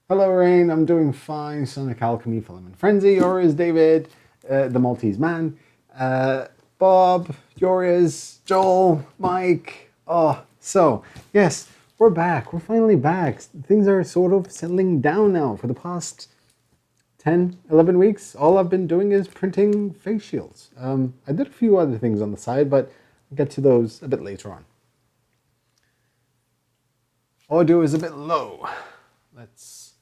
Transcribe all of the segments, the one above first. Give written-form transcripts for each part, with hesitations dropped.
Hello, Rain. I'm doing fine. Sonic Alchemy, Filament Frenzy, Yoris, David, the Maltese Man, Bob, Yoris, Joel, Mike. Yes, we're back. We're finally back. Things are sort of settling down now. For the past 10, 11 weeks, all I've been doing is printing face shields. I did a few other things on the side, but I'll get to those a bit later on. Audio is a bit low. Let's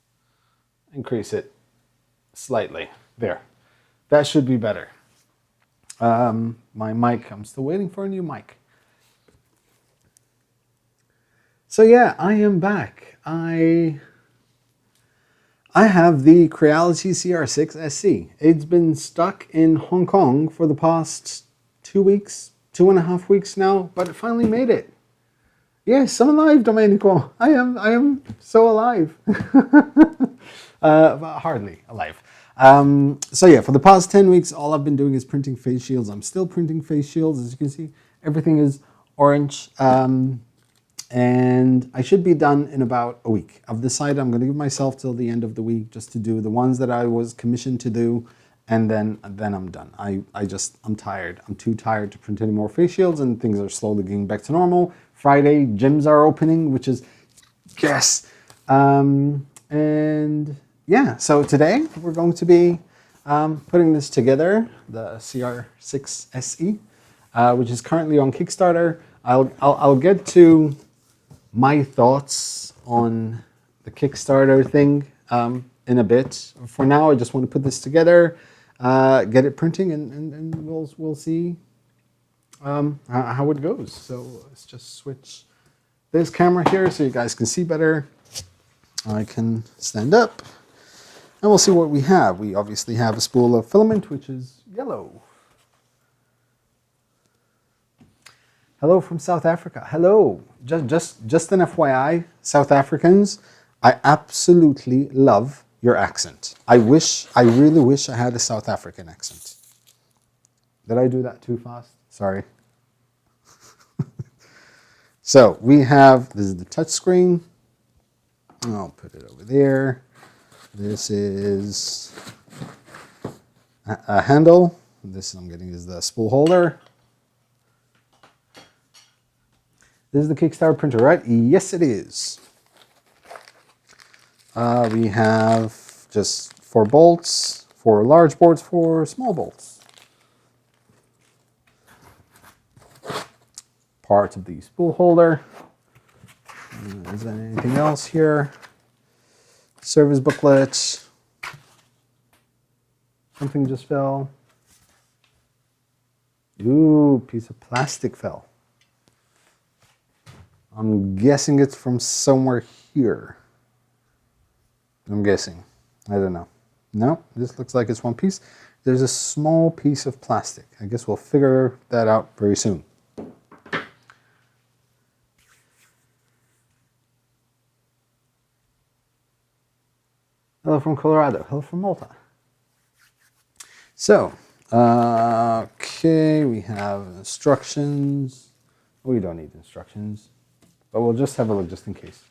increase it slightly. There. That should be better. My mic, I'm still waiting for a new mic. So yeah, I am back. I have the Creality CR-6 SC. It's been stuck in Hong Kong for the past 2 weeks, 2.5 weeks now, but it finally made it. Yes, I'm alive, Domenico. I am so alive. Hardly alive. So yeah, for the past 10 weeks, all I've been doing is printing face shields. I'm still printing face shields. As you can see, everything is orange. And I should be done in about a week. I've decided I'm going to give myself till the end of the week just to do the ones that I was commissioned to do, and then I'm done. I'm tired. I'm too tired to print any more face shields, and things are slowly getting back to normal. Friday, gyms are opening, which is, yes. And yeah, so today we're going to be putting this together, the CR-6 SE, which is currently on Kickstarter. I'll get to my thoughts on the Kickstarter thing in a bit. For now, I just want to put this together, get it printing, and we'll see how it goes. So let's just switch this camera here so you guys can see better. I can stand up, and we'll see what we have. We obviously have a spool of filament, which is yellow. Hello from South Africa. Hello. Just an FYI, South Africans, I absolutely love your accent. I really wish I had a South African accent. Did I do that too fast? Sorry. So we have, this is the touch screen. I'll put it over there. This is a handle. This I'm getting is the spool holder. This is the Kickstarter printer, right? Yes, it is. We have just 4 bolts, 4 large bolts, 4 small bolts. Part of the spool holder. Is there anything else here? Service booklet. Something just fell. Ooh, piece of plastic fell. I'm guessing it's from somewhere here. I'm guessing. I don't know. No, this looks like it's one piece. There's a small piece of plastic. I guess we'll figure that out very soon. Hello from Colorado. Hello from Malta. So, okay, we have instructions. We don't need instructions, but we'll just have a look just in case.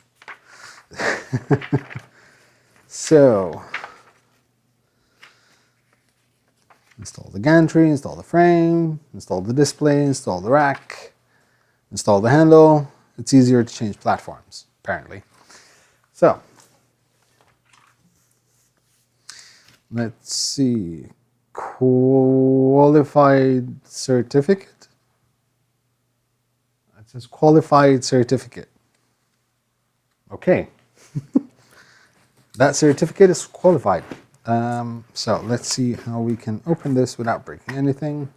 So, install the gantry, install the frame, install the display, install the rack, install the handle. It's easier to change platforms, apparently. So, let's see. Qualified certificate. It says qualified certificate. Okay. That certificate is qualified. So let's see how we can open this without breaking anything.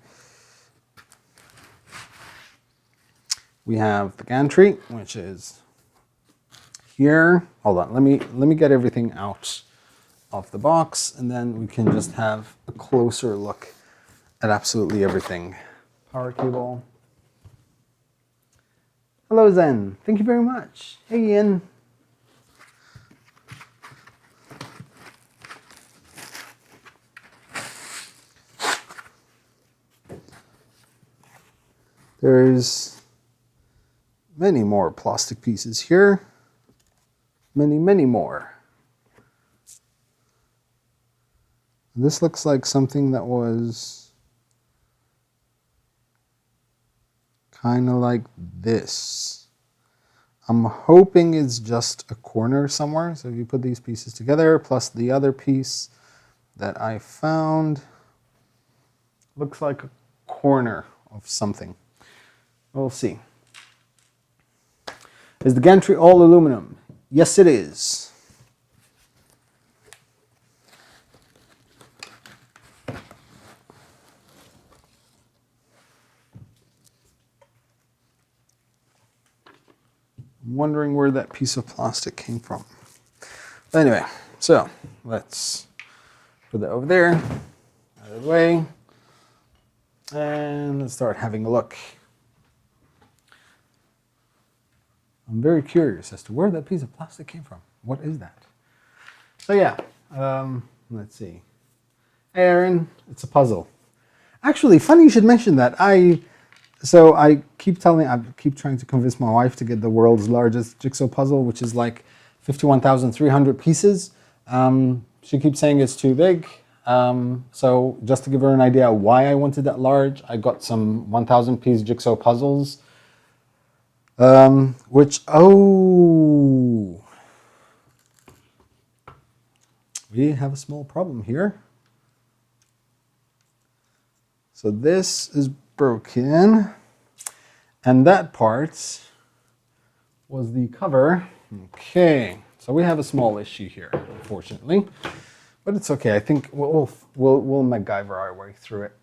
We have the gantry, which is here. Hold on, let me get everything out of the box, and then we can just have a closer look at absolutely everything. Power cable. Hello Zen, thank you very much. Hey Ian. There's many more plastic pieces here. Many, many more. This looks like something that was kind of like this. I'm hoping it's just a corner somewhere. So if you put these pieces together, plus the other piece that I found, looks like a corner of something. We'll see. Is the gantry all aluminum? Yes, it is. I'm wondering where that piece of plastic came from. But anyway, so let's put that over there, out of the way, and let's start having a look. I'm very curious as to where that piece of plastic came from. What is that? So yeah, let's see. Hey Aaron, it's a puzzle. Actually, funny you should mention that. I keep trying to convince my wife to get the world's largest jigsaw puzzle, which is like 51,300 pieces. She keeps saying it's too big. So just to give her an idea why I wanted that large, I got some 1,000 piece jigsaw puzzles. We have a small problem here. So this is broken, and that part was the cover. Okay, so we have a small issue here, unfortunately, but it's okay. I think we'll MacGyver our way through it.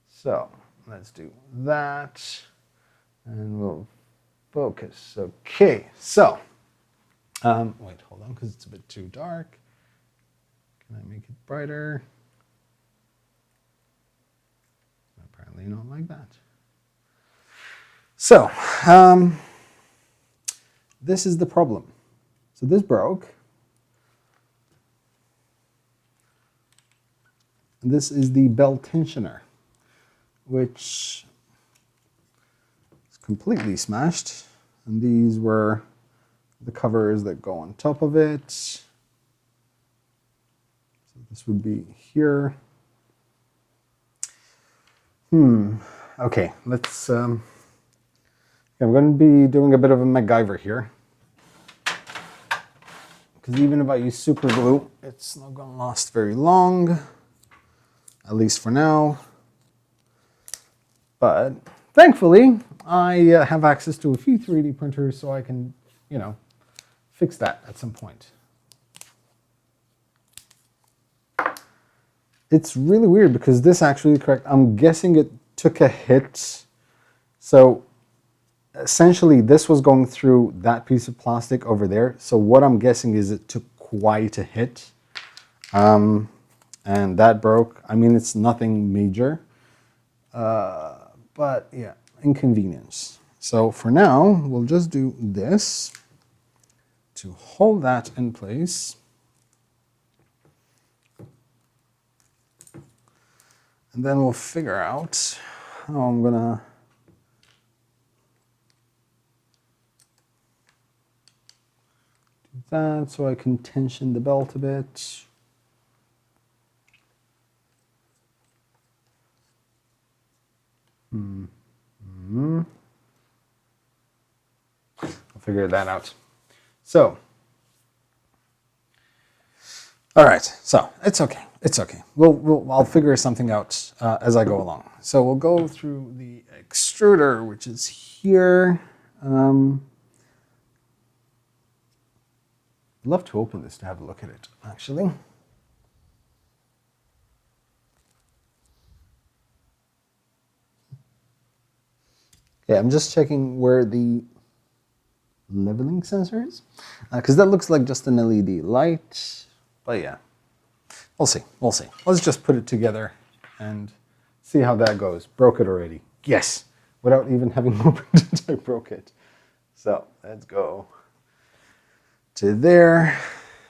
So let's do that, and we'll focus. Okay, so wait, hold on, because it's a bit too dark. Can I make it brighter? Apparently not like that. So, this is the problem. So this broke. This is the belt tensioner, which is completely smashed. And these were the covers that go on top of it. So this would be here. Okay, let's, I'm going to be doing a bit of a MacGyver here. Because even if I use super glue, it's not going to last very long, at least for now. But thankfully, I have access to a few 3D printers, so I can, fix that at some point. It's really weird because this actually is correct. I'm guessing it took a hit. So essentially this was going through that piece of plastic over there. So what I'm guessing is it took quite a hit. And that broke. I mean, it's nothing major. But yeah, inconvenience. So for now, we'll just do this to hold that in place. And then we'll figure out how I'm gonna do that so I can tension the belt a bit. I'll figure that out. So, all right, so it's okay. It's okay. I'll figure something out as I go along. So we'll go through the extruder, which is here. I'd love to open this to have a look at it, actually. Okay, I'm just checking where the leveling sensor is, because that looks like just an LED light, but yeah. We'll see. We'll see. Let's just put it together and see how that goes. Broke it already. Yes. Without even having opened it, I broke it. So let's go to there.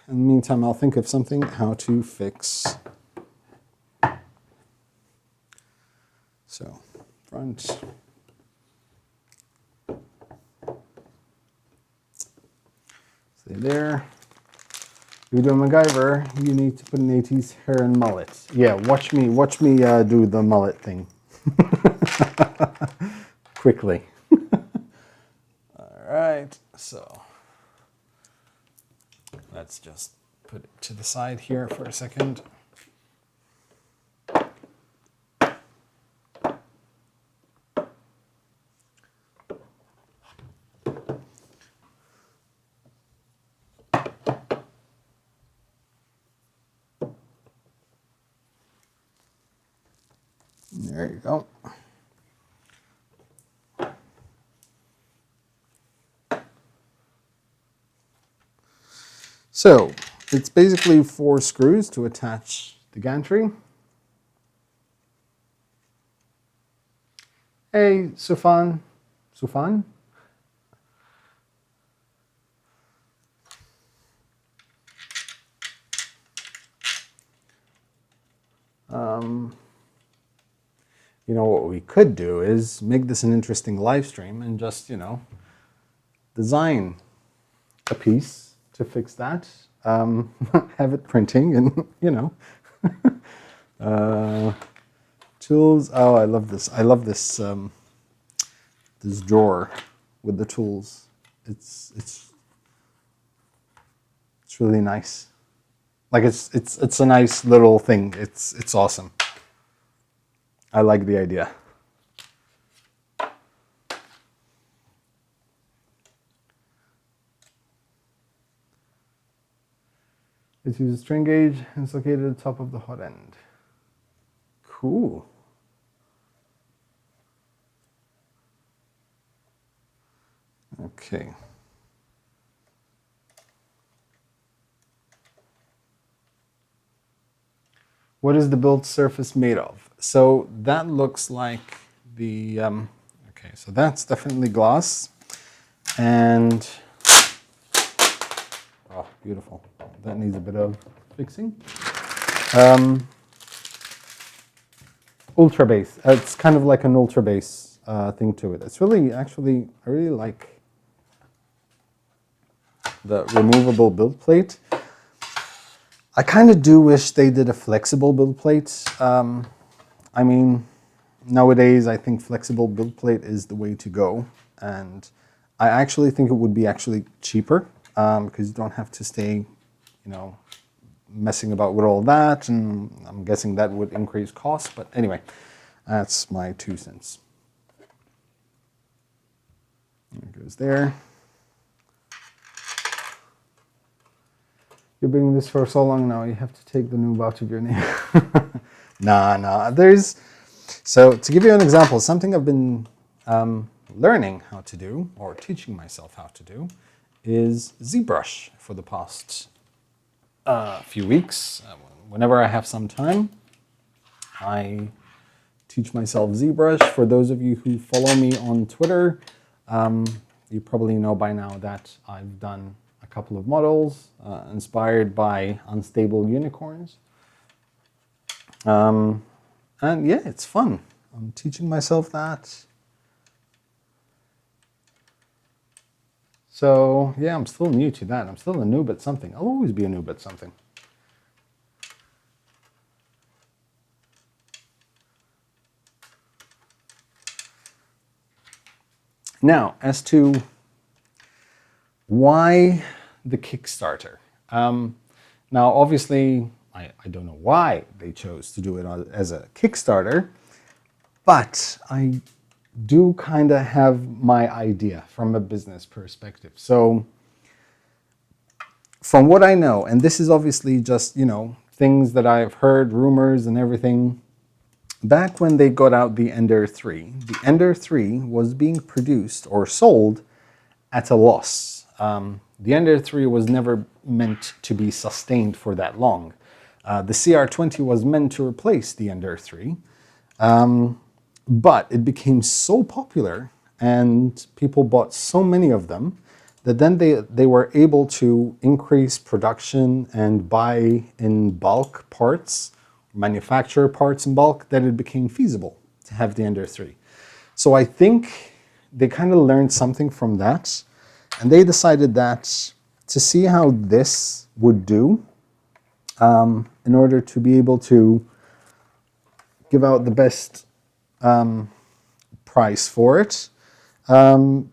In the meantime, I'll think of something how to fix. So front, Stay there. You're doing MacGyver, you need to put an 80s hair and mullet. Yeah, watch me do the mullet thing. Quickly. All right, so let's just put it to the side here for a second. There you go. So it's basically 4 screws to attach the gantry. Hey, Sufan. Sufan? You know, what we could do is make this an interesting live stream and just, you know, design a piece to fix that, have it printing and, you know. Tools, oh, I love this. I love this, this drawer with the tools. It's really nice. Like it's a nice little thing. It's awesome. I like the idea. It uses strain gauge and it's located at the top of the hot end. Cool. Okay. What is the build surface made of? So that looks like the, okay, so that's definitely glass. And, oh, beautiful. That needs a bit of fixing. Ultra base. It's kind of like an ultra base thing to it. It's really, actually, I really like the removable build plate. I kind of do wish they did a flexible build plate. I mean, nowadays I think flexible build plate is the way to go, and I actually think it would be actually cheaper because you don't have to stay, you know, messing about with all that, and I'm guessing that would increase costs. But anyway, that's my 2 cents. There it goes there. You've been doing this for so long now, you have to take the noob out of your name. Nah. So to give you an example, something I've been learning how to do, or teaching myself how to do, is ZBrush for the past few weeks. Whenever I have some time, I teach myself ZBrush. For those of you who follow me on Twitter, you probably know by now that I've done a couple of models inspired by unstable unicorns. And yeah, it's fun. I'm teaching myself that. So yeah, I'm still new to that. I'm still a noob at something. I'll always be a noob at something. Now, as to why the Kickstarter? Now, obviously, I don't know why they chose to do it as a Kickstarter, but I do kind of have my idea from a business perspective. So, from what I know, and this is obviously just, you know, things that I've heard, rumors and everything, back when they got out the Ender 3, the Ender 3 was being produced or sold at a loss. The Ender 3 was never meant to be sustained for that long. The CR-20 was meant to replace the Ender 3, but it became so popular and people bought so many of them that then they were able to increase production and buy in bulk parts, manufacture parts in bulk, that it became feasible to have the Ender 3. So I think they kind of learned something from that, and they decided that to see how this would do, in order to be able to give out the best price for it,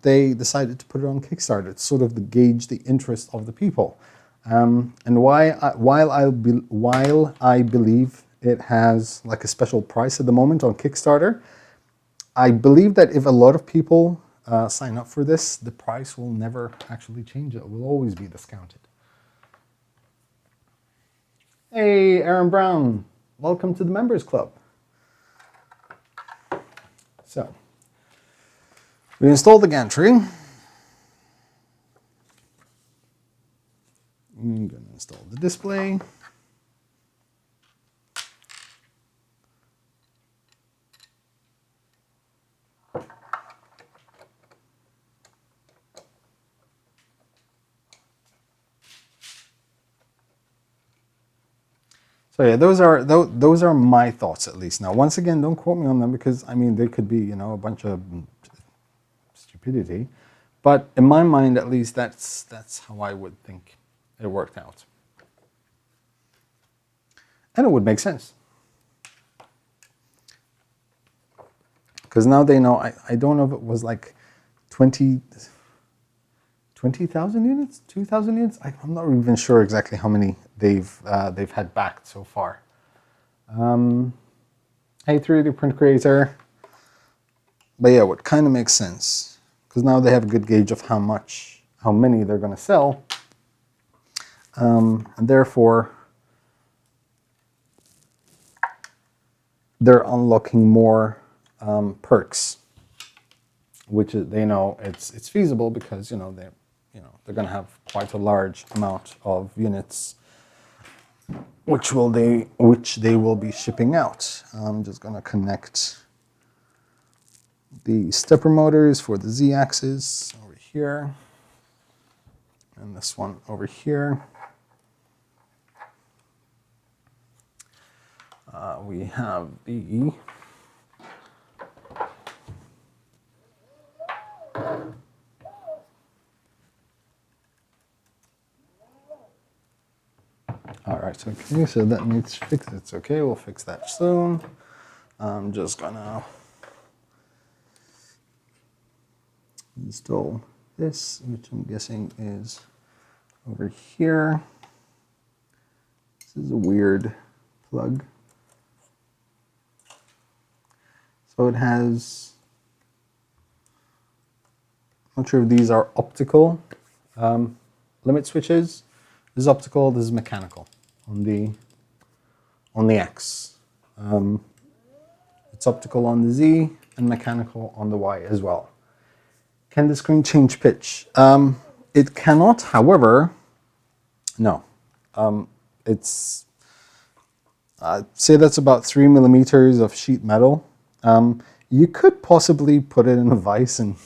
they decided to put it on Kickstarter. It's sort of to gauge the interest of the people. And while I believe it has like a special price at the moment on Kickstarter, I believe that if a lot of people sign up for this, the price will never actually change. It will always be discounted. Hey, Aaron Brown, welcome to the Members Club. So, we installed the gantry. I'm going to install the display. So yeah, those are my thoughts, at least. Now, once again, don't quote me on them, because I mean they could be, you know, a bunch of stupidity, but in my mind, at least, that's how I would think it worked out, and it would make sense, because now they know. I don't know if it was like 20,000 units, 2,000 units. I'm not even sure exactly how many they've had backed so far. Hey, 3D print creator. But yeah, what kind of makes sense, because now they have a good gauge of how many they're going to sell, and therefore they're unlocking more perks, which they know it's feasible, because they're going to have quite a large amount of units, which they will be shipping out. I'm just going to connect the stepper motors for the Z-axis over here, and this one over here. We have the all right, okay, so that needs fixed. It's okay, we'll fix that soon. I'm just gonna install this, which I'm guessing is over here. This is a weird plug. So it has, I'm not sure if these are optical limit switches. This is optical, this is mechanical on the X. It's optical on the Z and mechanical on the Y as well. Can the screen change pitch? It cannot, however, no. It's, say that's about 3 millimeters of sheet metal. You could possibly put it in a vise and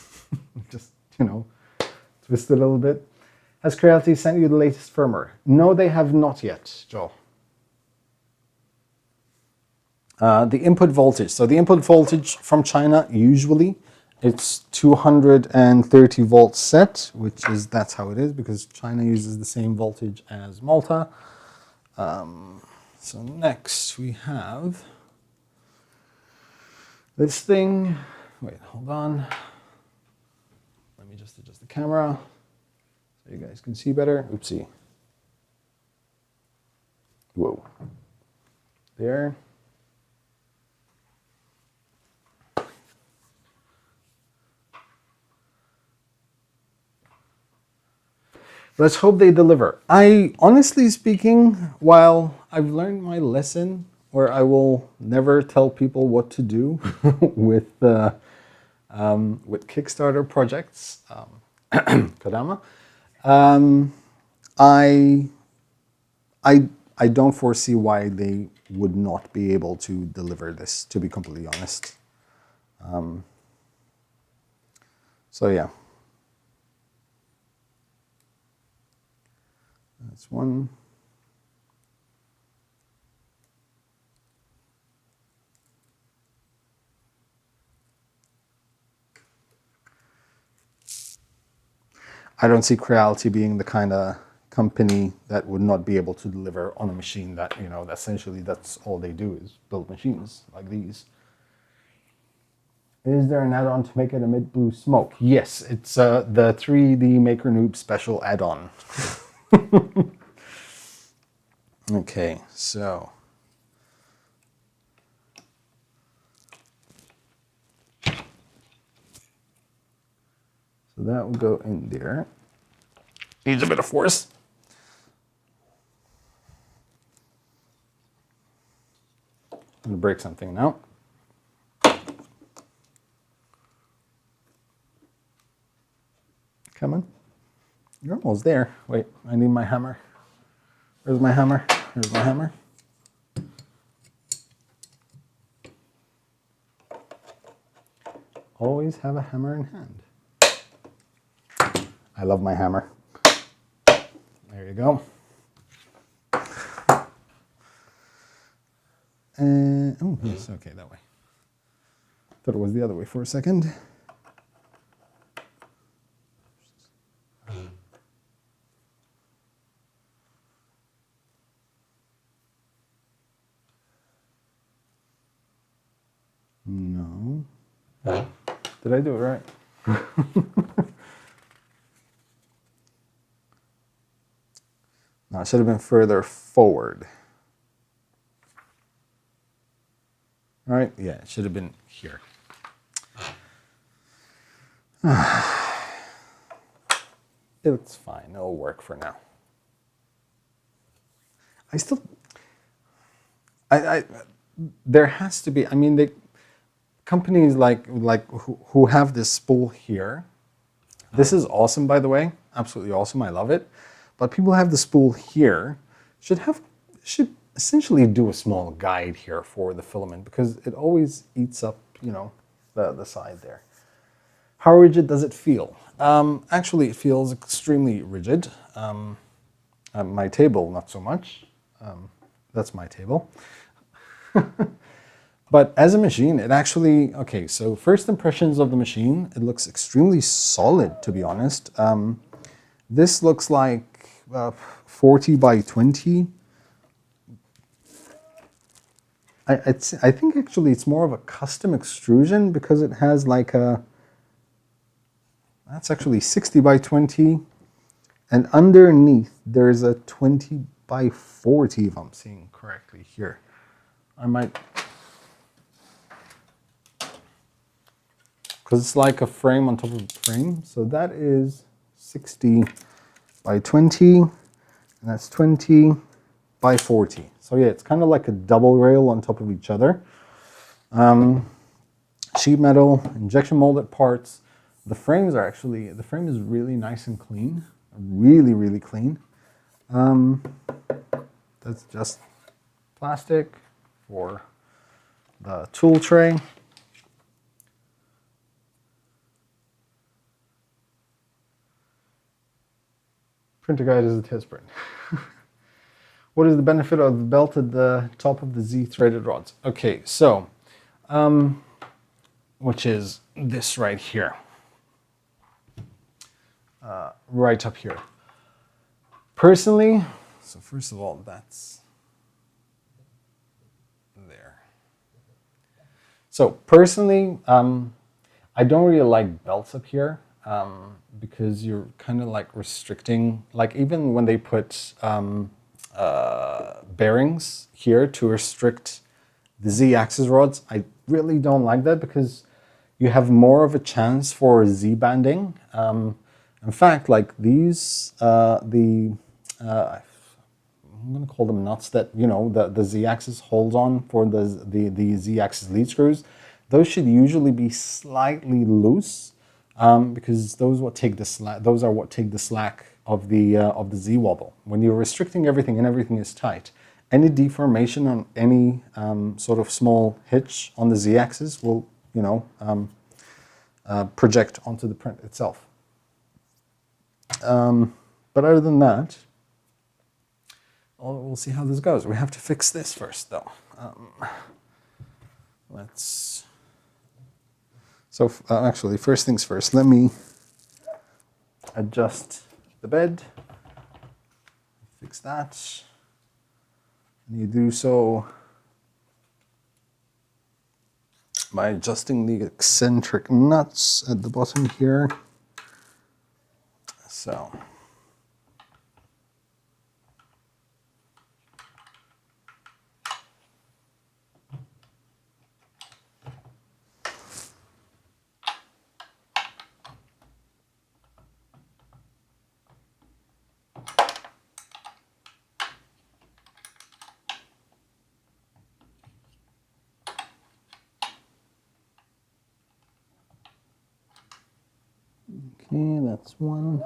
just, twist it a little bit. Has Creality sent you the latest firmware? No, they have not yet, Joel. The input voltage. So the input voltage from China, usually, it's 230 volts set, that's how it is, because China uses the same voltage as Malta. So next we have this thing. Wait, hold on. Let me just adjust the camera so you guys can see better. Oopsie. Whoa. There. Let's hope they deliver. Honestly speaking, while I've learned my lesson, where I will never tell people what to do with Kickstarter projects, Kodama, I don't foresee why they would not be able to deliver this, to be completely honest. So yeah. That's one. I don't see Creality being the kind of company that would not be able to deliver on a machine that, you know, essentially that's all they do is build machines like these. Is there an add-on to make it emit blue smoke? Yes, it's the 3D Maker Noob special add-on. Okay, so that will go in there. Needs a bit of force. I'm going to break something now. Come on. You're almost there. Wait, I need my hammer. Where's my hammer? Here's my hammer. Always have a hammer in hand. I love my hammer. There you go. Oh, yes, okay, that way. Thought it was the other way for a second. No. Did I do it right? No, it should have been further forward. All right, yeah, it should have been here. It's fine, it'll work for now. There has to be, I mean, companies like who have this spool here. This is awesome, by the way, absolutely awesome. I love it. But people who have the spool here should essentially do a small guide here for the filament because it always eats up, you know, the side there. How rigid does it feel? Actually, it feels extremely rigid. My table, not so much. That's my table. But as a machine, it actually, okay, so first impressions of the machine, it looks extremely solid, to be honest. This looks like 40 by 20. I think actually it's more of a custom extrusion because it has like that's actually 60 by 20. And underneath there's a 20 by 40, if I'm seeing correctly here. I might, because it's like a frame on top of a frame. So that is 60 by 20, and that's 20 by 40. So yeah, it's kind of like a double rail on top of each other. Sheet metal, injection molded parts. The frame is really nice and clean, really, really clean. That's just plastic for the tool tray. Printer guide is a test print. What is the benefit of the belt at the top of the Z threaded rods? Okay, so, which is this right here. Right up here. Personally, so first of all, that's there. So personally, I don't really like belts up here because you're kind of like restricting, like even when they put bearings here to restrict the Z-axis rods, I really don't like that because you have more of a chance for Z banding. In fact, like these, I'm going to call them nuts that, you know, the Z-axis holds on for the Z-axis lead screws. Those should usually be slightly loose because those are what take the slack of the Z wobble. When you're restricting everything and everything is tight, any deformation on any sort of small hitch on the Z-axis will, you know, project onto the print itself. But other than that, we'll see how this goes. We have to fix this first, though. Actually, first things first, let me adjust the bed, fix that, and you do so by adjusting the eccentric nuts at the bottom here. So. Okay, that's one.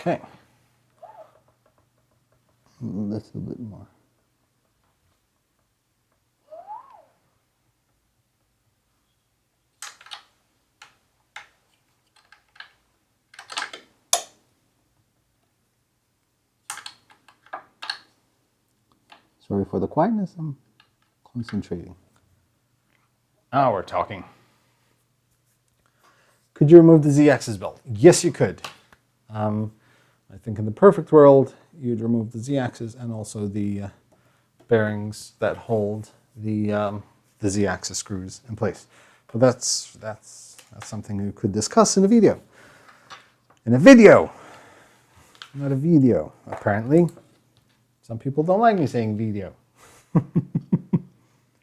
Okay. A little bit more. Sorry for the quietness, I'm concentrating. Now we're talking. Could you remove the Z-axis belt? Yes, you could. I think in the perfect world, you'd remove the Z-axis and also the bearings that hold the Z-axis screws in place. But that's something you could discuss in a video. In a video, not a video, apparently. Some people don't like me saying video.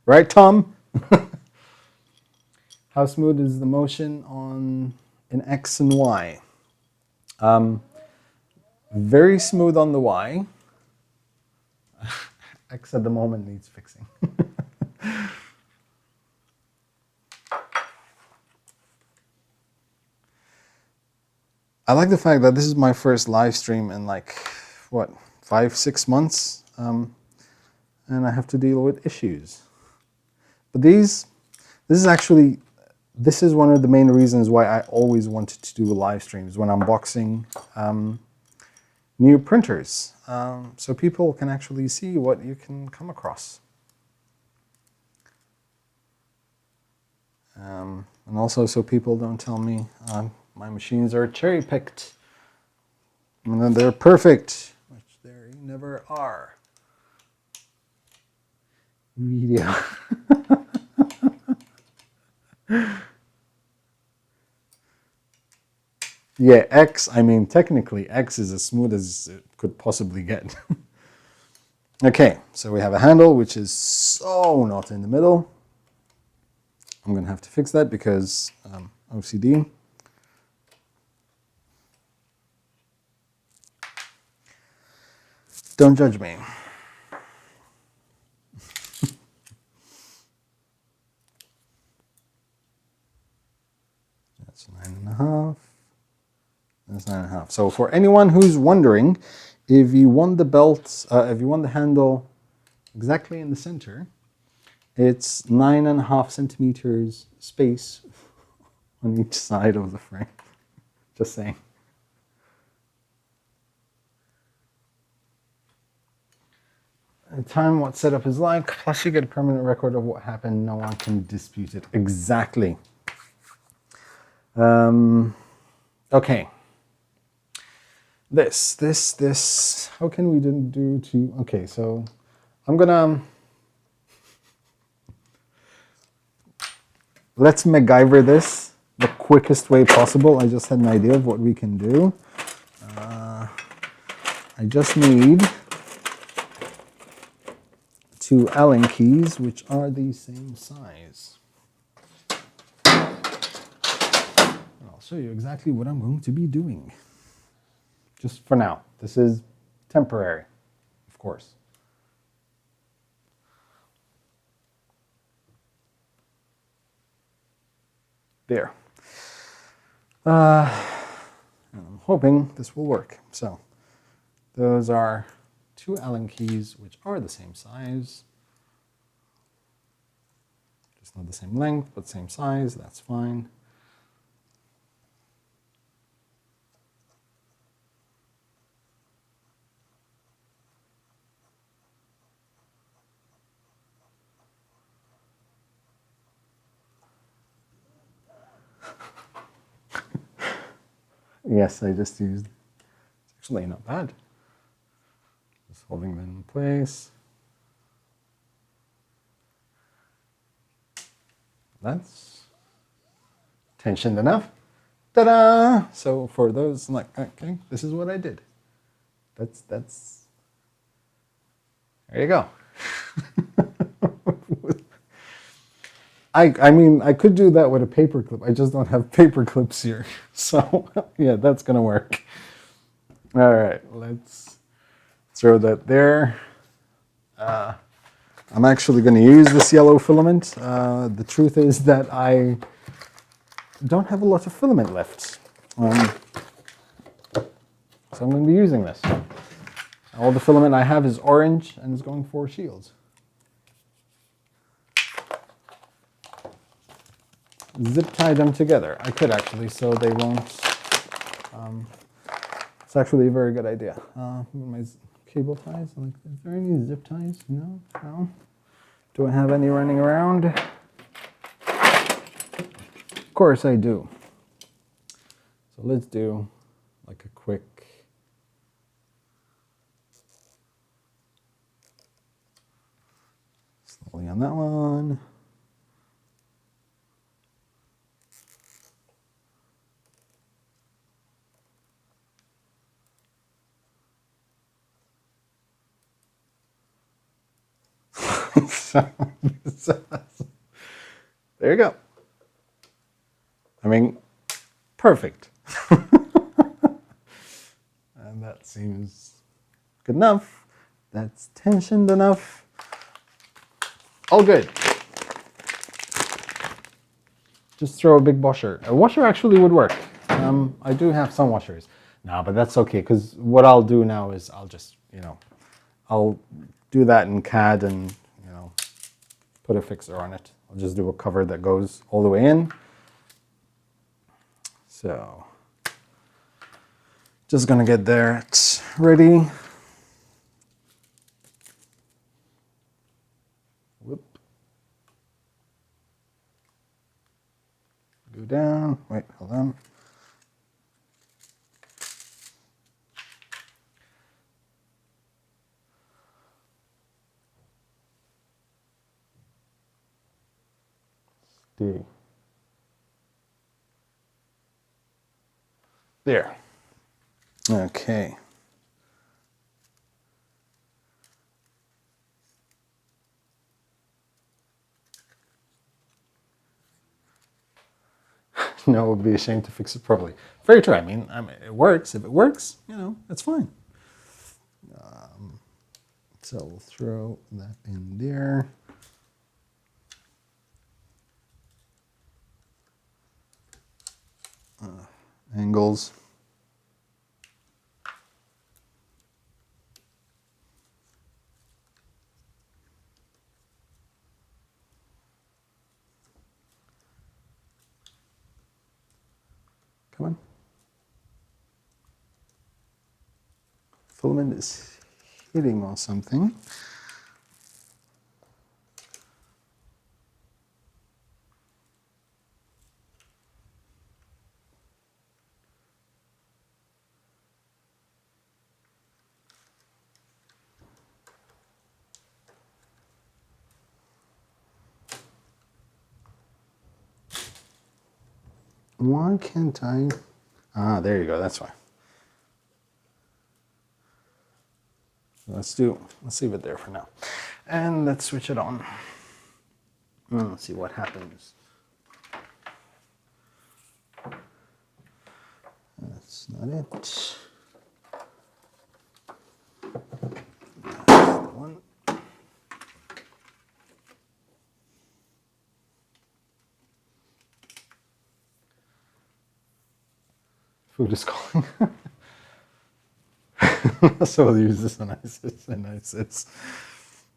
Right, Tom? How smooth is the motion in X and Y? Very smooth on the Y. X at the moment needs fixing. I like the fact that this is my first live stream in like, what, 5-6 months? And I have to deal with issues. But this is one of the main reasons why I always wanted to do live streams when unboxing new printers, so people can actually see what you can come across. And also so people don't tell me my machines are cherry-picked and then they're perfect, which they never are. Video. Yeah, X, I mean, technically X is as smooth as it could possibly get. Okay, so we have a handle which is so not in the middle. I'm going to have to fix that because OCD. Don't judge me. That's 9.5. That's 9.5. So for anyone who's wondering, if you want the belt, if you want the handle exactly in the center, it's 9.5 centimeters space on each side of the frame. Just saying. Time what setup is like, plus you get a permanent record of what happened. No one can dispute it. Exactly. Okay. This. How can we do to? Okay, so I'm gonna. Let's MacGyver this the quickest way possible. I just had an idea of what we can do. I just need 2 Allen keys, which are the same size. I'll show you exactly what I'm going to be doing. Just for now. This is temporary, of course. There. And I'm hoping this will work. So those are 2 Allen keys, which are the same size. Just not the same length, but same size. That's fine. Yes, I just used. It's actually not bad. Just holding that in place. That's tensioned enough. Ta-da! So for those like, okay, this is what I did. That's there you go. I mean, I could do that with a paper clip. I just don't have paper clips here. So yeah, that's gonna work. All right, let's throw that there. I'm actually going to use this yellow filament. The truth is that I don't have a lot of filament left. So I'm going to be using this. All the filament I have is orange and is going for shields. Zip tie them together. I could actually, so they won't. It's actually a very good idea. My cable ties, like, is there any zip ties? No? No? Do I have any running around? Of course I do. So let's do like a quick slowly on that one. So, there you go. I mean, perfect. And that seems good enough. That's tensioned enough. All good. Just throw a big washer. A washer actually would work. I do have some washers. No, but that's okay, because what I'll do now is I'll just, I'll do that in CAD and, put a fixer on it. I'll just do a cover that goes all the way in. So, just gonna get that ready. Whoop. Go down. Wait, hold on. D. There. Okay. No, it would be a shame to fix it properly. Very true. I mean, it works. If it works, that's fine. So we'll throw that in there. Angles. Come on. Filament is hitting on something. Why can't I? Ah, there you go. That's why. Let's leave it there for now. And let's switch it on. Let's see what happens. That's not it. That's the one. Food is calling. So we'll use this one as it's.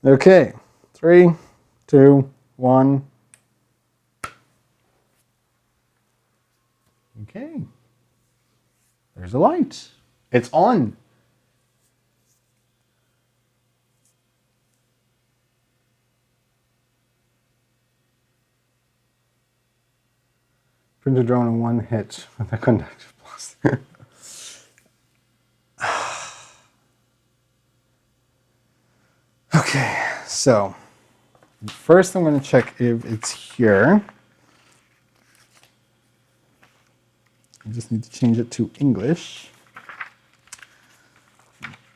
Okay, 3, 2, 1. Okay. There's a light. It's on. Printer drone in one hit with a conductive plastic. Okay, so first I'm going to check if it's here. I just need to change it to English.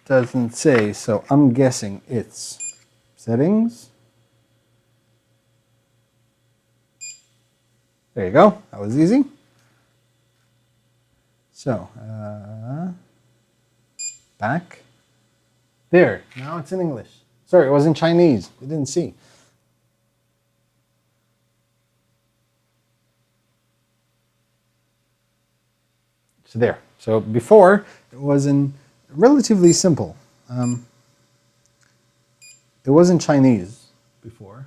Doesn't say, so I'm guessing it's settings. There you go, that was easy. So, back. There, now it's in English. Sorry, it was in Chinese, you didn't see. So there, so before it was in relatively simple. It was in Chinese before,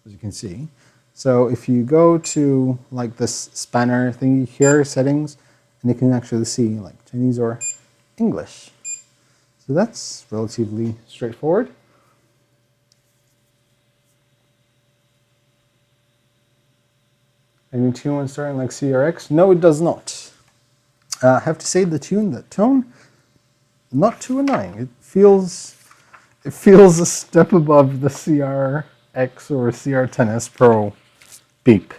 as you can see. So if you go to like this spanner thingy here, settings, and you can actually see like Chinese or English. So that's relatively straightforward. Any tune when starting like CR-6? No, it does not. I have to say the tone, not too annoying. It feels a step above the CR-X or CR-10S Pro beep.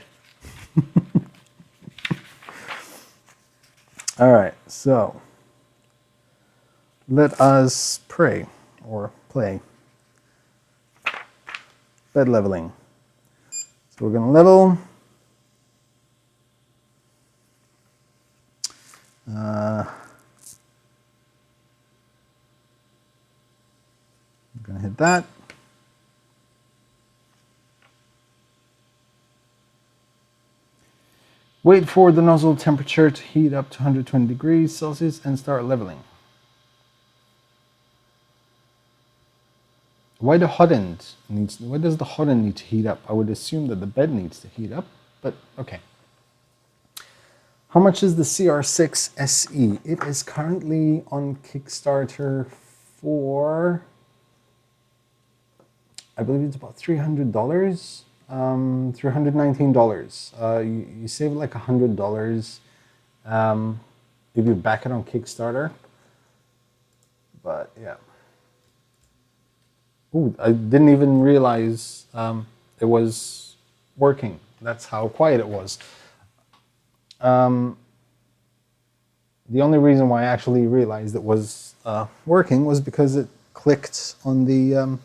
All right, so let us pray or play. Bed leveling. So we're going to level. I'm going to hit that. Wait for the nozzle temperature to heat up to 120 degrees Celsius and start leveling. Why the hot end needs? Why does the hot end need to heat up? I would assume that the bed needs to heat up, but okay. How much is the CR-6 SE? It is currently on Kickstarter for, I believe it's about $300, $319. You save like $100 if you back it on Kickstarter. But yeah. Ooh, I didn't even realize it was working. That's how quiet it was. The only reason why I actually realized it was working was because it clicked on the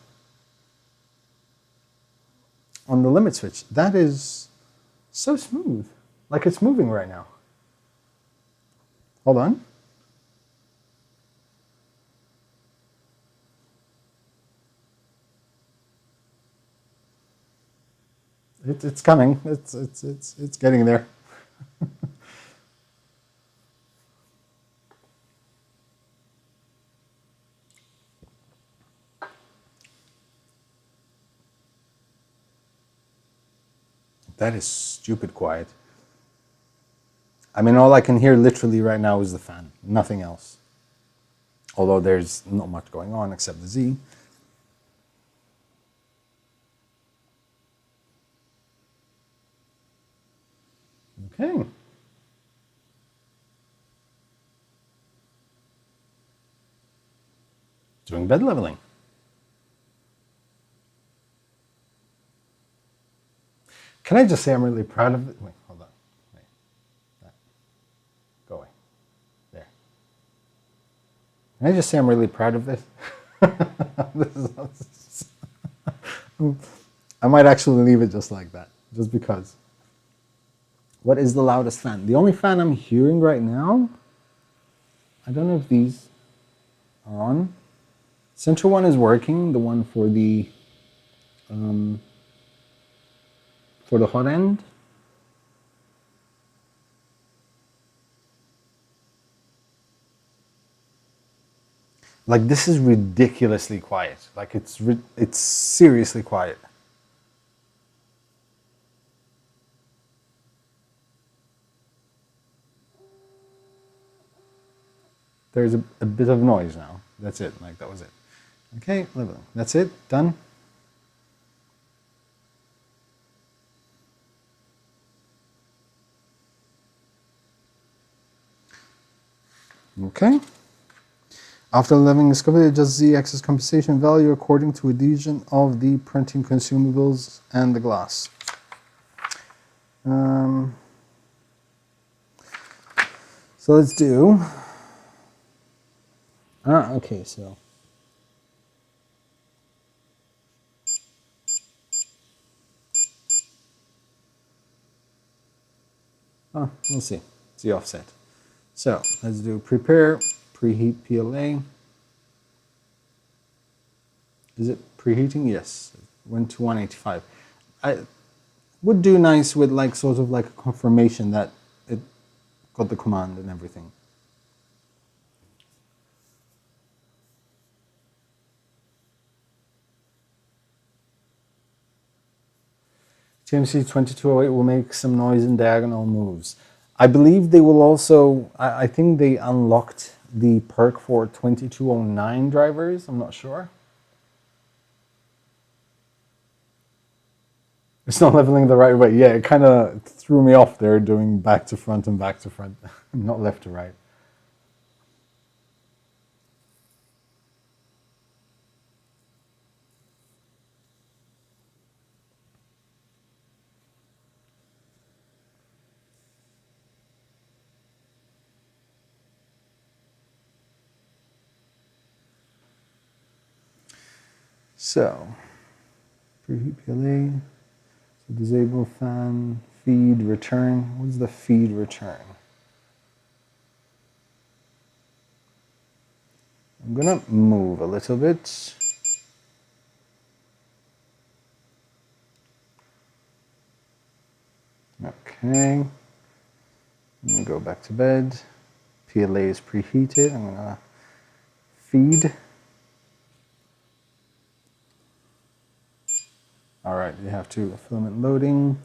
limit switch. That is so smooth, like it's moving right now. Hold on. It's coming. It's getting there. That is stupid quiet. I mean, all I can hear literally right now is the fan, nothing else. Although there's not much going on except the Z. Okay. Doing bed leveling. Can I just say I'm really proud of it? Wait, hold on. Wait. That. Go away. There. Can I just say I'm really proud of this? I might actually leave it just like that, just because. What is the loudest fan? The only fan I'm hearing right now, I don't know if these are on. Center one is working, the one for the hot end. Like, this is ridiculously quiet. Like, it's seriously quiet. There's a bit of noise now. That's it. Like, that was it. Okay, leveling. That's it. Done. Okay. After leveling discovery, adjust z-axis compensation value according to adhesion of the printing consumables and the glass. So let's do. Okay, so. We'll see. It's the offset. So let's do prepare, preheat PLA. Is it preheating? Yes. Went to 185. I would do nice with like sort of like a confirmation that it got the command and everything. TMC 2208 will make some noise in diagonal moves. I believe they will also, I think they unlocked the perk for 2209 drivers. I'm not sure. It's not leveling the right way. Yeah, it kind of threw me off there doing back to front and back to front, not left to right. So, preheat PLA, so disable fan, feed, return. What's the feed return? I'm gonna move a little bit. Okay. I'm gonna go back to bed. PLA is preheated. I'm gonna feed. All right, you have to filament loading.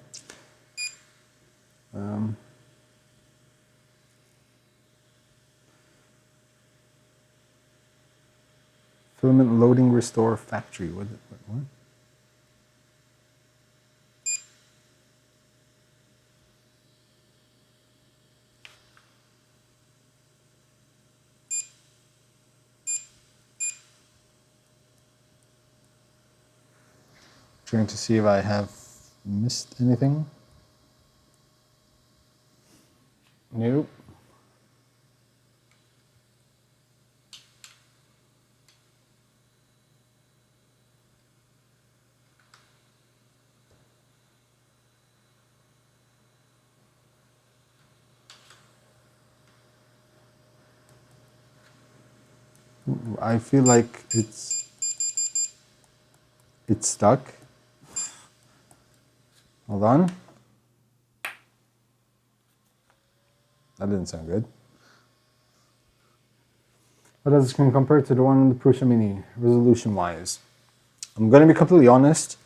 Filament loading restore factory. What? Trying to see if I have missed anything. Nope. I feel like it's stuck. Hold on. That didn't sound good. How does this screen compare to the one in the Prusa Mini, resolution-wise? I'm going to be completely honest.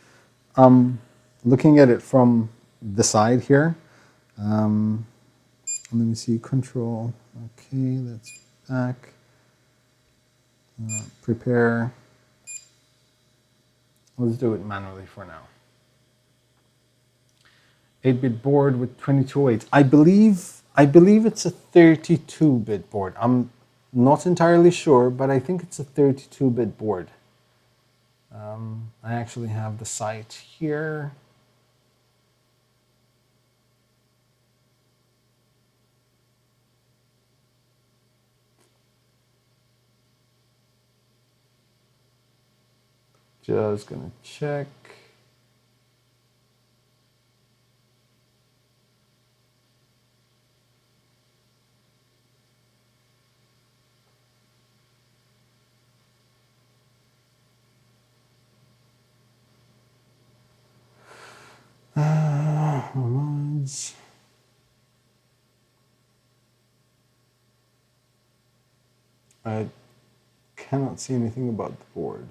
Looking at it from the side here. Let me see, control. Okay, that's back. Prepare. Let's do it manually for now. 8-bit board with 2208. I believe it's a 32-bit board. I'm not entirely sure, but I think it's a 32-bit board. I actually have the site here. Just gonna check. I cannot see anything about the board.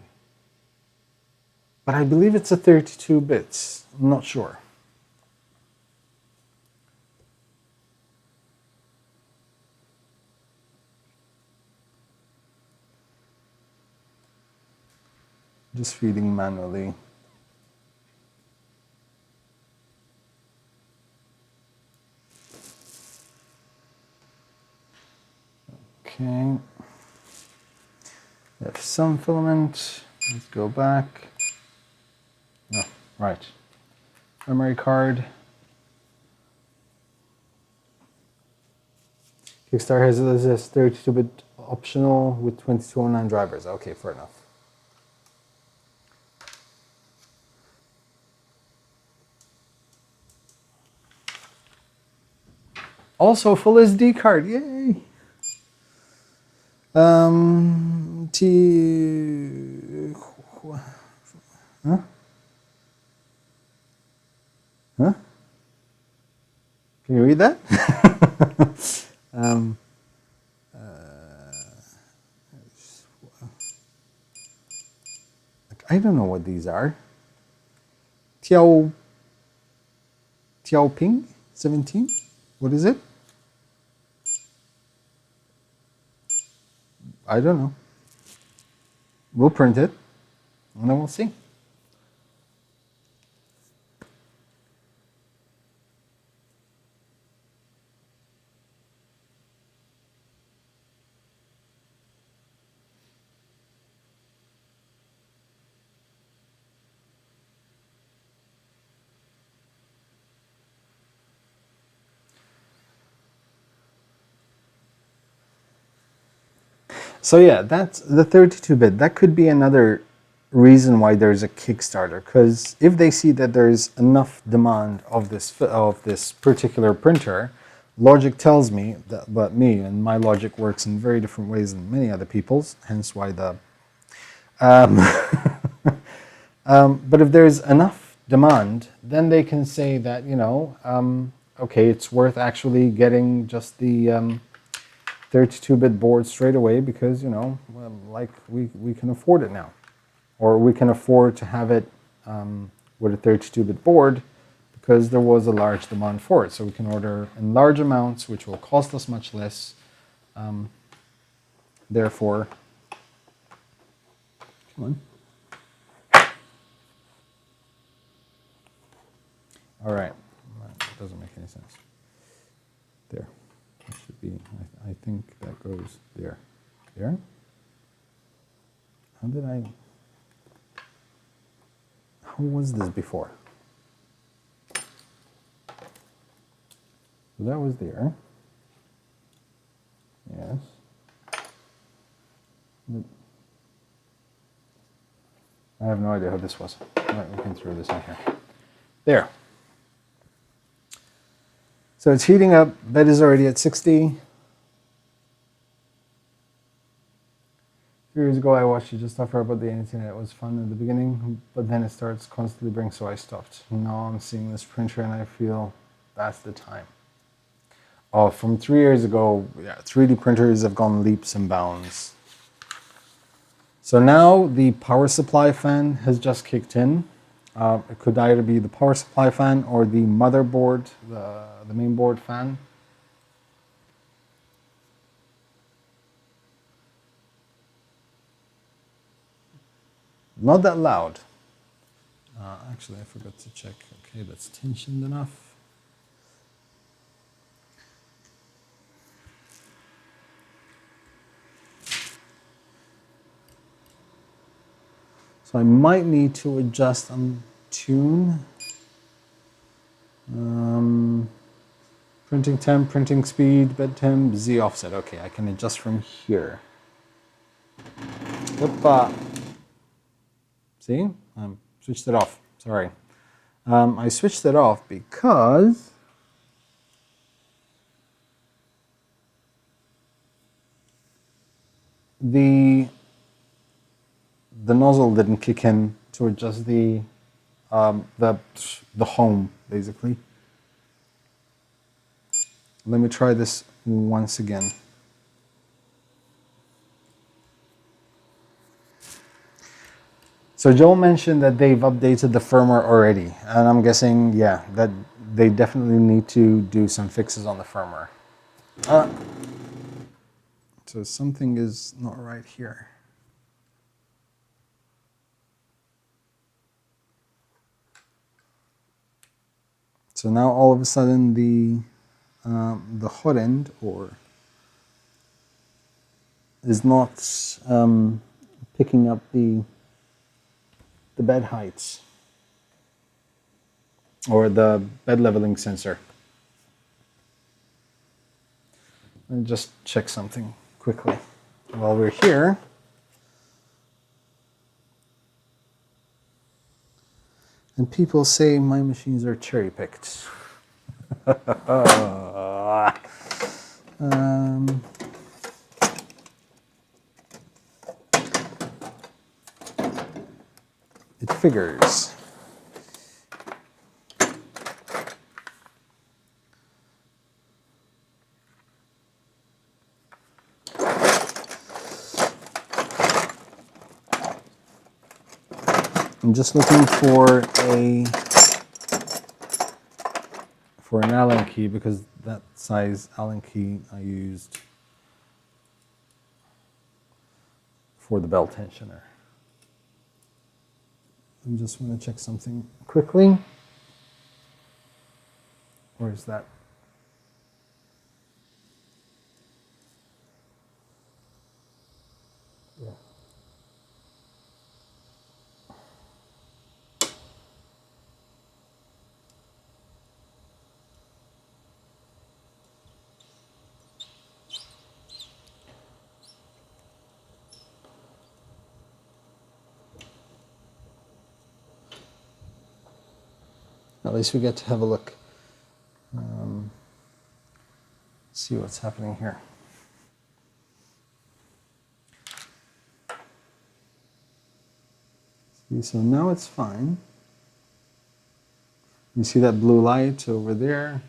But I believe it's a 32 bits. I'm not sure. Just feeding manually. Okay. We have some filament. Let's go back. Oh, right. Memory card. Kickstarter has this 32-bit optional with 2209 drivers. Okay, fair enough. Also, full SD card. Yay! Huh? Huh? Can you read that? I don't know what these are. Tiao Ping 17? What is it? I don't know. We'll print it and then we'll see. So yeah, that's the 32-bit. That could be another reason why there's a Kickstarter, because if they see that there's enough demand of this particular printer, logic tells me that, but me and my logic works in very different ways than many other people's, hence why the but if there's enough demand, then they can say that, you know, okay, it's worth actually getting just the 32-bit board straight away because, you know, well, like we can afford it now. Or we can afford to have it with a 32-bit board because there was a large demand for it. So we can order in large amounts, which will cost us much less. Therefore, come on. All right, that doesn't make any sense. There, that should be, I think that goes there. There? How was this before? So that was there. Yes. I have no idea how this was. All right, we can throw this in here. There. So it's heating up. Bed is already at 60. A few years ago, I watched you just talk about the internet. It was fun in the beginning, but then it starts constantly bring, so I stopped. Now I'm seeing this printer and I feel that's the time. Oh, from 3 years ago, yeah, 3D printers have gone leaps and bounds. So now the power supply fan has just kicked in. It could either be the power supply fan or the motherboard, the main board fan. Not that loud. Actually, I forgot to check. Okay, that's tensioned enough. So I might need to adjust on tune. Printing temp, printing speed, bed temp, Z offset. Okay, I can adjust from here. Hoppa. See? Switched it off. Sorry. I switched it off because the nozzle didn't kick in to adjust the home, basically. Let me try this once again. So Joel mentioned that they've updated the firmware already, and I'm guessing, yeah, that they definitely need to do some fixes on the firmware. So something is not right here. So now all of a sudden the hot end is not picking up the bed heights or the bed leveling sensor. And just check something quickly while we're here. And people say my machines are cherry picked. It figures. I'm just looking for an Allen key, because that size Allen key I used for the belt tensioner. I just want to check something quickly. Where is that? Yeah. At least we get to have a look. See what's happening here. See, so now it's fine. You see that blue light over there?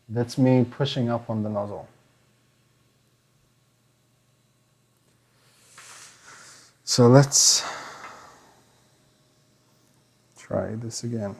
That's me pushing up on the nozzle. So let's try this again.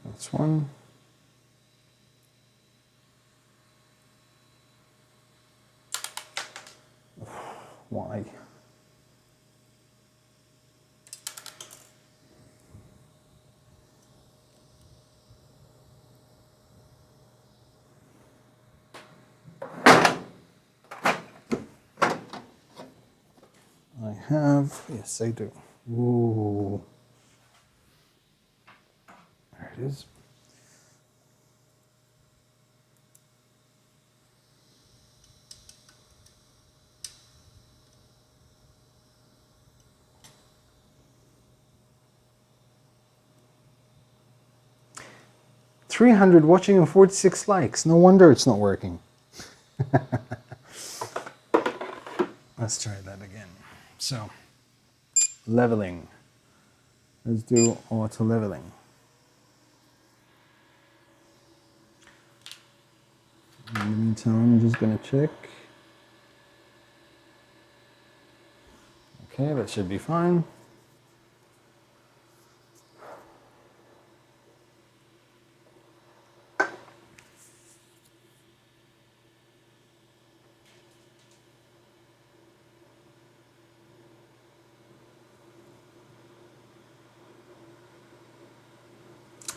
That's one. Why? I have, yes I do. Ooh. There it is. $300 watching and 46 likes. No wonder it's not working. Let's try that again. So, leveling. Let's do auto leveling. In the meantime, I'm just going to check. Okay, that should be fine.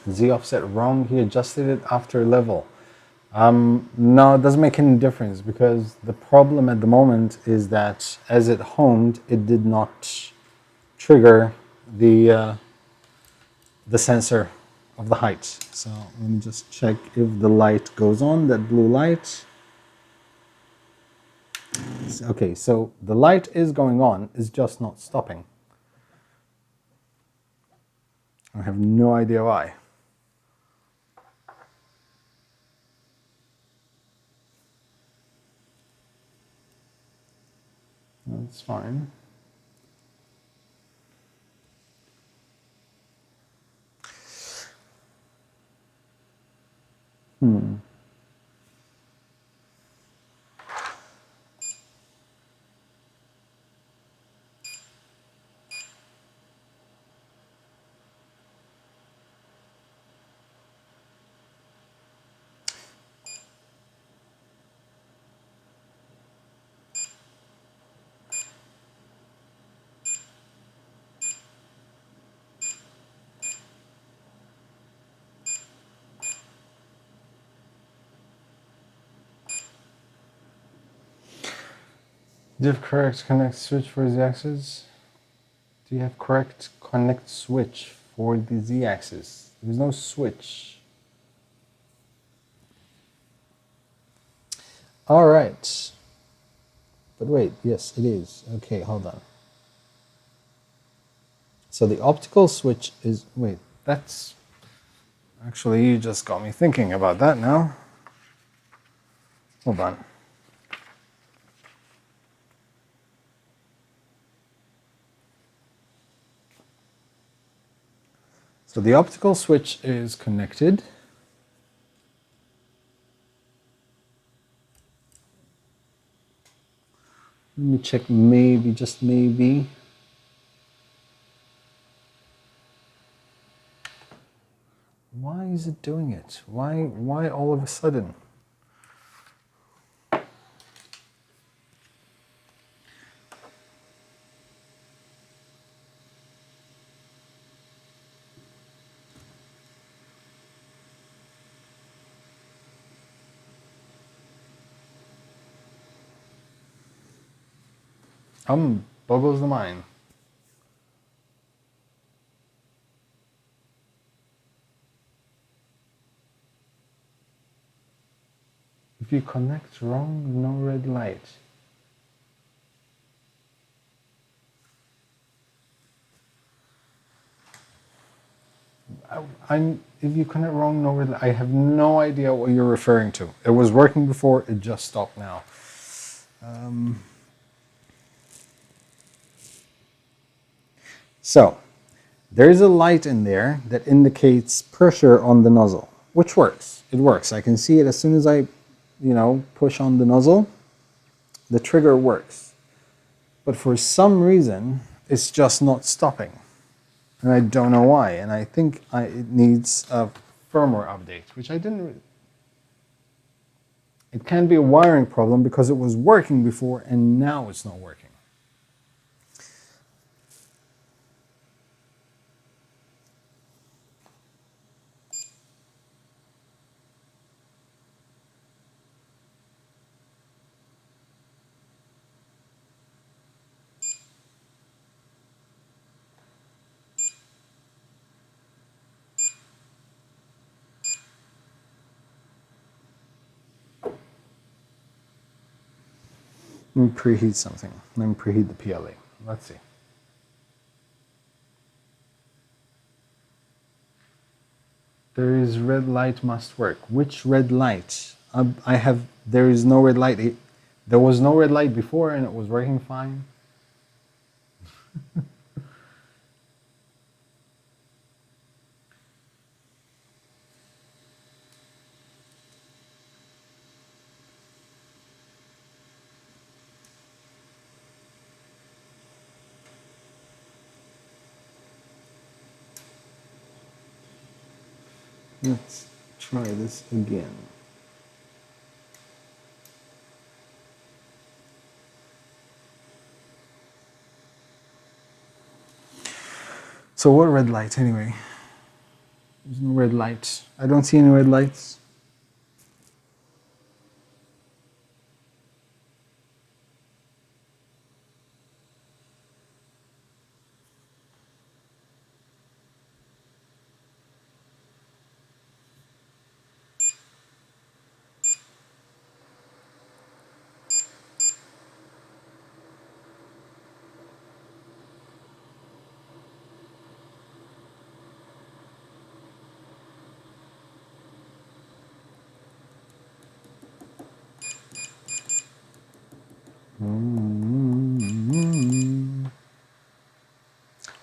Z offset wrong, he adjusted it after level. No, it doesn't make any difference, because the problem at the moment is that as it homed, it did not trigger the sensor of the height. So let me just check if the light goes on, that blue light. Okay, so the light is going on, it's just not stopping. I have no idea why. That's fine. Do you have correct connect switch for Z-axis? Do you have correct connect switch for the Z-axis? There's no switch. All right. But wait, yes, it is. Okay, hold on. So the optical switch is, wait, that's, actually you just got me thinking about that now. Hold on. So the optical switch is connected. Let me check, maybe, just maybe. Why is it doing it? Why all of a sudden? Boggles the mind. If you connect wrong, no red light. If you connect wrong, no red light. I have no idea what you're referring to. It was working before, it just stopped now. So, there's a light in there that indicates pressure on the nozzle, which works. It works. I can see it as soon as I, push on the nozzle, the trigger works. But for some reason, it's just not stopping. And I don't know why. And I think it needs a firmware update, which I didn't. It can be a wiring problem because it was working before and now it's not working. Let me preheat something. Let me preheat the PLA. Let's see. There is red light must work. Which red light? There is no red light. There was no red light before and it was working fine. Let's try this again. So what red light anyway? There's no red light. I don't see any red lights.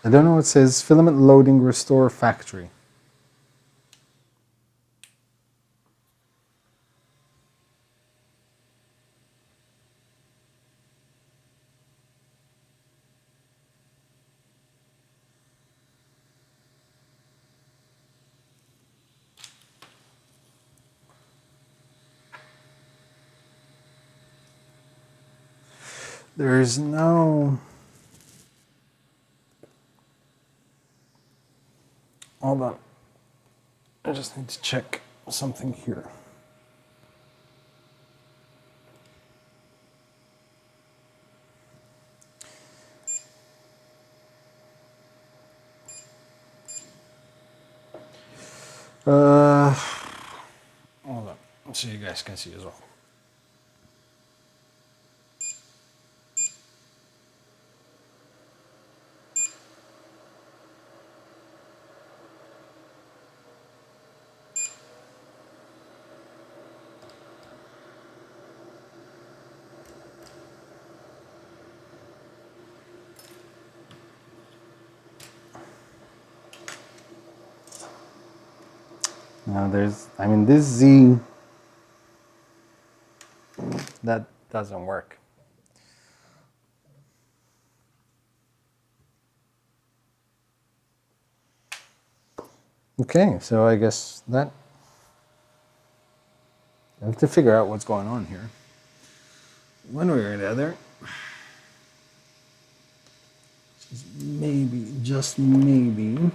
I don't know, it says filament loading restore factory. There's no... Hold on. I just need to check something here. Hold on, so you guys can see as well. Now I mean, this Z, that doesn't work. Okay, so I guess that, I have to figure out what's going on here. One way or the other. Maybe, just maybe.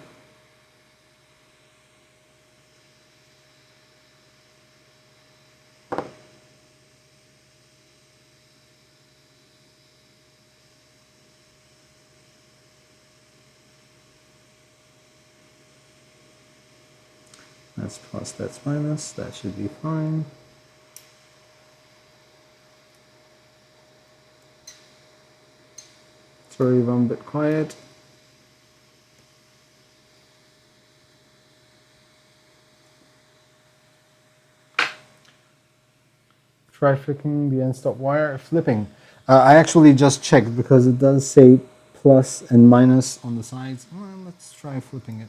That's plus, that's minus, that should be fine. Sorry if I'm a bit quiet. Try flicking the end stop wire. Flipping. I actually just checked because it does say plus and minus on the sides. Well, let's try flipping it.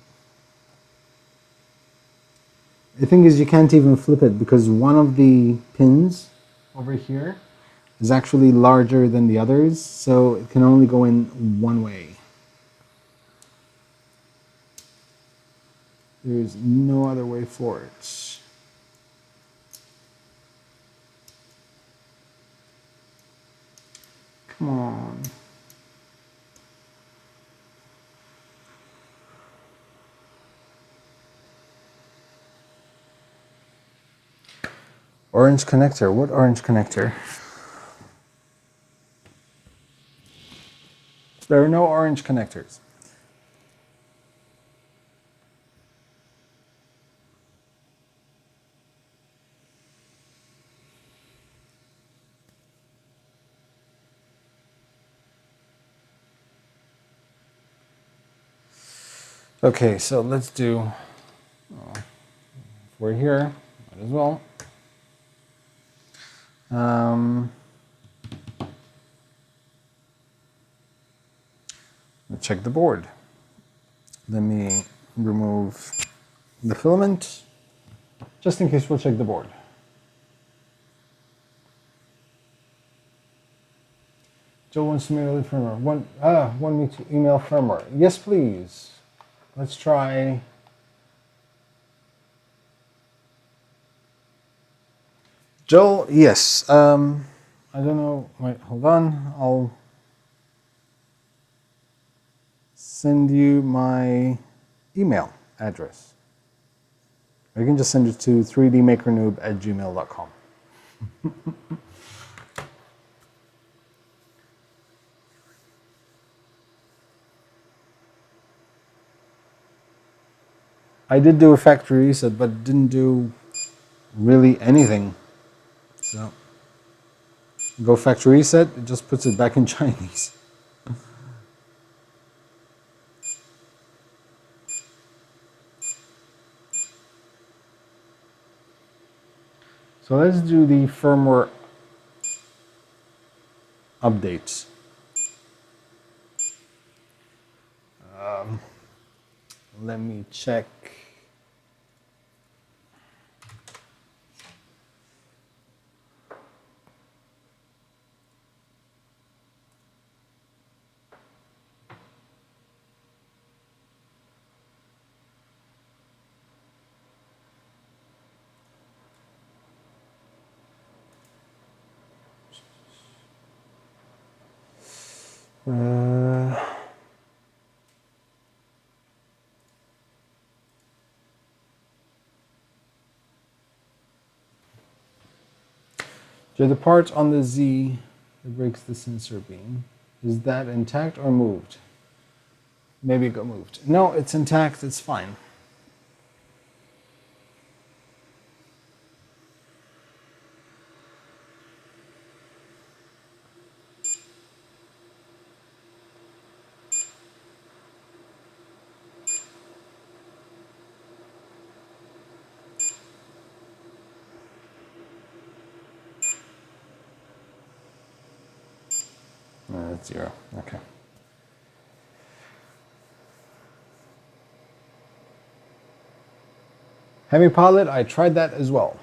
The thing is, you can't even flip it because one of the pins over here is actually larger than the others, so it can only go in one way. There's no other way for it. Come on. Orange connector. What orange connector? There are no orange connectors. Okay, so let's do, if we're here, might as well. Let's check the board. Let me remove the filament, just in case we'll check the board. Joe wants to mail the firmware. Want me to email firmware? Yes, please. Let's try. Joel, yes. I don't know. Wait, hold on. I'll send you my email address. Or you can just send it to 3dmakernoob@gmail.com. I did do a factory reset, but didn't do really anything. So, go factory reset, it just puts it back in Chinese. So let's do the firmware updates. Let me check. So the part on the Z that breaks the sensor beam, is that intact or moved? Maybe it got moved. No, it's intact, it's fine. That's 0. Okay. Heavy pilot, I tried that as well.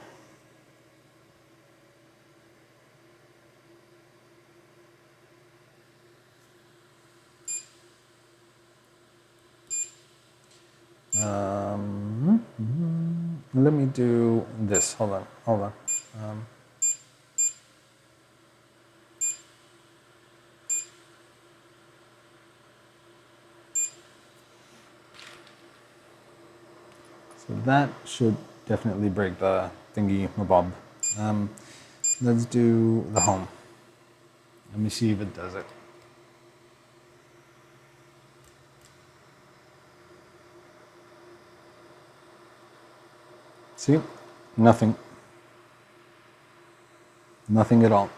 Let me do this. Hold on. Hold on. So that should definitely break the thingy mabob. Let's do the home. Let me see if it does it. See? Nothing. Nothing at all.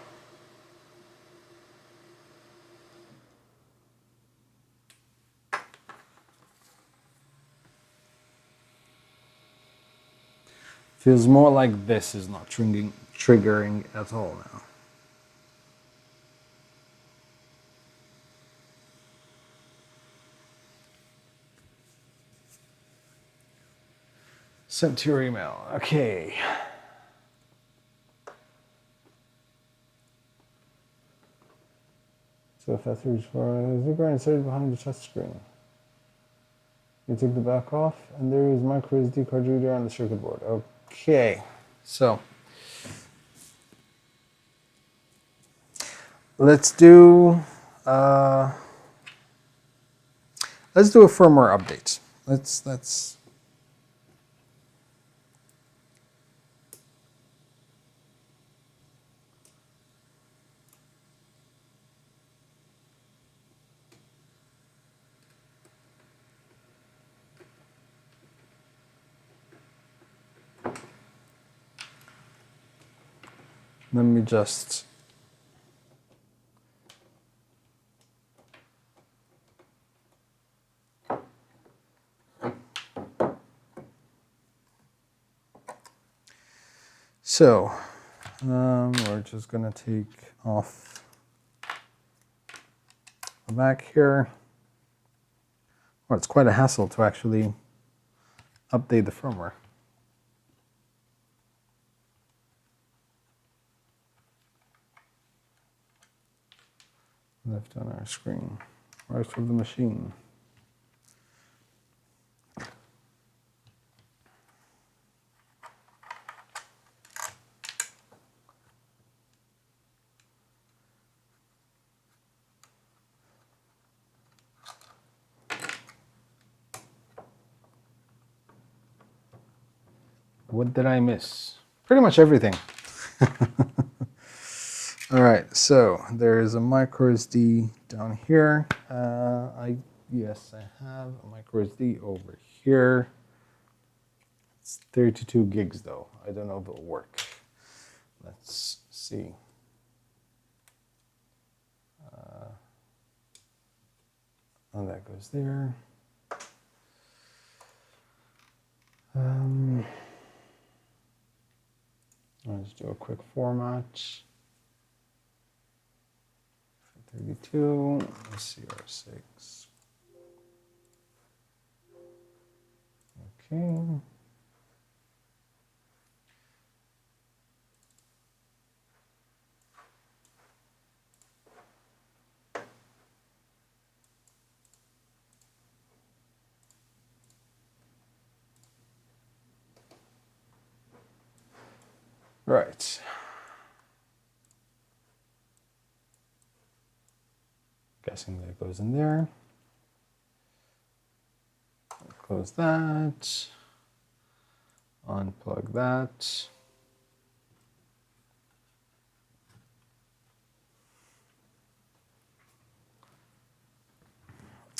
Feels more like this is not triggering at all now. Sent to your email. Okay. So if that's for the Ziggurat inserted behind the touch screen. You take the back off, and there is micro SD card reader on the circuit board. Okay, so let's do a firmware update. Let's. Let me just. So, we're just gonna take off the back here. Well, it's quite a hassle to actually update the firmware. Left on our screen, right from the machine. What did I miss? Pretty much everything. All right, so there is a micro SD down here. Yes, I have a micro SD over here. It's 32 gigs though. I don't know if it'll work. Let's see. Oh, that goes there. I'll just do a quick format. 32, CR-6. Okay. Right. Guessing that it goes in there. Close that. Unplug that.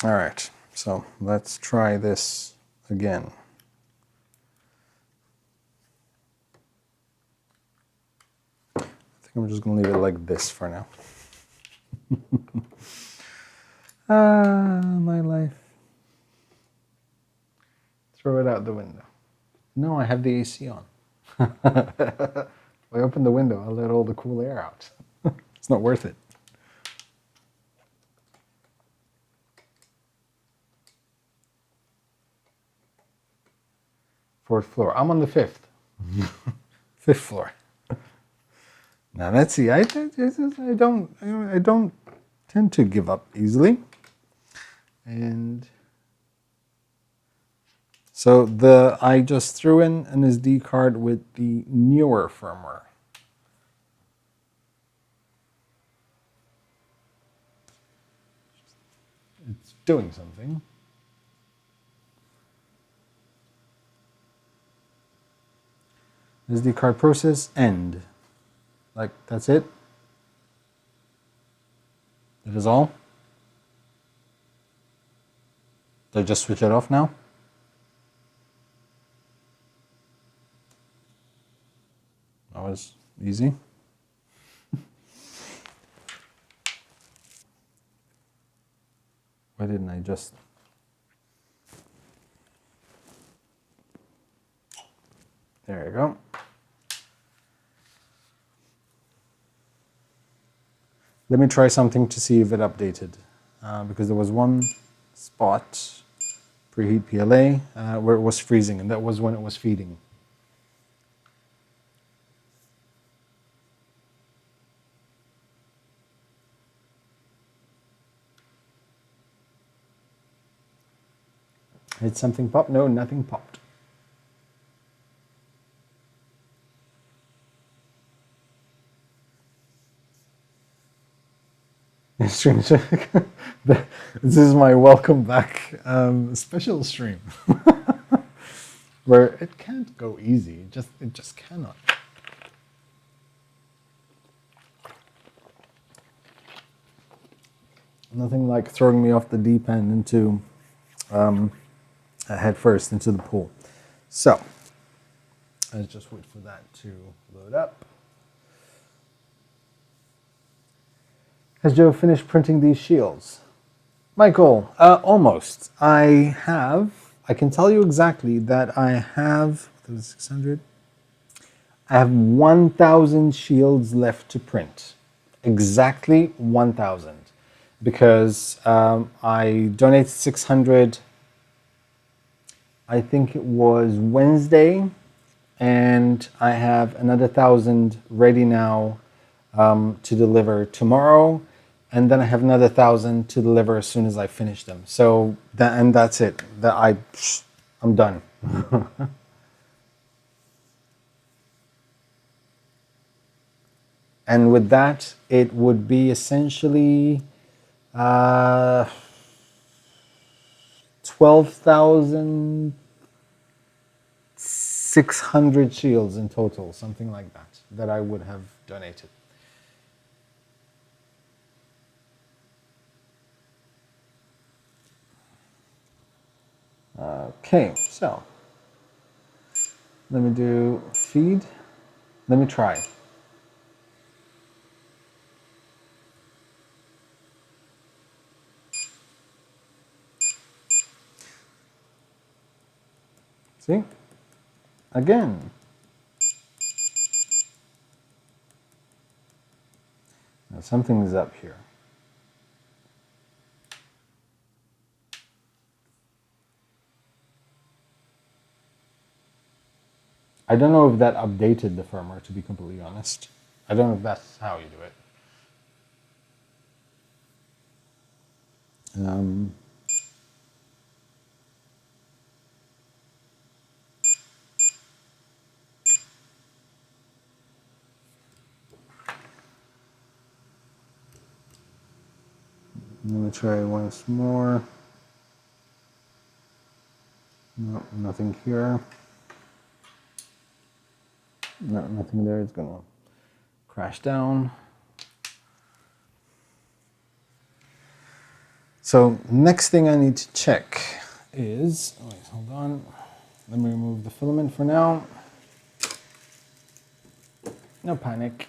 All right, so let's try this again. I think I'm just gonna leave it like this for now. My life. Throw it out the window. No, I have the AC on. If I open the window, I'll let all the cool air out. It's not worth it. 4th floor. I'm on the 5th. 5th floor. Now let's see. I don't tend to give up easily. And so I just threw in an SD card with the newer firmware. It's doing something. SD card process end. Like, that's it. That is all. Did I just switch it off now? That was easy. Why didn't I just... There you go. Let me try something to see if it updated. Because there was one spot, Preheat Pla, where it was freezing, and that was when it was feeding. Did something pop? No, nothing popped. This is my welcome back special stream, where it can't go easy. It just cannot. Nothing like throwing me off the deep end into head first into the pool. So let's just wait for that to load up. Has Joe finished printing these shields? Michael, almost. I can tell you exactly that I have 600. I have 1,000 shields left to print. Exactly 1,000. Because I donated 600, I think it was Wednesday, and I have another 1,000 ready now to deliver tomorrow, and then I have another 1,000 to deliver as soon as I finish them. So that's it. I'm done. And with that, it would be essentially 12,600 shields in total, something like that I would have donated. Okay, so let me do feed. Let me try. See? Again. Now something is up here. I don't know if that updated the firmware, to be completely honest. I don't know if that's how you do it. I'm going to try once more. No, nothing here. No, nothing there. It's going to crash down. So next thing I need to check is, wait, hold on. Let me remove the filament for now. No panic.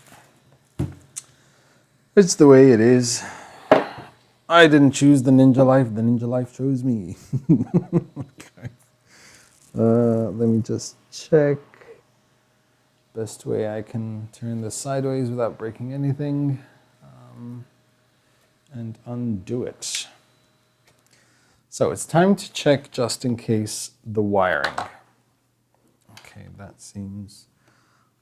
It's the way it is. I didn't choose the Ninja Life. The Ninja Life chose me. Okay. Let me just check. Best way I can turn this sideways without breaking anything. And undo it. So it's time to check, just in case, the wiring. Okay, that seems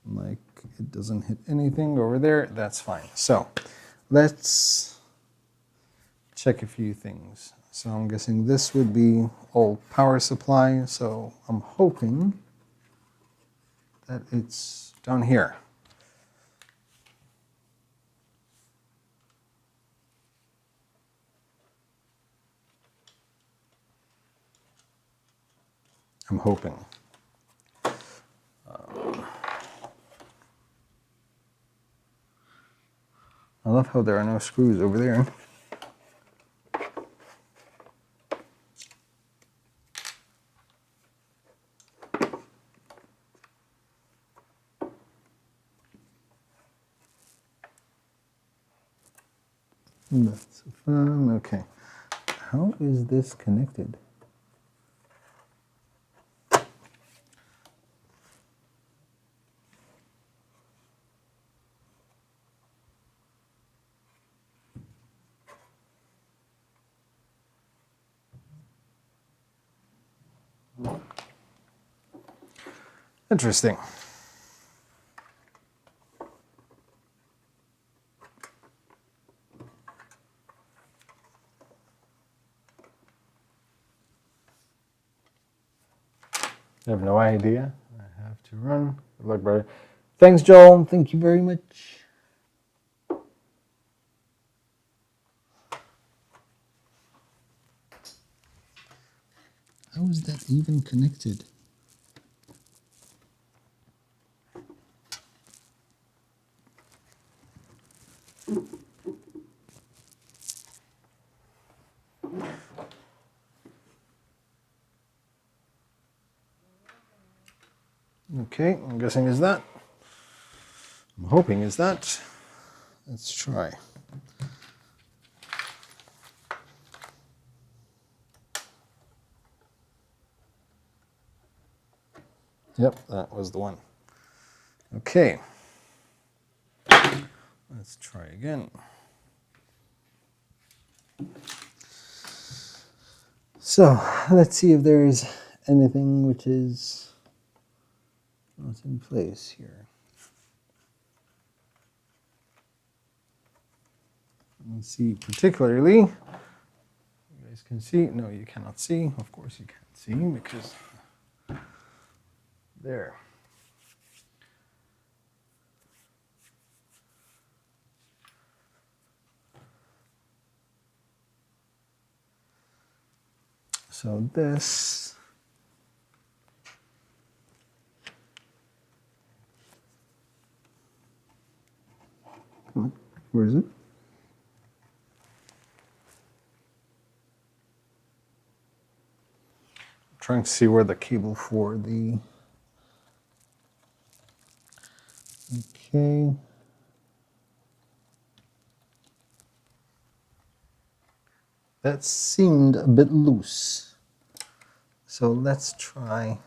like it doesn't hit anything over there. That's fine. So let's check a few things. So I'm guessing this would be all power supply. So I'm hoping that it's down here. I'm hoping. I love how there are no screws over there. That's fun. Okay. How is this connected? Interesting. I have no idea. I have to run. Good luck, brother. Thanks, Joel. Thank you very much. How is that even connected? Okay, I'm guessing is that. I'm hoping is that. Let's try. Yep, that was the one. Okay. Let's try again. So let's see if there is anything which is not in place here. Let's see particularly. You guys can see. No, you cannot see. Of course you can't see because there. So this, come on, where is it? I'm trying to see where the cable for the, okay. That seemed a bit loose. So let's try.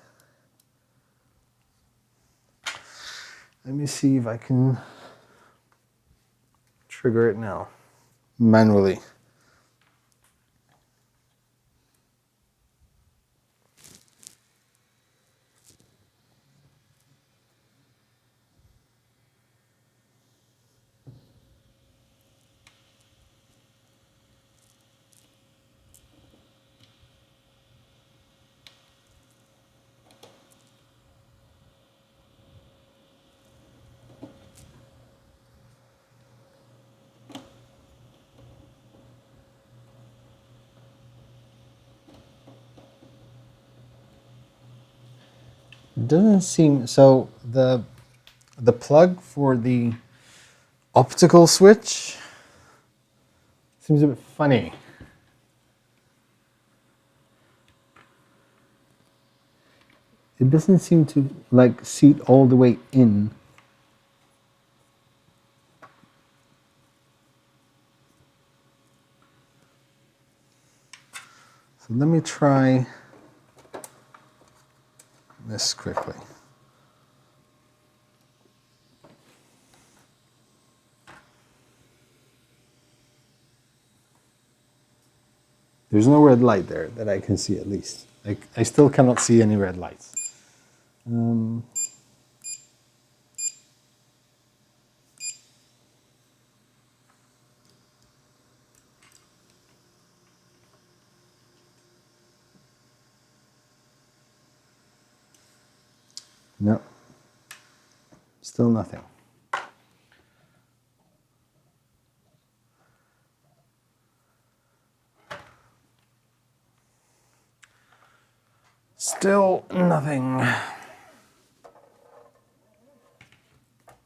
Let me see if I can trigger it now manually. Doesn't seem so. The plug for the optical switch seems a bit funny. It doesn't seem to like seat all the way in. So let me try this quickly. There's no red light there that I can see, at least. I still cannot see any red lights. Um, no, still nothing. Still nothing.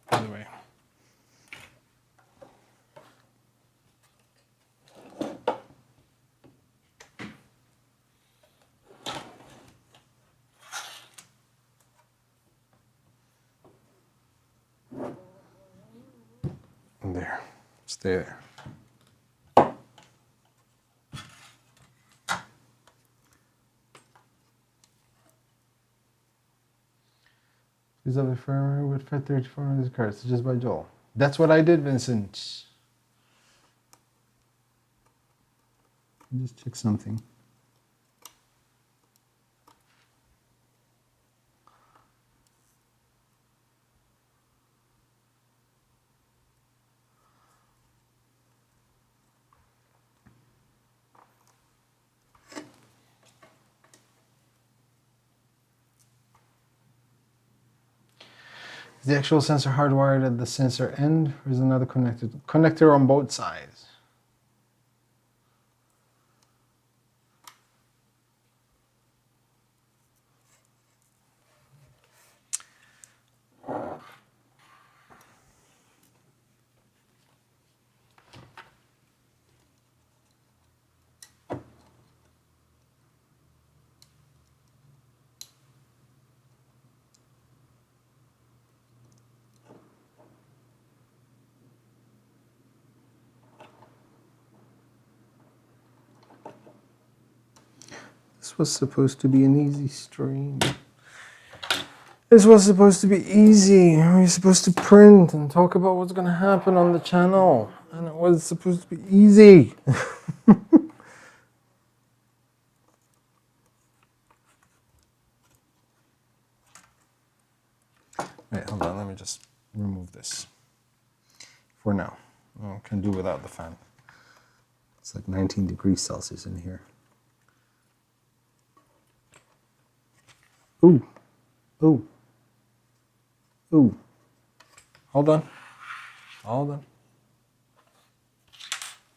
By the way. There. Stay there. Please have a firmware with FAT34 on this card, just by Joel. That's what I did, Vincent. Just check something. Is the actual sensor hardwired at the sensor end, or is another connector on both sides? This was supposed to be an easy stream. This was supposed to be easy. We were supposed to print and talk about what's going to happen on the channel. And it was supposed to be easy. Wait, hold on. Let me just remove this for now. I can do without the fan. It's like 19 degrees Celsius in here. Ooh. Ooh. Ooh. Hold on. Hold on.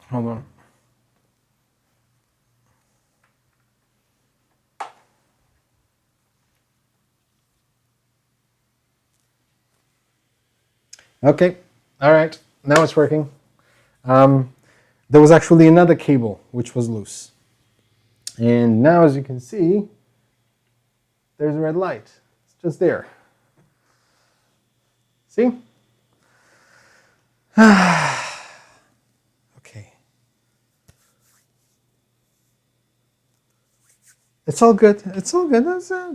Hold on. Okay. All right. Now it's working. There was actually another cable which was loose. And now, as you can see, there's a red light. It's just there. See? Okay. It's all good. It's all good.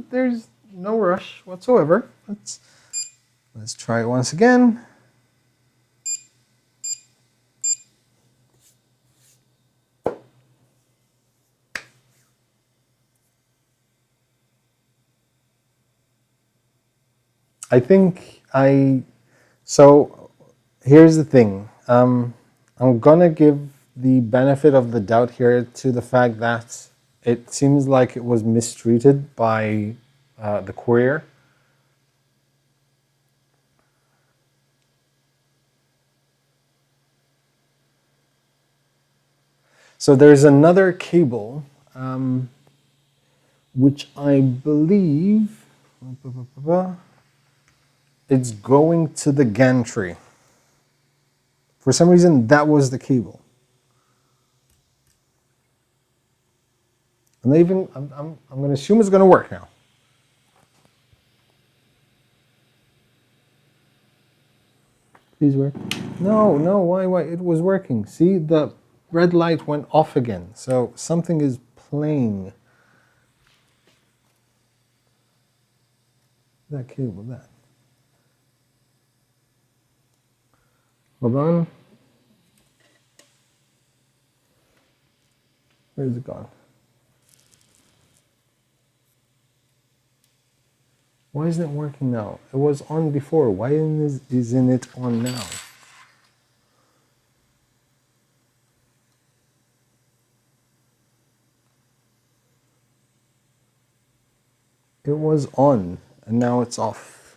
There's no rush whatsoever. Let's try it once again. So here's the thing. I'm gonna give the benefit of the doubt here to the fact that it seems like it was mistreated by the courier. So there's another cable, which I believe it's going to the gantry. For some reason, that was the cable. And I'm going to assume it's going to work now. Please work. No, why? It was working. See, the red light went off again. So something is playing. That cable, that. Hold on. Where is it gone? Why isn't it working now? It was on before. Why isn't it on now? It was on, and now it's off.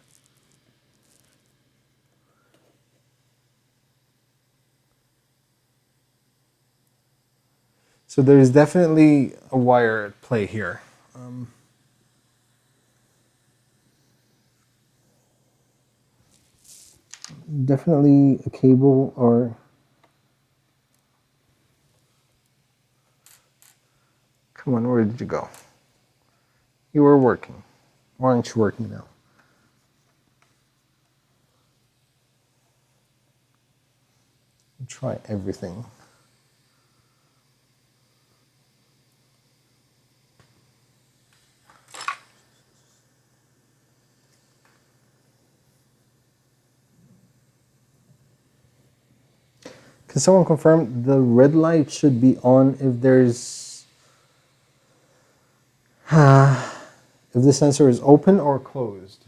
So there's definitely a wire at play here. Definitely a cable or... Come on, where did you go? You were working. Why aren't you working now? Try everything. Can someone confirm the red light should be on if there's if the sensor is open or closed?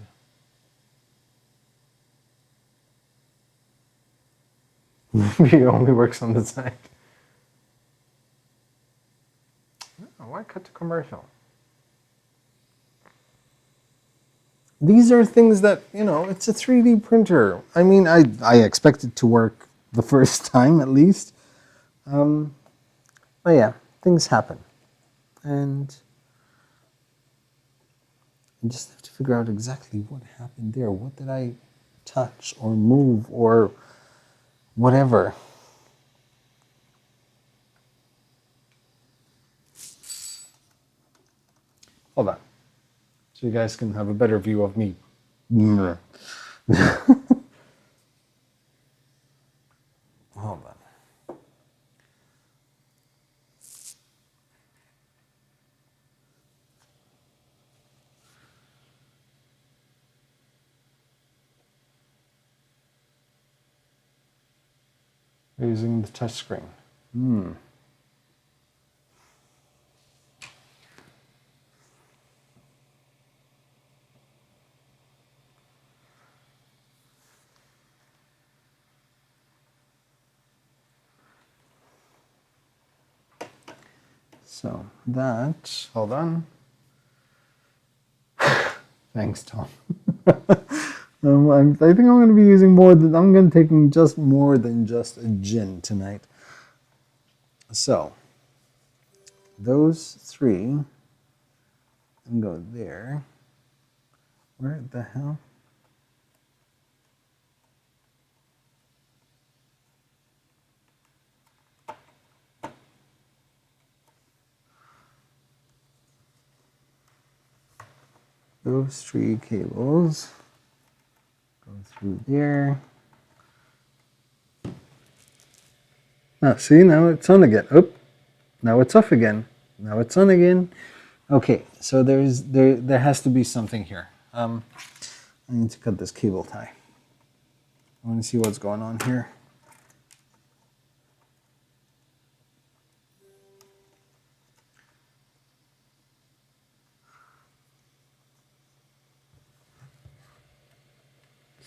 Maybe it only works on the side. Oh, why cut to commercial? These are things that, you know, it's a 3D printer. I mean, I expect it to work the first time at least. But yeah, things happen. And I just have to figure out exactly what happened there. What did I touch or move or whatever? Hold on. So you guys can have a better view of me. Hold on. Using the touch screen. So that, hold on. Thanks, Tom. I think I'm going to be using more than, I'm going to take just more than just a gin tonight. So, those three, and go there. Where the hell? Those three cables go through there. Oh, see, now it's on again. Oop, now it's off again. Now it's on again. Okay, so there has to be something here. I need to cut this cable tie. I want to see what's going on here.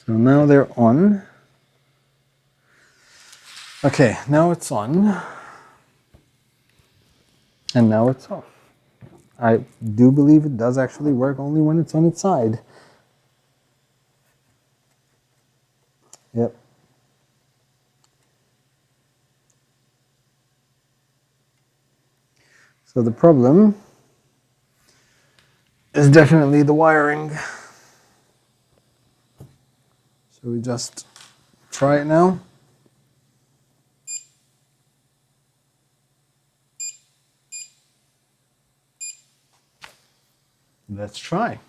So now they're on. Okay, now it's on. And now it's off. I do believe it does actually work only when it's on its side. Yep. So the problem is definitely the wiring. So we just try it now. Let's try.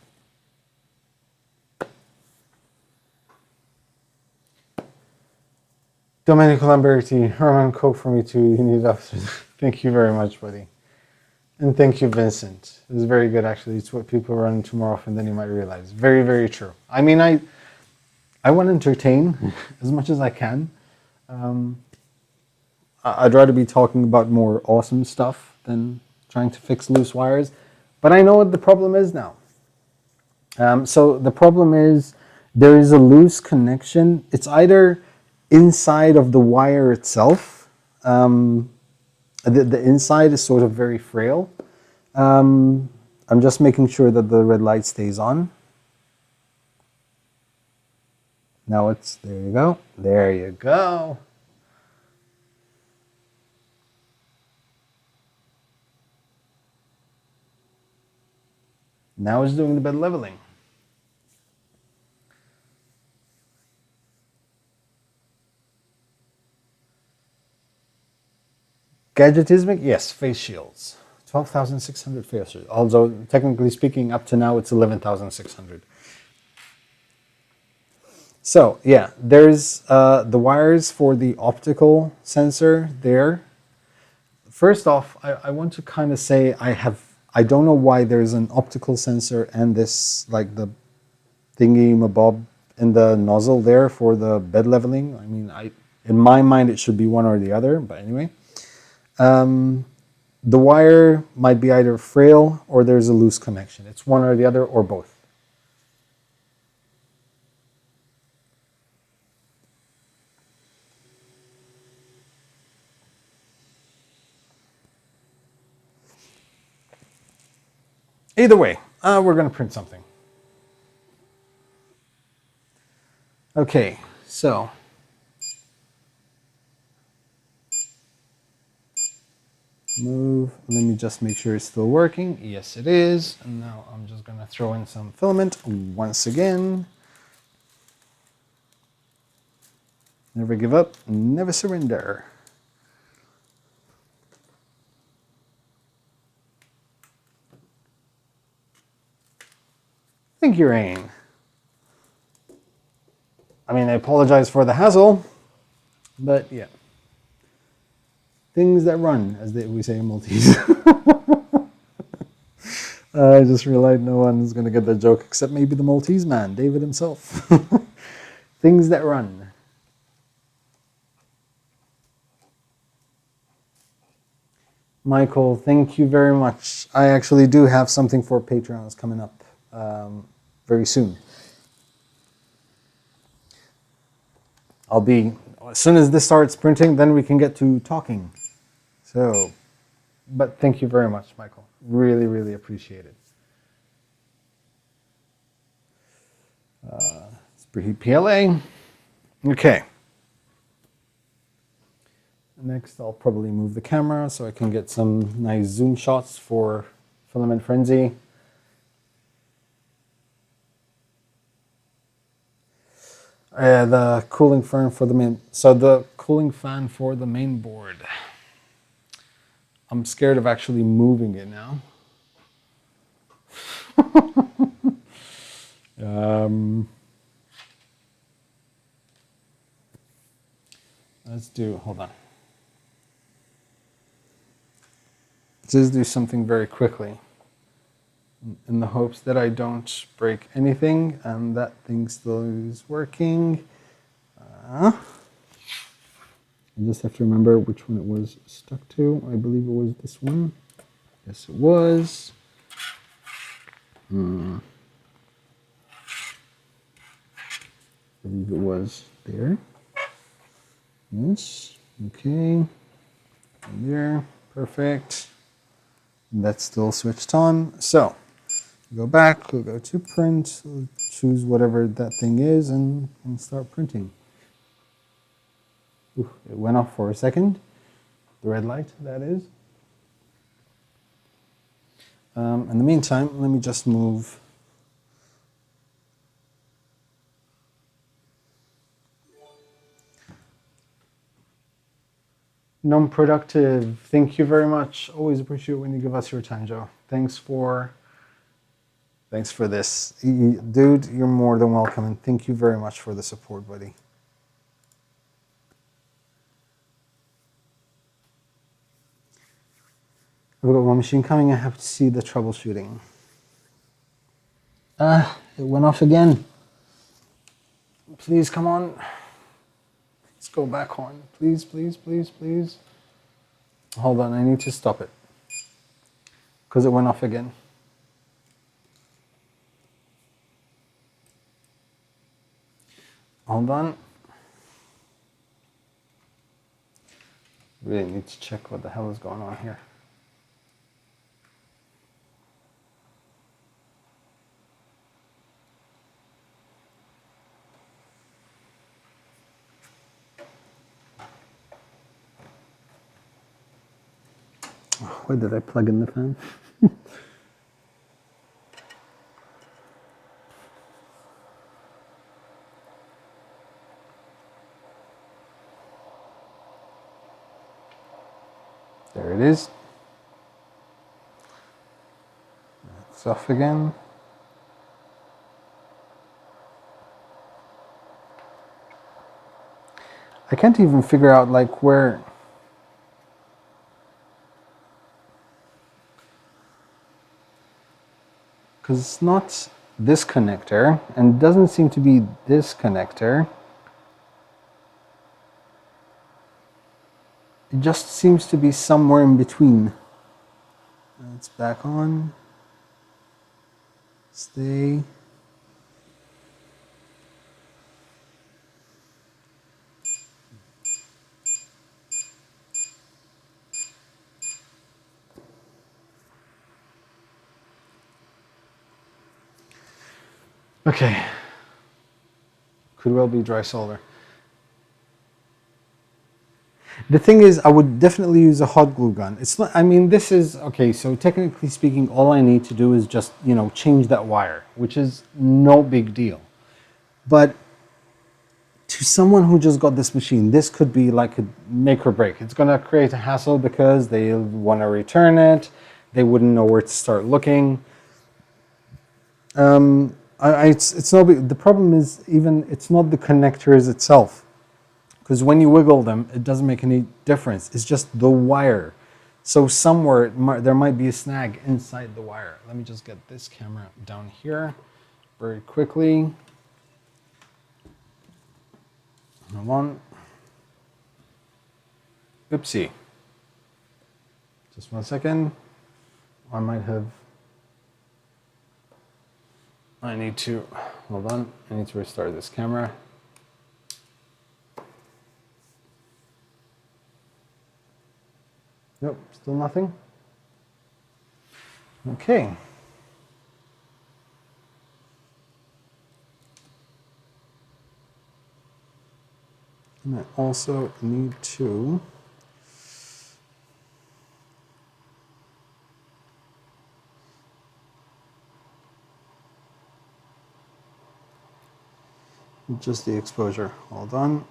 Domenico Lamberti, Herman Coke for me too. You need officers. Thank you very much, buddy. And thank you, Vincent. It was very good, actually. It's what people run into more often than you might realize. Very, very true. I mean, I want to entertain as much as I can. I'd rather be talking about more awesome stuff than trying to fix loose wires. But I know what the problem is now. So the problem is there is a loose connection. It's either inside of the wire itself. The inside is sort of very frail. I'm just making sure that the red light stays on. Now it's, there you go. There you go. Now it's doing the bed leveling. Gadgetismic? Yes, face shields. 12,600 face shields. Although, technically speaking, up to now it's 11,600. So, yeah, there's the wires for the optical sensor there. First off, I want to kind of say I don't know why there's an optical sensor and this, like the thingy mabob in the nozzle there for the bed leveling. I mean, in my mind, it should be one or the other, but anyway. The wire might be either frail or there's a loose connection. It's one or the other or both. Either way, we're going to print something. Okay, so move. Let me just make sure it's still working. Yes, it is. And now I'm just going to throw in some filament once again. Never give up, never surrender. Thank you, Rain. I mean, I apologize for the hassle, but yeah. Things that run, as we say in Maltese. I just realized no one's going to get that joke except maybe the Maltese man, David himself. Things that run. Michael, thank you very much. I actually do have something for Patreons coming up very soon. As soon as this starts printing, then we can get to talking. So, but thank you very much, Michael. Really, really appreciate it. It's Preheat Pla. Okay. Next, I'll probably move the camera so I can get some nice zoom shots for Filament Frenzy. The cooling fan for the main. So the cooling fan for the main board. I'm scared of actually moving it now. Let's do. Hold on. Let's just do something very quickly, in the hopes that I don't break anything and that thing still is working. I just have to remember which one it was stuck to. I believe it was this one. Yes, it was. I believe it was there. Yes. Okay. There. Perfect. That's still switched on. So go back, we'll go to print, we'll choose whatever that thing is and start printing. Ooh, it went off for a second. The red light, that is. In the meantime, let me just move. Non-productive. Thank you very much. Always appreciate when you give us your time, Joe. Thanks for this. Dude, you're more than welcome, and thank you very much for the support, buddy. I've got one machine coming. I have to see the troubleshooting. It went off again. Please, come on. Let's go back on. Please, please, please, please. Hold on, I need to stop it. Because it went off again. Hold on. Really need to check what the hell is going on here. Where did I plug in the fan? There it is. It's off again. I can't even figure out like where. Because it's not this connector, and it doesn't seem to be this connector. It just seems to be somewhere in between. It's back on. Stay. Okay. Could well be dry solder. The thing is, I would definitely use a hot glue gun. It's not, I mean, this is, okay, so technically speaking, all I need to do is just, you know, change that wire, which is no big deal. But to someone who just got this machine, this could be like a make or break. It's going to create a hassle because they want to return it. They wouldn't know where to start looking. It's no big, the problem is even, it's not the connectors itself. Because when you wiggle them, it doesn't make any difference. It's just the wire. So somewhere there might be a snag inside the wire. Let me just get this camera down here very quickly. Hold on. Oopsie. Just 1 second. I might have. I need to, hold on. I need to restart this camera. Nope, still nothing. Okay. And I also need to adjust the exposure. Hold on.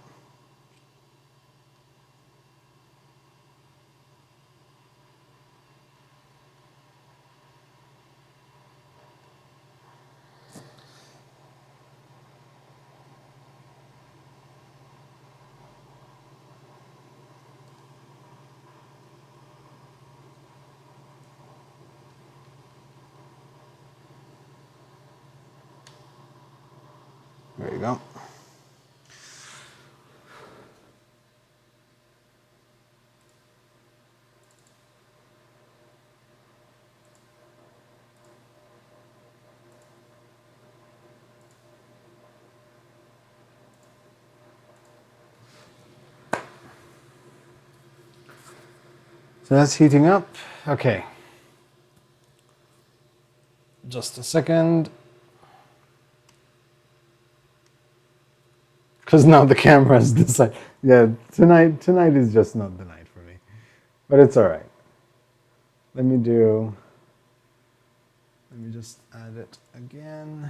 There you go. So that's heating up. Okay. Just a second. Because now the camera is this side. Yeah, tonight is just not the night for me. But it's all right. Let me just add it again.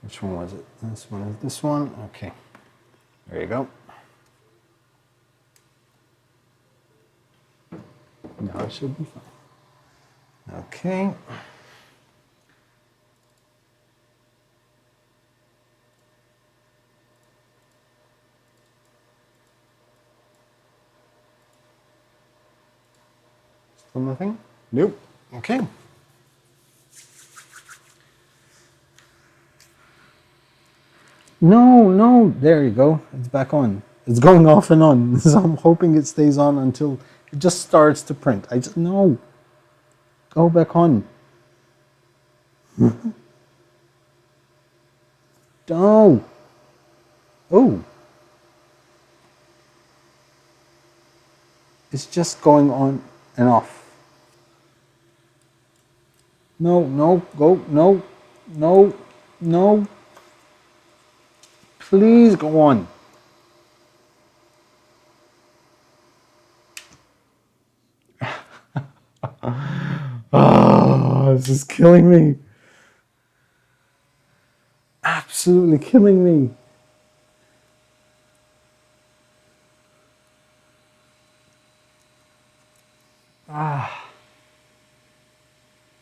Which one was it? This one is this one. Okay. There you go. Now it should be fine. Okay. Still nothing? Nope. Okay. No, no, there you go. It's back on. It's going off and on. So I'm hoping it stays on until it just starts to print. No. Go back on. No. Oh. It's just going on and off. No, no, go, no, no, no. Please go on. Oh, this is killing me. Absolutely killing me.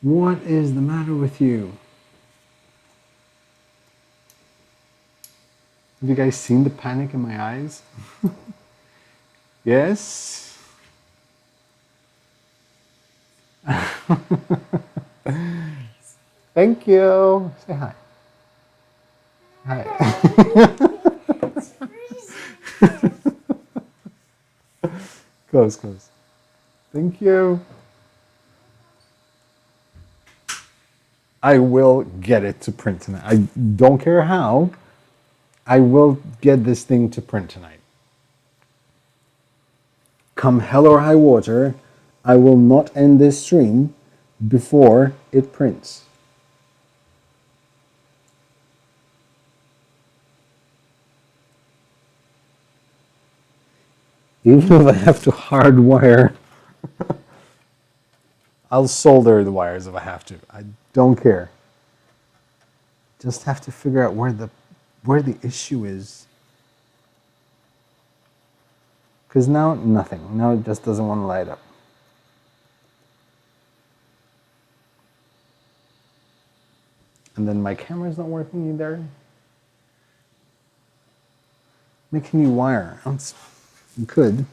What is the matter with you? Have you guys seen the panic in my eyes? Yes? Thank you. Say hi. Hi. Close, close. Thank you. I will get it to print tonight. I don't care how. I will get this thing to print tonight. Come hell or high water, I will not end this stream before it prints. Even if I have to hardwire, I'll solder the wires if I have to. I don't care. Just have to figure out where the issue is. Because now, nothing. Now it just doesn't want to light up. And then my camera's not working either. Make a new wire. You could.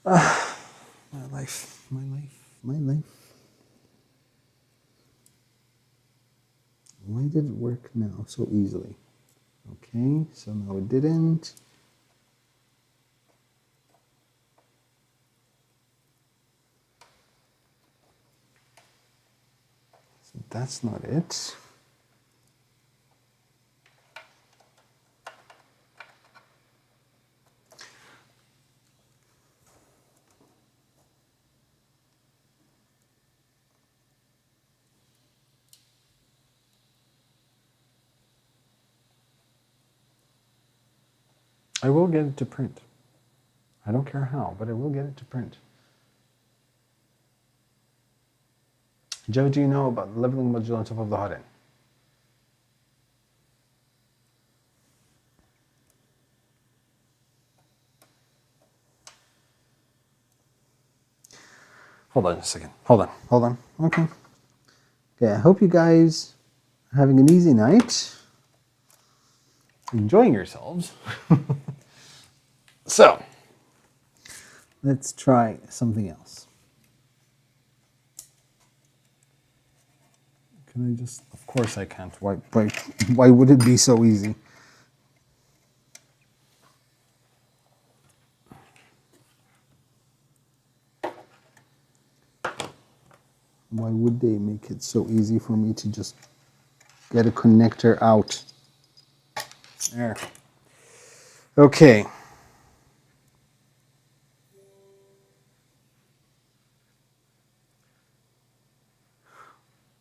My life, my life, my life. Why did it work now so easily? Okay, so now it didn't. So that's not it. I will get it to print. I don't care how, but I will get it to print. Joe, do you know about the leveling module on top of the hot end? Hold on a second. Hold on. Okay. Okay, I hope you guys are having an easy night. Enjoying yourselves. So, let's try something else. Can I just, of course I can't. Why would it be so easy? Why would they make it so easy for me to just get a connector out? There. Okay.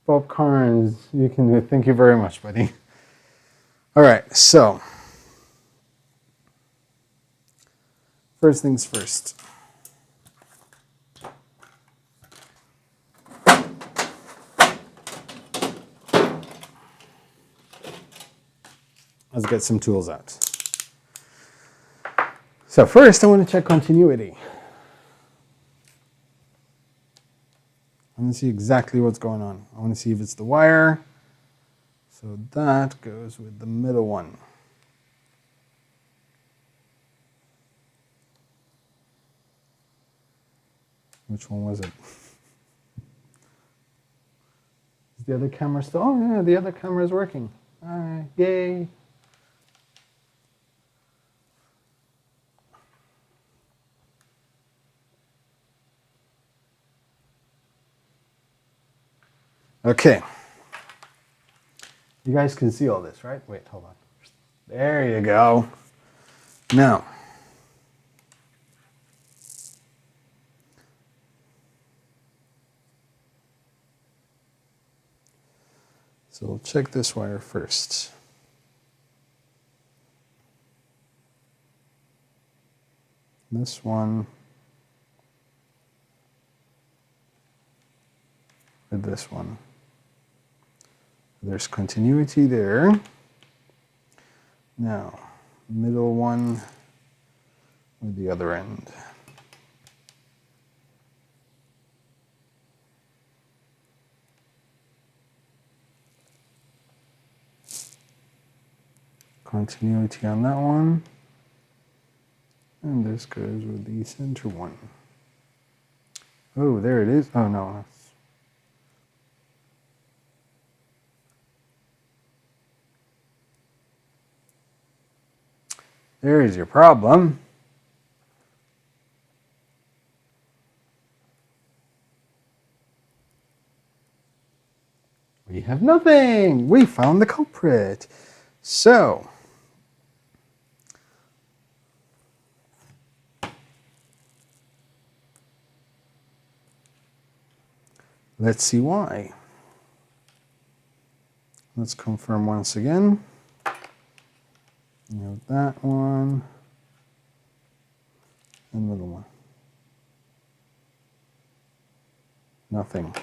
Bob Carnes, you can do it. Thank you very much, buddy. All right, so first things first. Let's get some tools out. So first, I want to check continuity. I want to see exactly what's going on. I want to see if it's the wire. So that goes with the middle one. Which one was it? Is the other camera still? Oh yeah, the other camera is working. Yay. Okay. You guys can see all this, right? Wait, hold on. There you go. Now, so we'll check this wire first. This one with this one. There's continuity there. Now, middle one with the other end. Continuity on that one. And this goes with the center one. Oh, there it is. Oh, no. There is your problem. We have nothing. We found the culprit. So, let's see why. Let's confirm once again. You have that one and middle one. Nothing.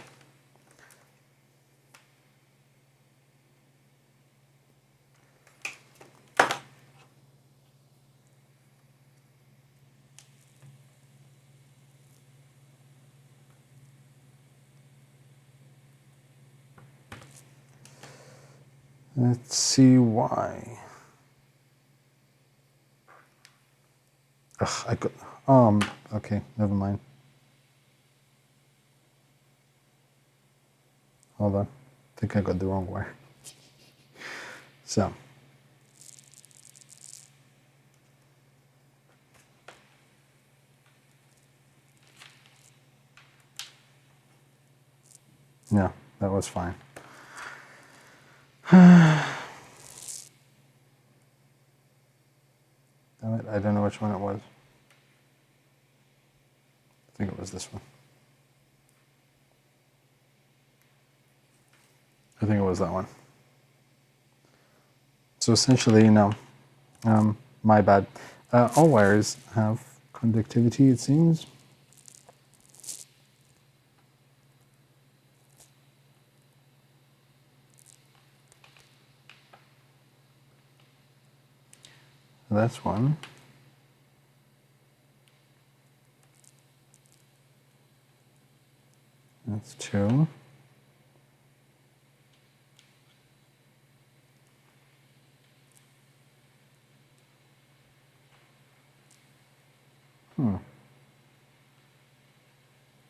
Let's see why. Ugh, I could. Okay, never mind. Hold on. I think I got the wrong wire. So. Yeah, that was fine. Damn it, I don't know which one it was. I think it was this one. I think it was that one. So essentially, no. My bad. All wires have conductivity, it seems. That's one. That's two.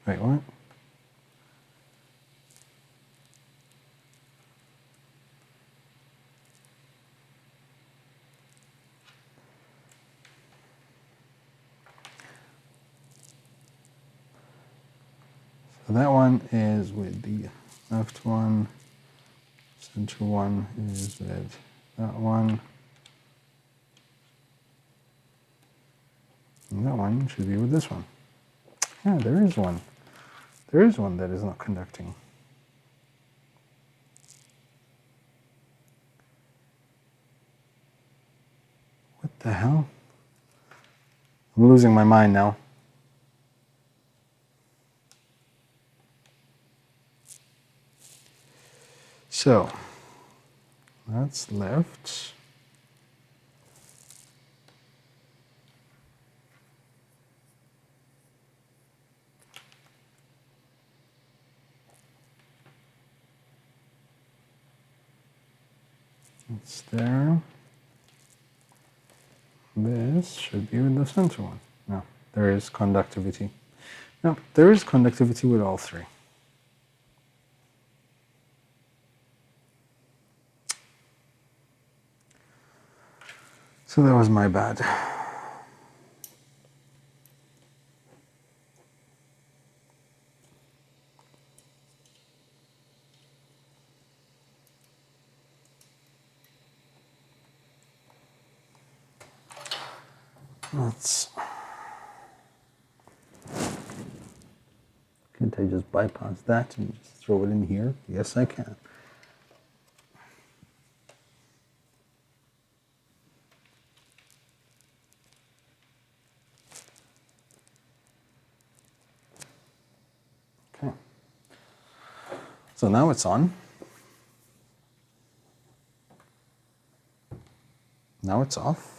Wait, what? So that one is with the left one. Center one is with that one. And that one should be with this one. Yeah, there is one. There is one that is not conducting. What the hell? I'm losing my mind now. So, that's left. It's there. This should be with the center one. No, there is conductivity. No, there is conductivity with all three. So that was my bad. Can't I just bypass that and just throw it in here? Yes, I can. Okay. So now it's on. Now it's off.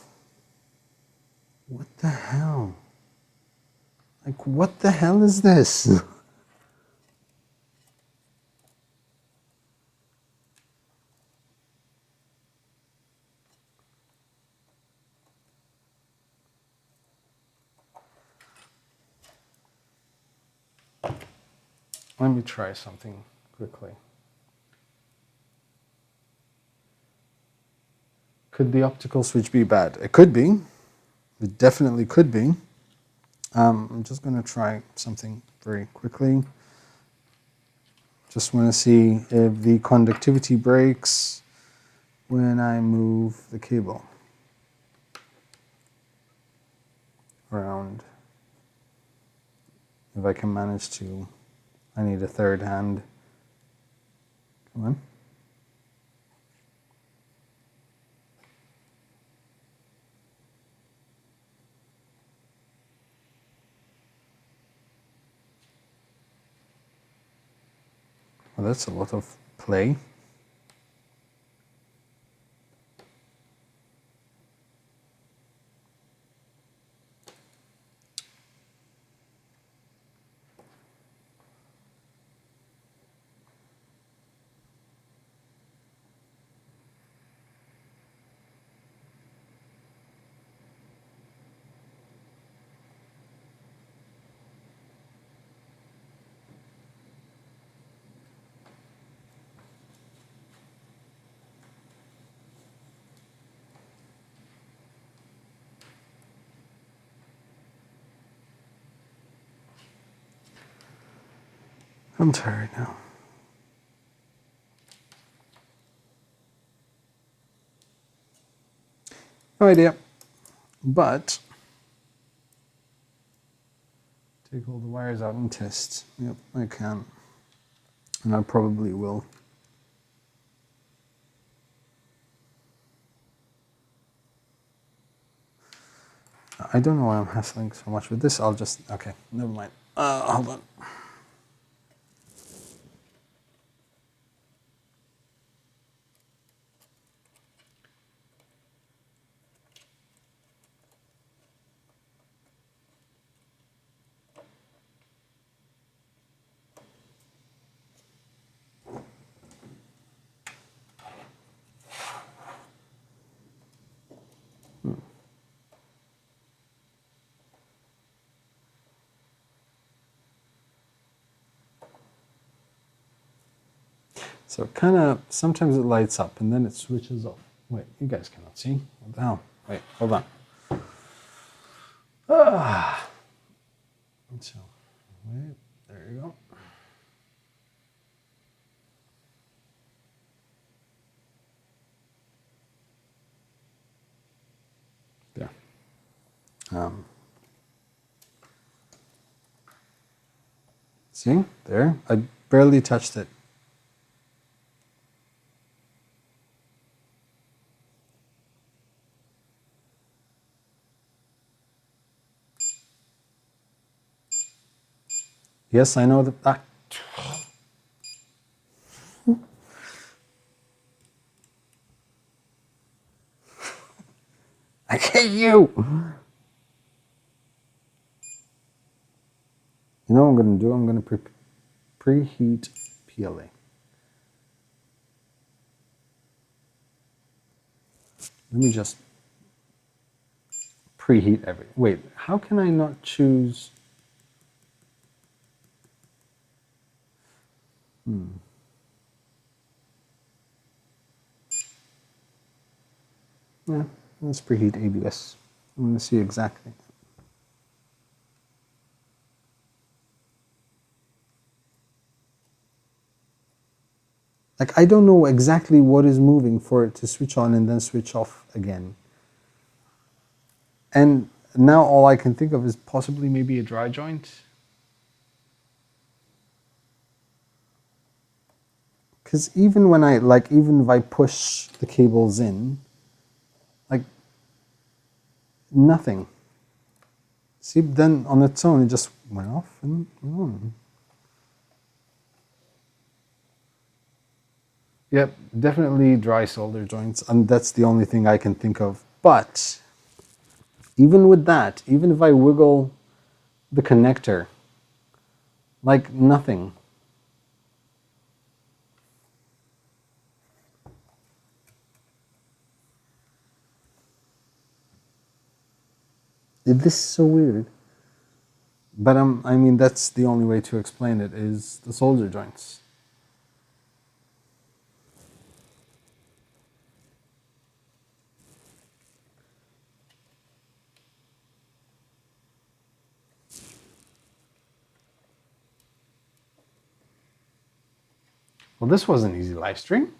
What the hell? Like, what the hell is this? Let me try something quickly. Could the optical switch be bad? It could be. It definitely could be. I'm just going to try something very quickly. Just want to see if the conductivity breaks when I move the cable around. If I can manage to, I need a third hand. Come on. Well, that's a lot of play. I'm tired now. No idea. But take all the wires out and test. Yep, I can. And I probably will. I don't know why I'm hassling so much with this. I'll just, okay, never mind. Hold on. So kind of, sometimes it lights up and then it switches off. Wait, you guys cannot see. What the hell? Wait, hold on. So, wait, there you go. There. See, there, I barely touched it. Yes, I know that. I hate you! You know what I'm going to do? I'm going to preheat Pla. Let me just preheat everything. Wait, how can I not choose? Yeah, Let's preheat ABS. I want to see exactly. Like, I don't know exactly what is moving for it to switch on and then switch off again. And now all I can think of is possibly maybe a dry joint. Because even when even if I push the cables in, like, nothing. See, then on its own, it just went off and went on. Yep, definitely dry solder joints, and that's the only thing I can think of. But even with that, even if I wiggle the connector, like, nothing. This is so weird. But I mean, that's the only way to explain it, is the solder joints. Well, this was an easy live stream.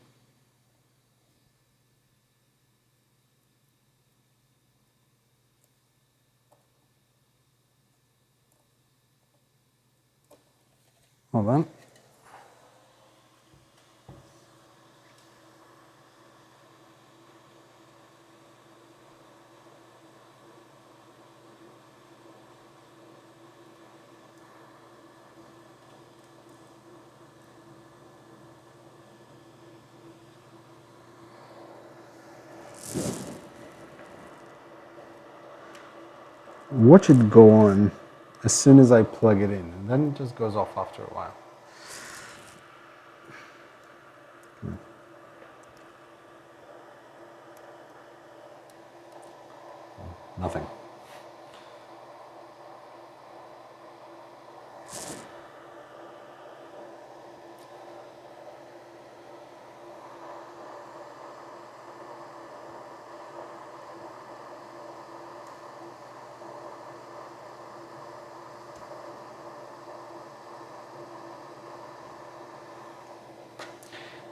Hold on. Watch it go on as soon as I plug it in, and then it just goes off after a while. Nothing.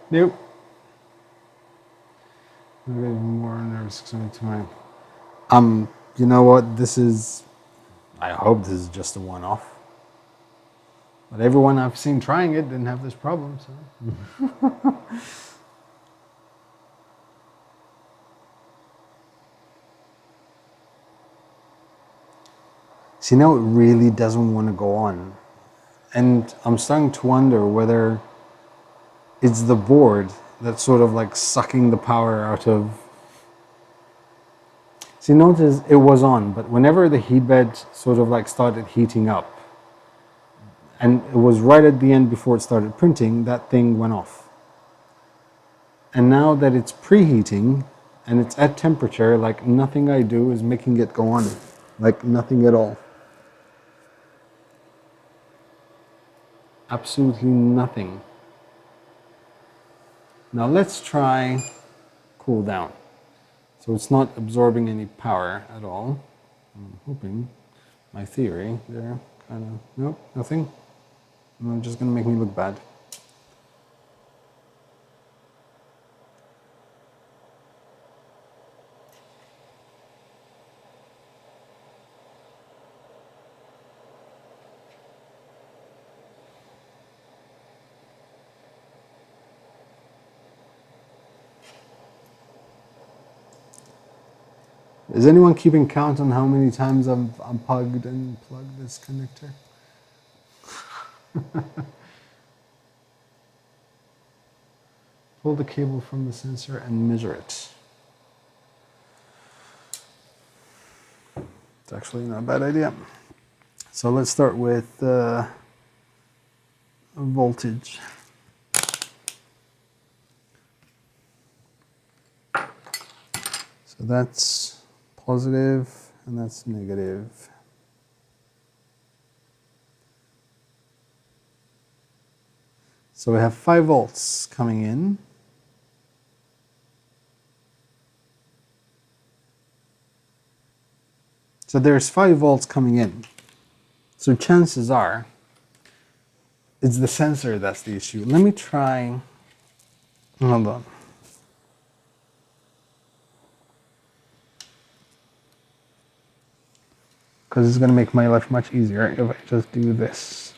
Nope. I'm getting more nervous because I'm too you know what? I hope this is just a one-off. But everyone I've seen trying it didn't have this problem, so. See, now it really doesn't want to go on. And I'm starting to wonder whether it's the board that's sort of like sucking the power out of. See, notice it was on, but whenever the heat bed sort of like started heating up, and it was right at the end before it started printing, that thing went off. And now that it's preheating and it's at temperature, like, nothing I do is making it go on. Like, nothing at all. Absolutely nothing. Now let's try cool down. So it's not absorbing any power at all. I'm hoping my theory there kind of, nope, nothing. I'm just going to make me look bad. Is anyone keeping count on how many times I've unplugged and plugged this connector? Pull the cable from the sensor and measure it. It's actually not a bad idea. So let's start with voltage. So that's positive and that's negative. So we have 5 volts coming in. So there's 5 volts coming in. So chances are it's the sensor that's the issue. Let me try, hold on. Because it's going to make my life much easier if I just do this.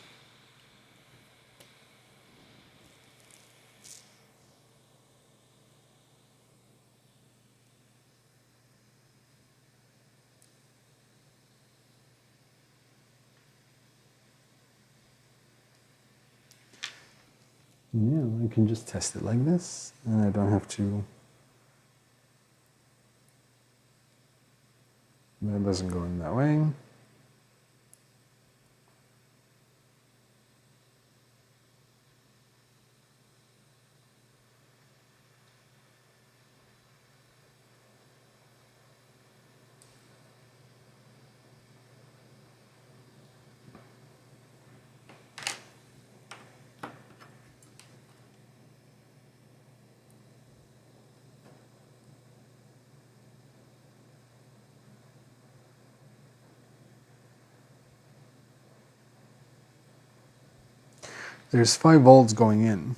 Yeah, I can just test it like this, and I don't have to. That doesn't go in that way. There's 5 volts going in.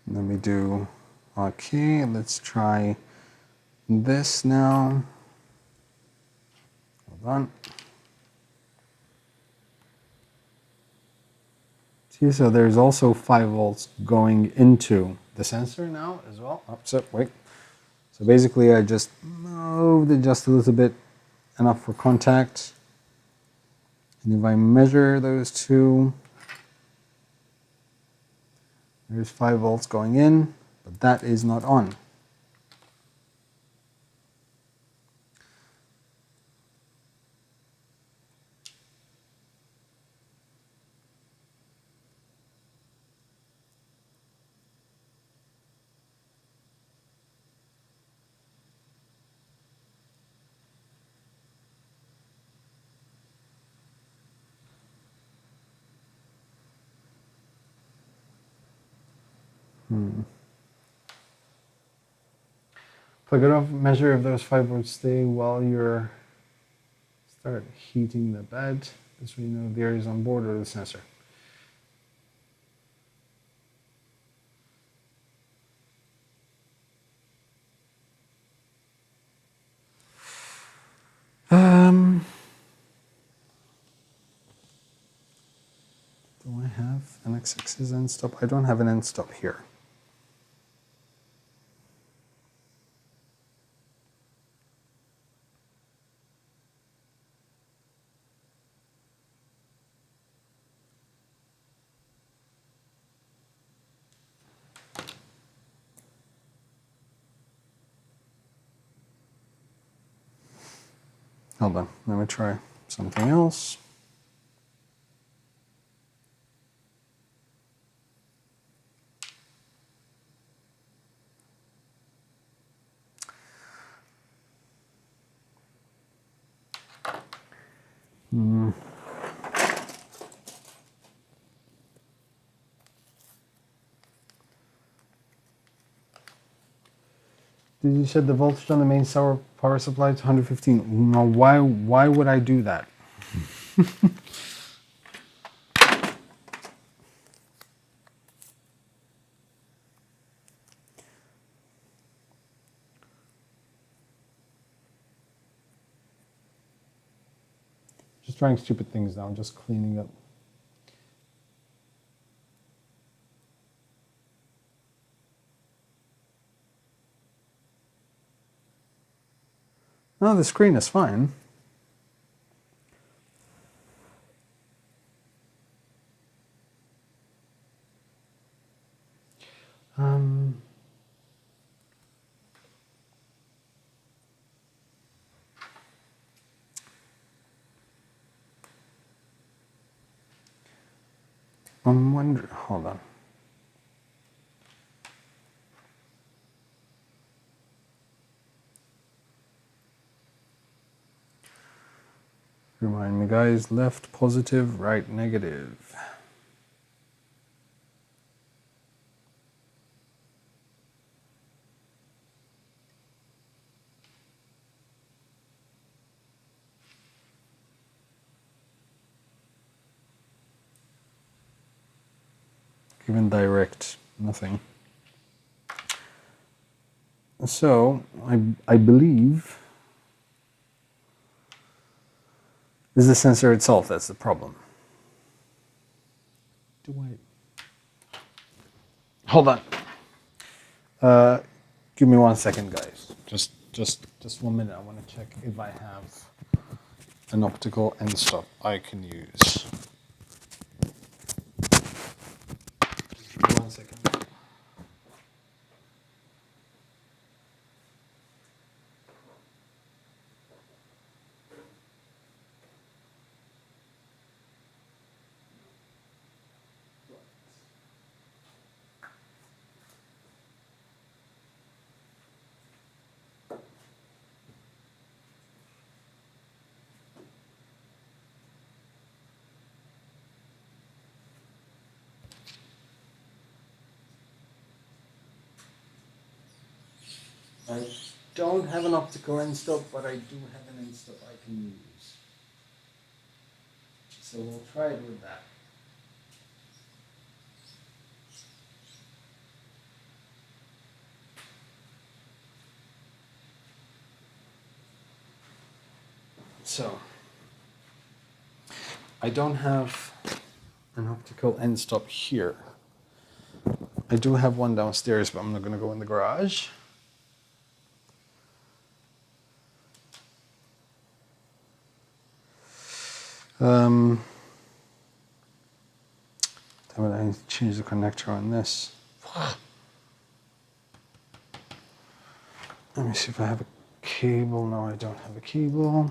Let me do, okay, let's try this now. Hold on. See, so there's also 5 volts going into the sensor now as well. Oh, so wait. So basically I just moved it just a little bit, enough for contact. And if I measure those two, there's 5 volts going in, but that is not on. Plug it off, measure if those 5 volts stay while you're start heating the bed. This way you know the air is on board or the sensor. Do I have an X-axis end stop? I don't have an end stop here. Hold on, let me try something else. Did you set the voltage on the main power supply to 115? No, why would I do that? Just trying stupid things now, just cleaning up. No, the screen is fine. I'm wondering, hold on. Remind me, guys, left positive, right negative. Even direct, nothing. So, I believe it's the sensor itself that's the problem. Do I? Hold on. Give me 1 second, guys. Just 1 minute. I want to check if I have an optical end stop I can use. Just give me 1 second. I don't have an optical end stop, but I do have an end stop I can use. So we'll try it with that. So, I don't have an optical end stop here. I do have one downstairs, but I'm not going to go in the garage. Damn it, I need to change the connector on this. Let me see if I have a cable. No, I don't have a cable.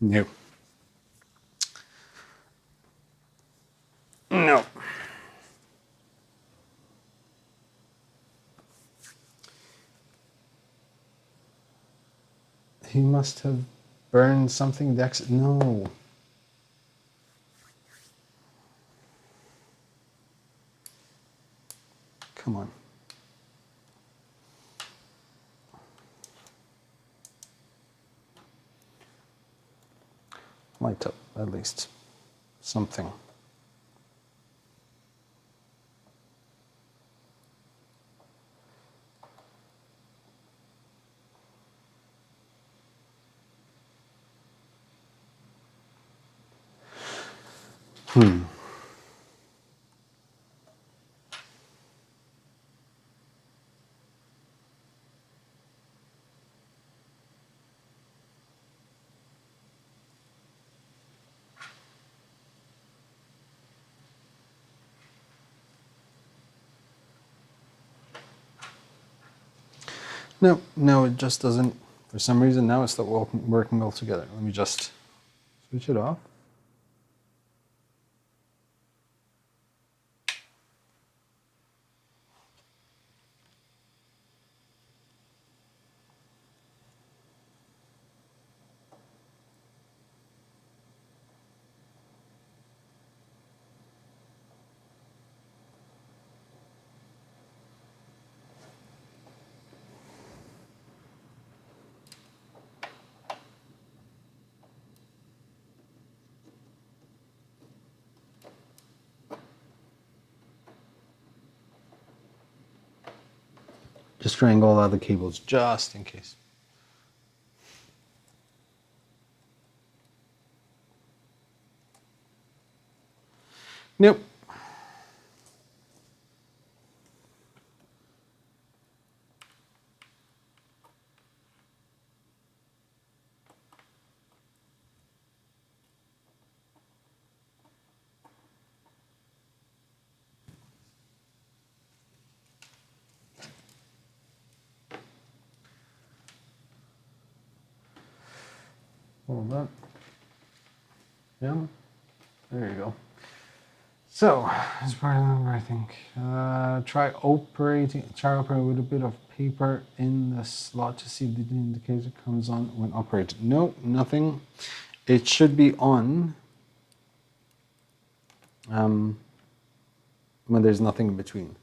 No. No. He must have burned something. No. Come on. Light up, at least. Something. No, it just doesn't. For some reason, now it's not working all together. Let me just switch it off. Just trying all other cables just in case. Nope. Hold on. Yeah, there you go. So, as part of the number, I think, try operating with a bit of paper in the slot to see if the indicator comes on when operated. No, nothing. It should be on when there's nothing in between.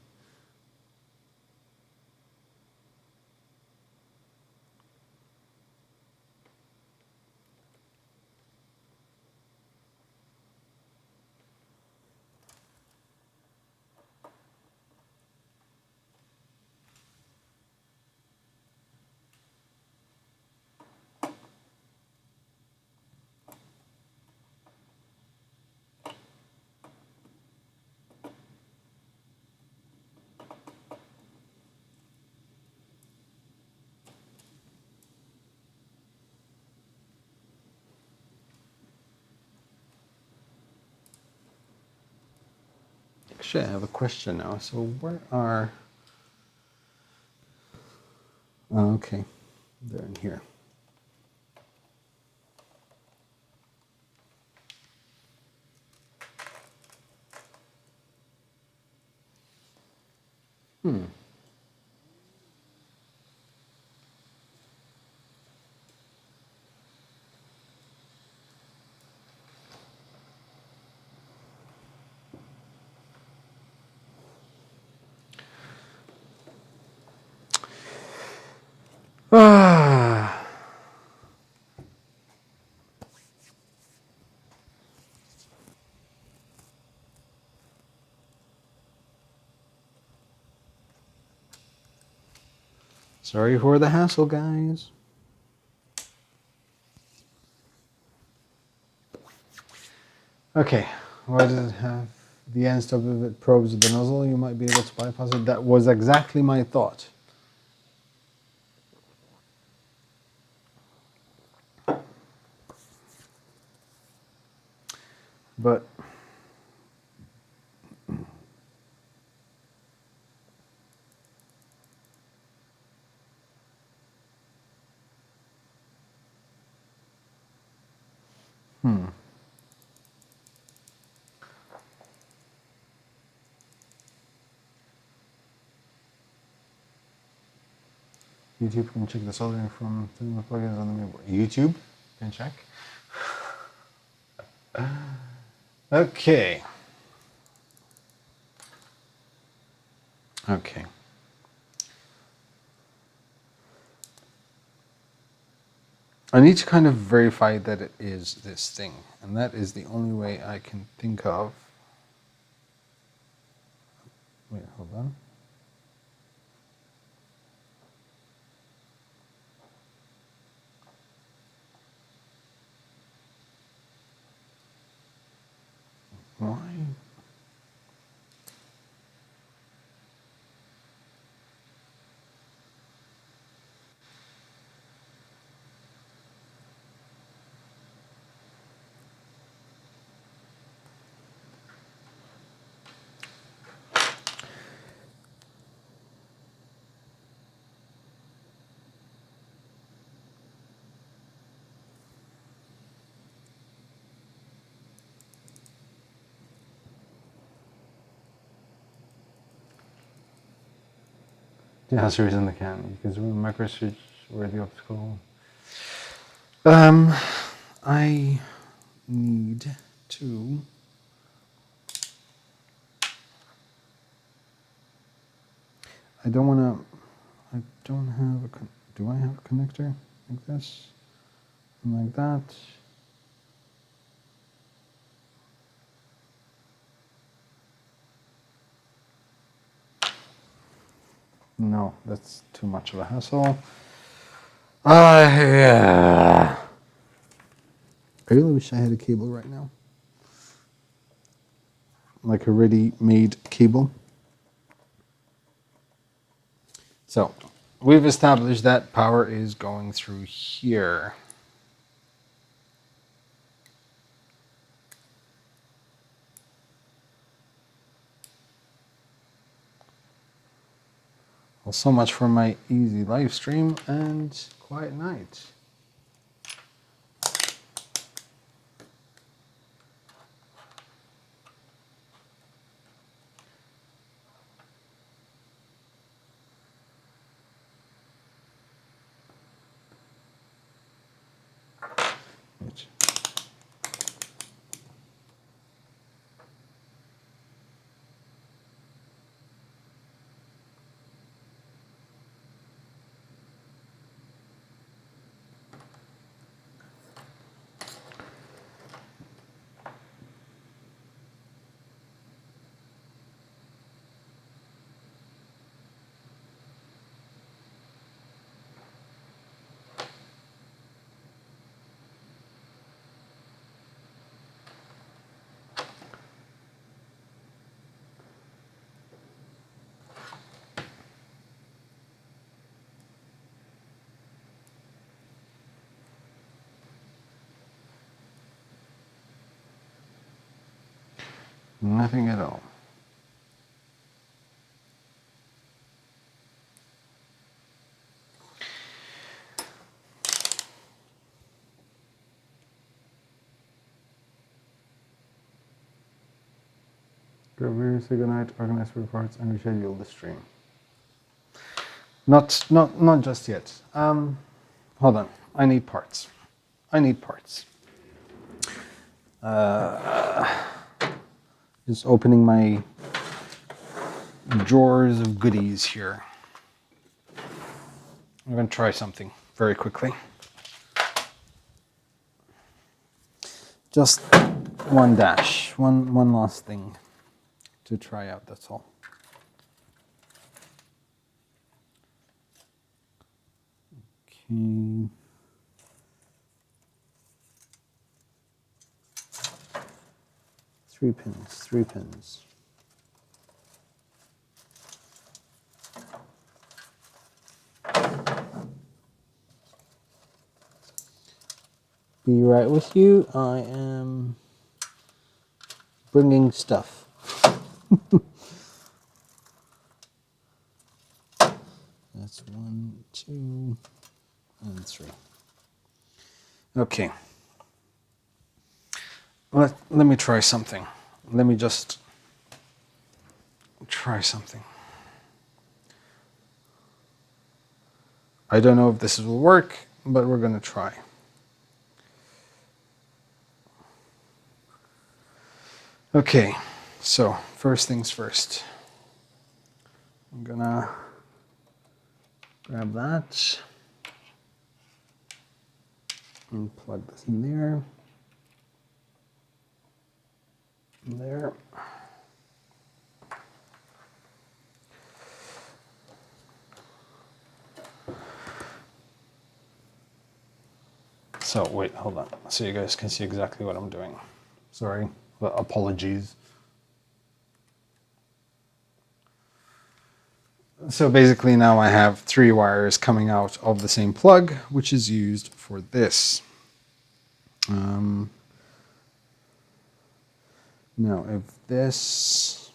Actually, I have a question now. So where are... Oh, okay, they're in here. Ah. Sorry for the hassle, guys. Okay, why does it have the end stop of it probes the nozzle? You might be able to bypass it. That was exactly my thought. But YouTube can check the soldering from the plugins on the mainboard. YouTube can check. Okay. Okay. I need to kind of verify that it is this thing, and that is the only way I can think of. Wait, hold on. Why? The answer is in the can. Because we micro switch where the optical. I need to. I don't want to. I don't have a. Do I have a connector like this? And like that? No, that's too much of a hassle. Yeah. I really wish I had a cable right now. Like a ready-made cable. So, we've established that power is going through here. Well, so much for my easy live stream and quiet night. Nothing at all. Review, say goodnight, organize reports, and reschedule the stream. Not just yet. Hold on. I need parts. I need parts. Just opening my drawers of goodies here. I'm going to try something very quickly. Just one dash, one last thing to try out, that's all. Okay. Three pins. Be right with you. I am bringing stuff. That's 1, 2, and 3. Okay. Let me try something. Let me just try something. I don't know if this will work, but we're going to try. Okay, so first things first. I'm gonna grab that and plug this in there. There. So wait, hold on. So you guys can see exactly what I'm doing. Sorry, but apologies. So basically now I have 3 wires coming out of the same plug, which is used for this. Now if this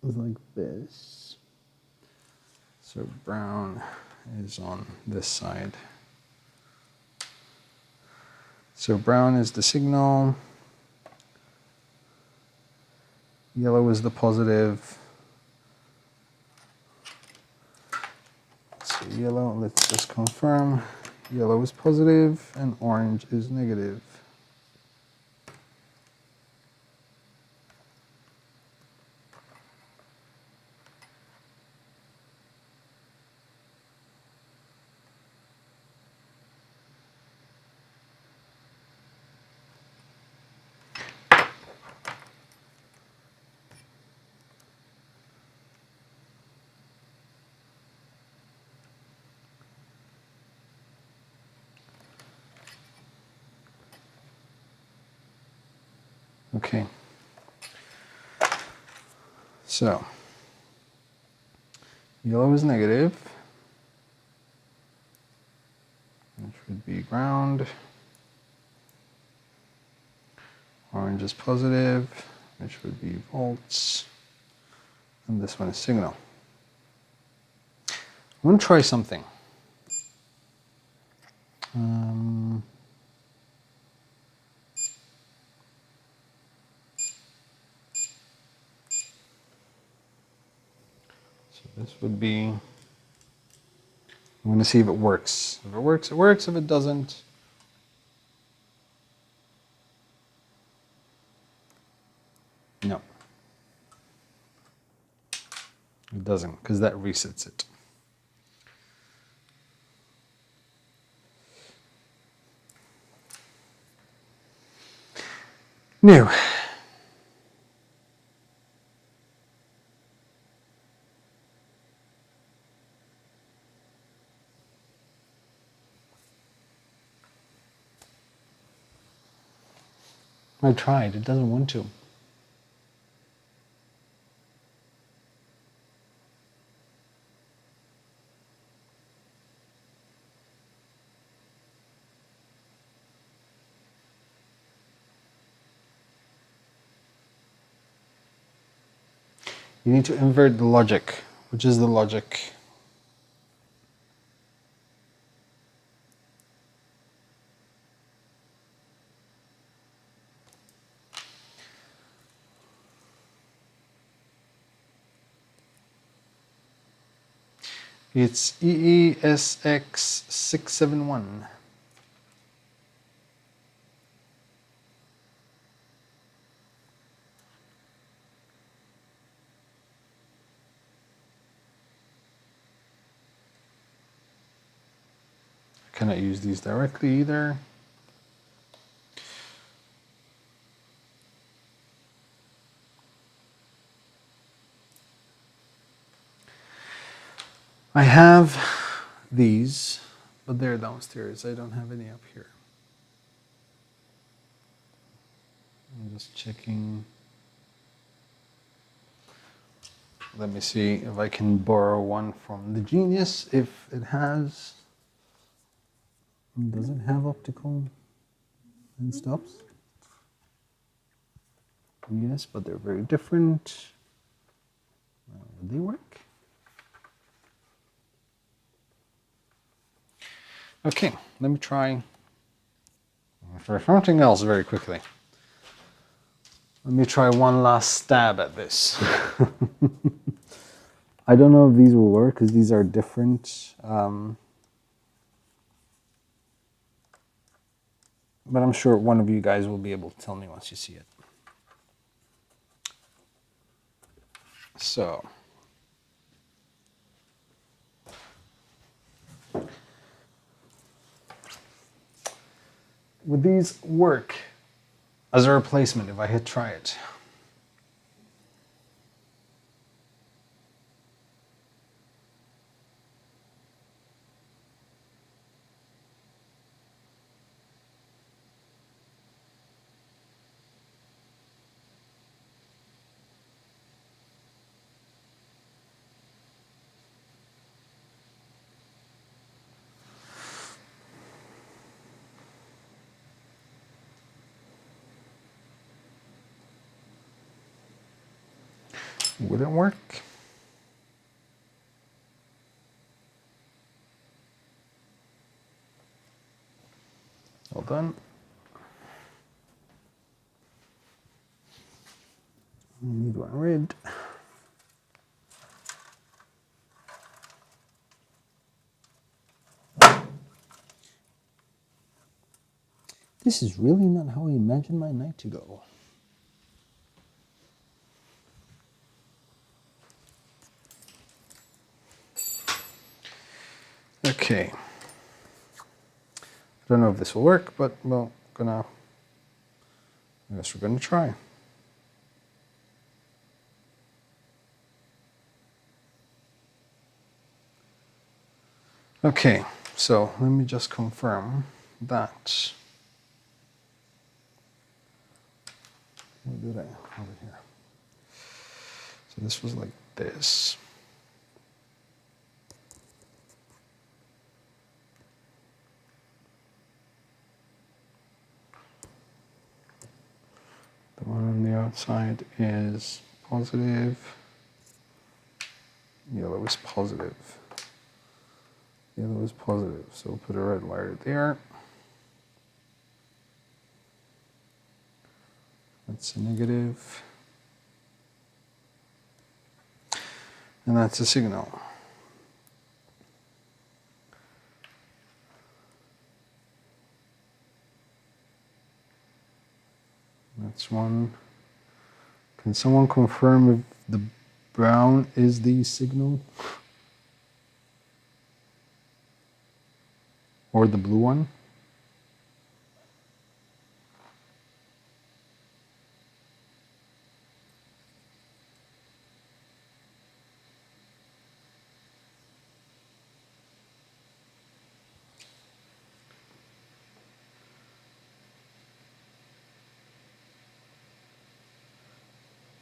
is like this, so brown is on this side. So brown is the signal, yellow is the positive. So yellow, let's just confirm, yellow is positive and orange is negative. Okay, so yellow is negative, which would be ground. Orange is positive, which would be volts, and this one is signal. I'm going to try something. So this would be, I'm going to see if it works. If it works, it works. If it doesn't, no. It doesn't, because that resets it. New. I tried, it doesn't want to. You need to invert the logic. Which is the logic? It's EESX671. I cannot use these directly either. I have these, but they're downstairs. I don't have any up here. I'm just checking. Let me see if I can borrow one from the Genius, if it has. Does it have optical and stops? Yes, but they're very different. Would they work? Okay, let me try for something else very quickly. Let me try one last stab at this. I don't know if these will work because these are different. But I'm sure one of you guys will be able to tell me once you see it. So, would these work as a replacement if I hit try it? Would it work? Well done. I need one red. This is really not how I imagined my night to go. Okay. I don't know if this will work, but well, I guess we're gonna try. Okay, so let me just confirm that. What did I have it here? So this was like this. The one on the outside is positive. Yellow is positive. Yellow is positive, so put a red wire there. That's a negative. And that's a signal. That's one. Can someone confirm if the brown is the signal? Or the blue one?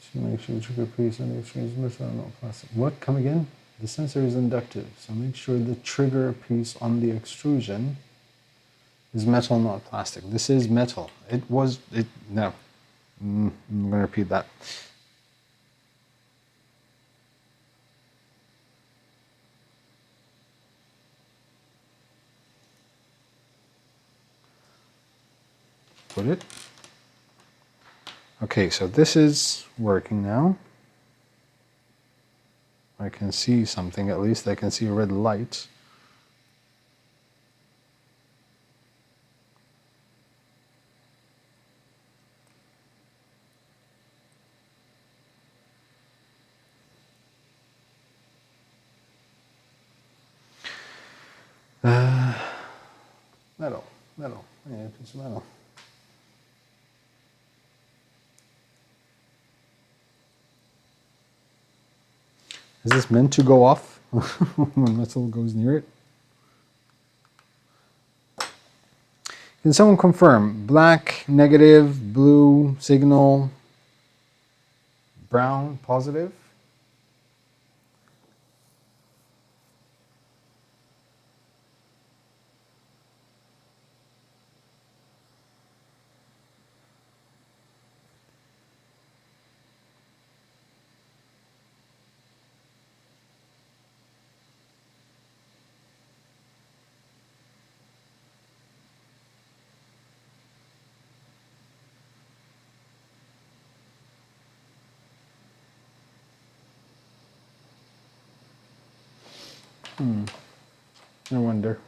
So make sure the trigger piece on the extrusion is metal, not plastic. What? Come again? The sensor is inductive, so make sure the trigger piece on the extrusion is metal, not plastic. This is metal. No. I'm going to repeat that. put it. Okay, so this is working now. I can see something, at least I can see a red light. Metal. I need a piece of metal. Is this meant to go off when metal goes near it? Can someone confirm? Black, negative, blue, signal, brown, positive? I wonder.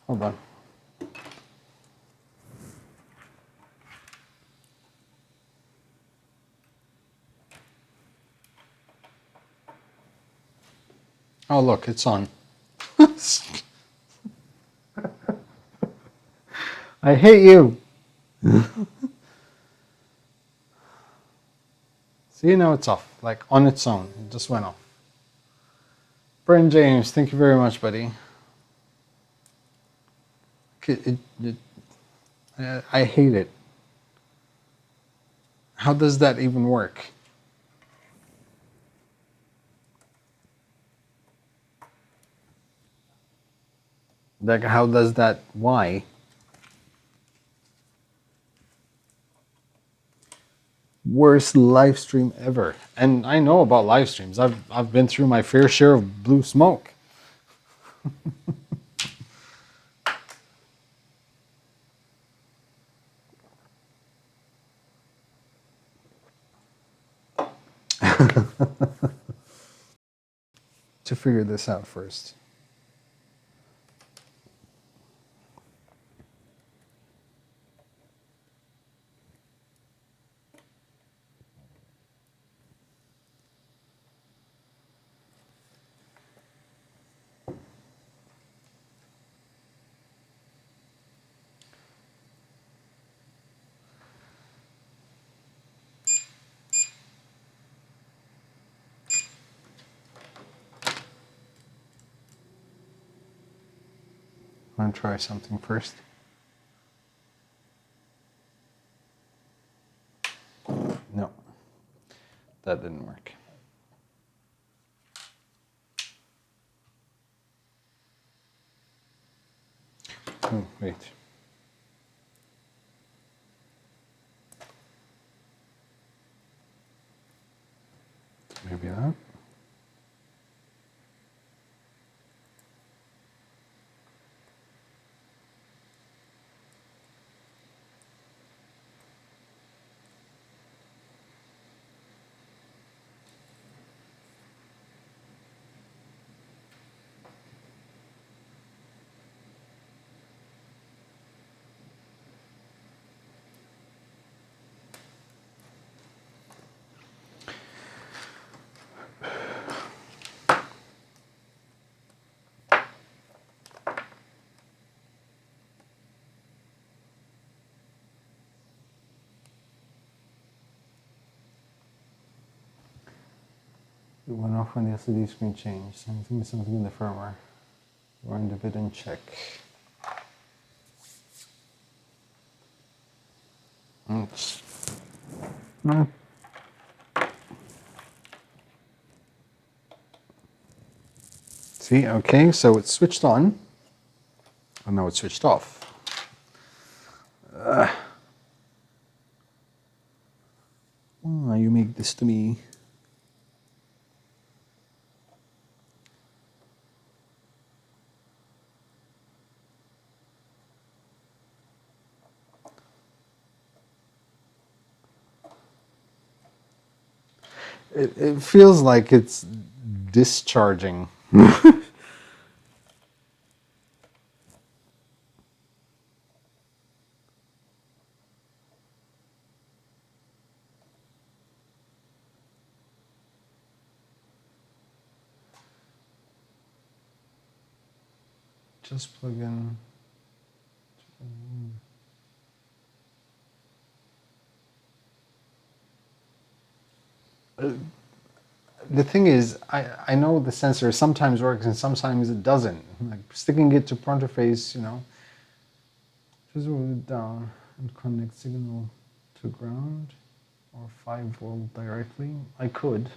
Hold on. Oh, look, it's on. I hate you. See, now it's off, like on its own. It just went off. Brian James, thank you very much, buddy. I hate it. How does that even work? Like, how does that, why? Worst live stream ever. And I know about live streams. I've been through my fair share of blue smoke. To figure this out first. I'm gonna try something first. No, that didn't work. Oh, wait. Maybe that. It went off when the LCD screen changed. I think it's something in the firmware. Run the bit and check. No. See, okay, so it's switched on. Oh, no, it's switched off. Why you make this to me? It feels like it's discharging. Just plug in. The thing is, I know the sensor sometimes works and sometimes it doesn't. Like sticking it to printer face, you know, just roll it down and connect signal to ground or 5-volt directly. I could.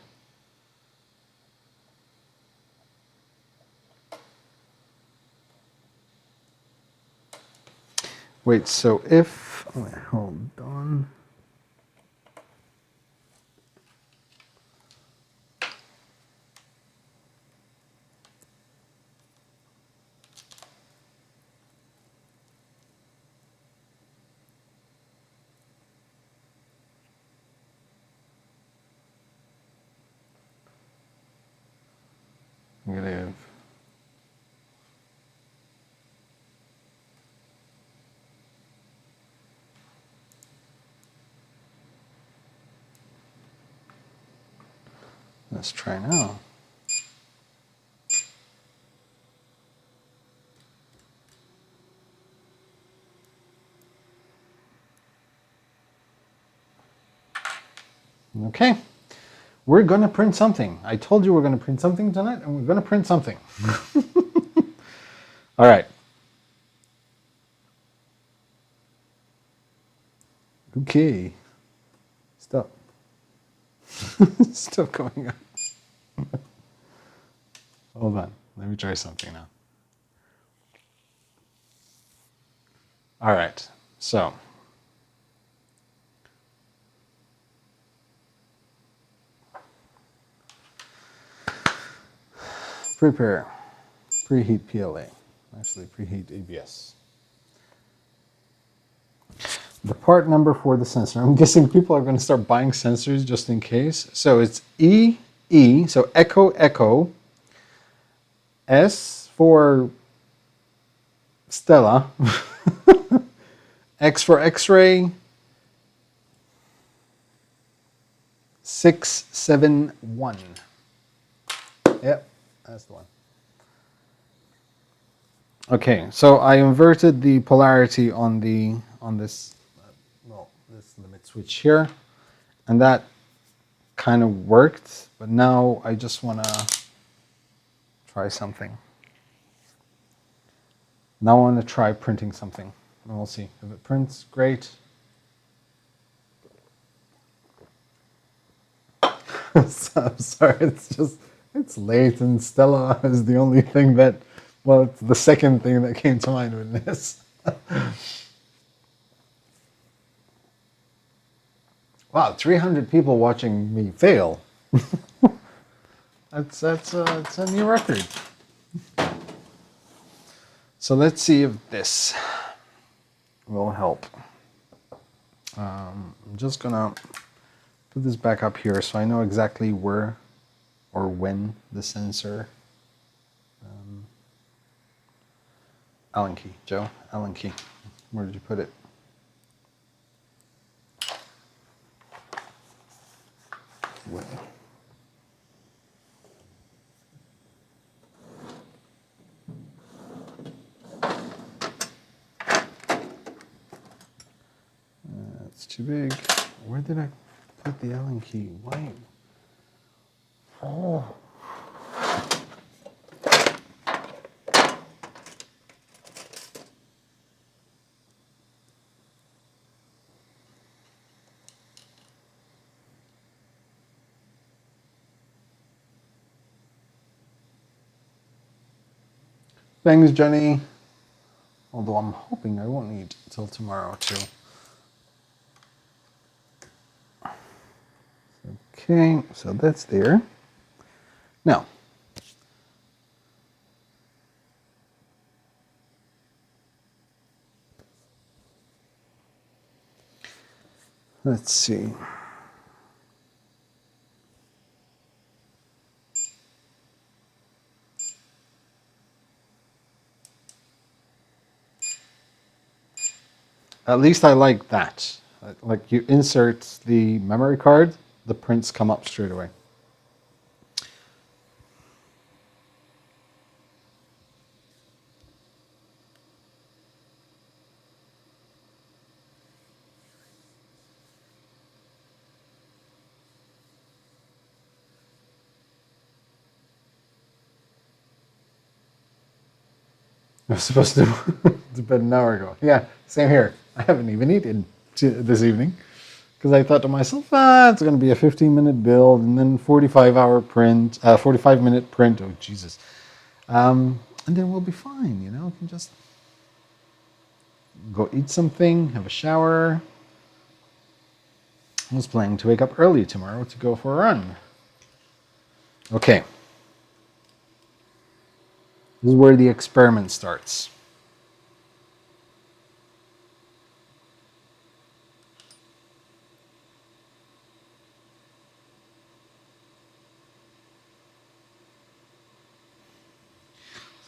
Wait, so if, wait, hold on. Negative. Let's try now. Okay, we're gonna print something. I told you we're gonna print something tonight, and we're gonna print something. All right. Okay. Stop. Stop going on. Hold on. Let me try something now. All right. So. Prepare. Preheat Pla. Actually, preheat ABS. The part number for the sensor. I'm guessing people are going to start buying sensors just in case. So it's EE, so Echo Echo, S for Stella, X for X-ray, 671. Yep, that's the one. Okay, so I inverted the polarity on this this limit switch here, and that kind of worked. But now I just want to try something. Now I want to try printing something, and we'll see if it prints. Great. So, I'm sorry, it's late, and Stella is the only thing that, well, it's the second thing that came to mind with this. Wow, 300 people watching me fail. That's a new record. So let's see if this will help. I'm just gonna put this back up here so I know exactly where or when the sensor. Allen key, Joe. Allen key. Where did you put it? Where? That's too big. Where did I put the Allen key? Why? Oh. Thanks, Jenny. Although I'm hoping I won't need till tomorrow too. Okay, so that's there. Now, let's see. At least I like that. Like you insert the memory card, the prints come up straight away. I was supposed to to bed an hour ago. Yeah, same here. I haven't even eaten this evening because I thought to myself, it's going to be a 15-minute build and then 45-hour print, 45-minute print. Oh Jesus! And then we'll be fine. You know, we can just go eat something, have a shower. I was planning to wake up early tomorrow to go for a run. Okay, this is where the experiment starts.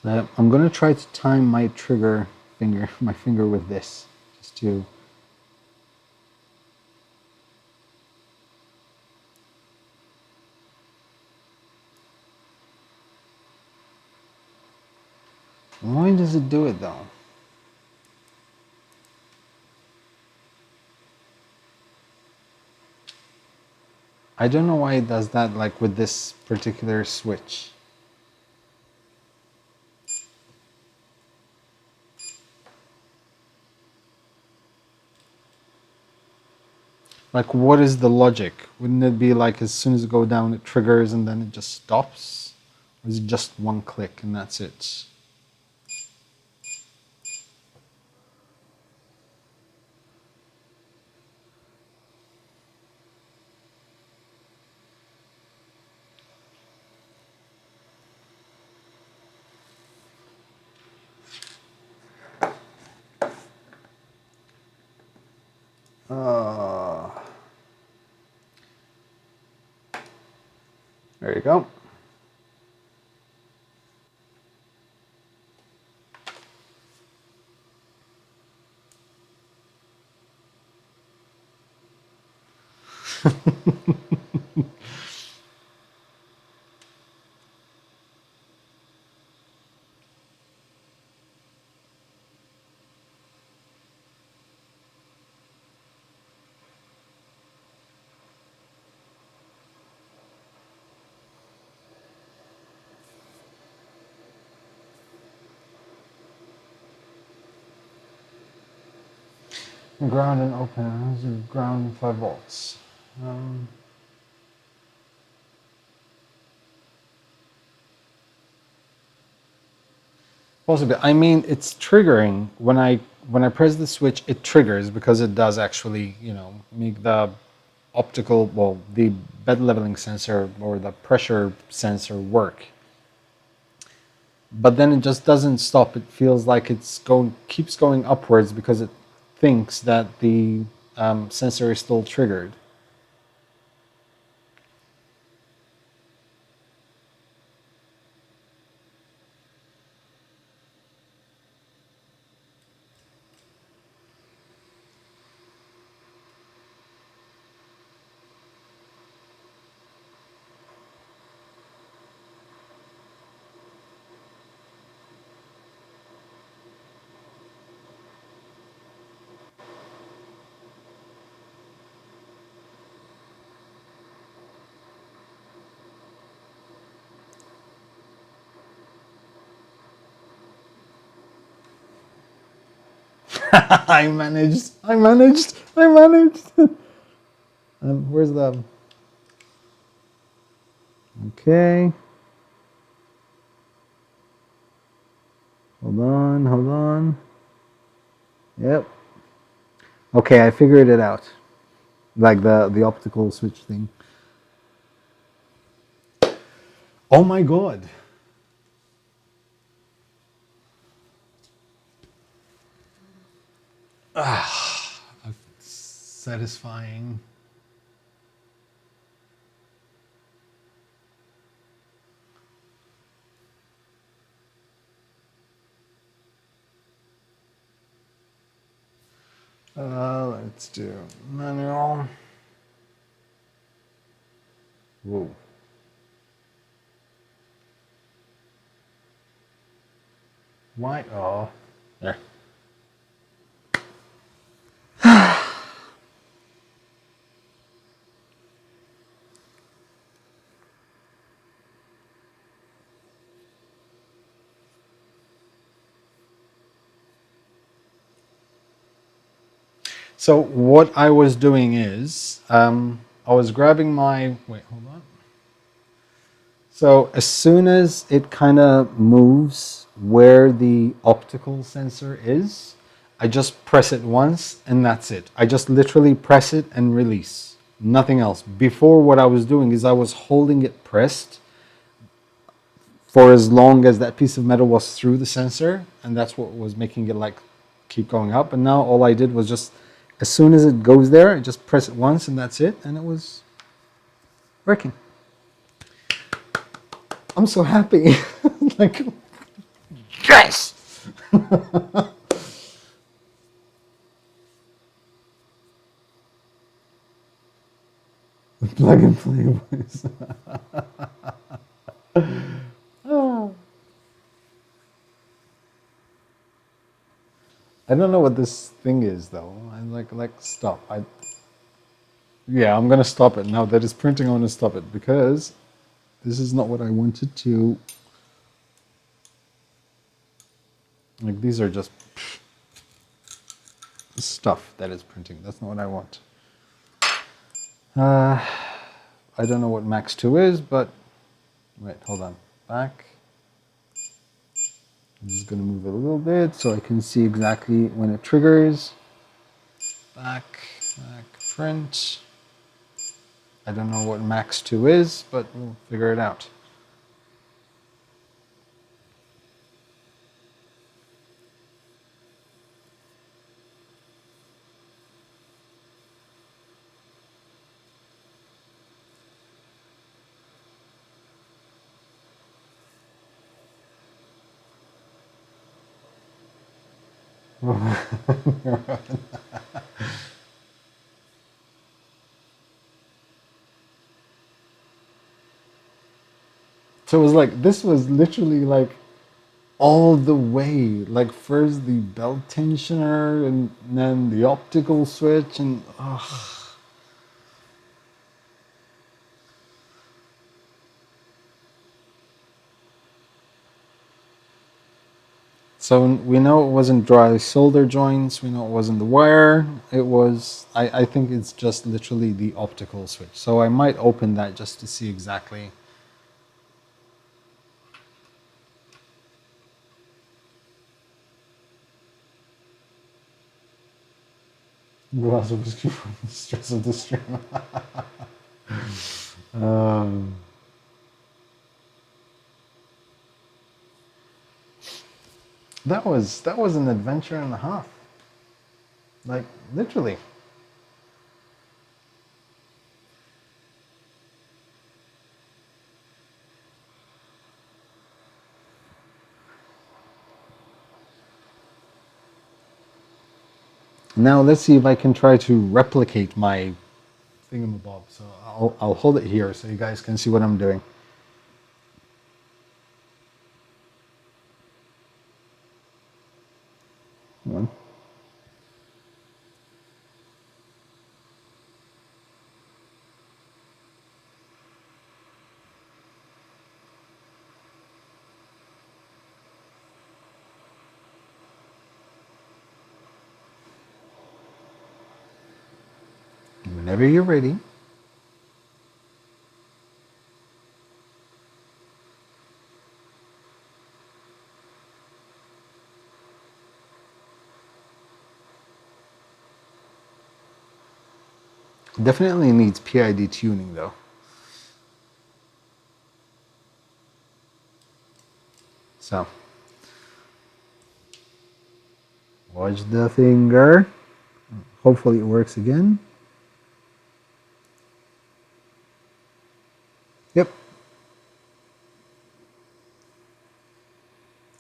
I'm going to try to time my trigger finger, my finger with this, just to. Why does it do it though? I don't know why it does that, like with this particular switch. Like, what is the logic? Wouldn't it be like as soon as it goes down, it triggers and then it just stops? Or is it just one click and that's it? There you go. Ground and open, ground 5 volts. Possibly. I mean, it's triggering when I press the switch. It triggers because it does actually, make the the bed leveling sensor or the pressure sensor work. But then it just doesn't stop. It feels like keeps going upwards because it thinks that the sensor is still triggered. I managed. Where's the... Okay. Hold on. Yep. Okay, I figured it out. Like the optical switch thing. Oh my god. Satisfying. Let's do manual. Whoa. Why? Oh, there. So what I was doing is, I was grabbing my, wait, hold on. So as soon as it kind of moves where the optical sensor is, I just press it once and that's it. I just literally press it and release. Nothing else. Before, what I was doing is I was holding it pressed for as long as that piece of metal was through the sensor, and that's what was making it like keep going up. And now all I did was just, as soon as it goes there, I just press it once and that's it, and it was working. I'm so happy. Like, yes! Plug and play voice. Oh. I don't know what this thing is though. I like stop. Yeah, I'm gonna stop it now that it's printing. I want to stop it because this is not what I wanted to. Like, these are just stuff that is printing. That's not what I want. I don't know what max 2 is, but wait, hold on. Back. I'm just going to move it a little bit so I can see exactly when it triggers. Back, print. I don't know what max 2 is, but we'll figure it out. So it was like, this was literally like all the way. Like, first the belt tensioner and then the optical switch, and so we know it wasn't dry solder joints. We know it wasn't the wire. It was, I think it's just literally the optical switch. So I might open that just to see exactly. Glass of whiskey from the stress of the stream. um, that was an adventure and a half. Like, literally. Now let's see if I can try to replicate my thingamabob. So I'll hold it here so you guys can see what I'm doing. Come on. Whenever you're ready. Definitely needs PID tuning though. So, watch the finger. Hopefully it works again. Yep.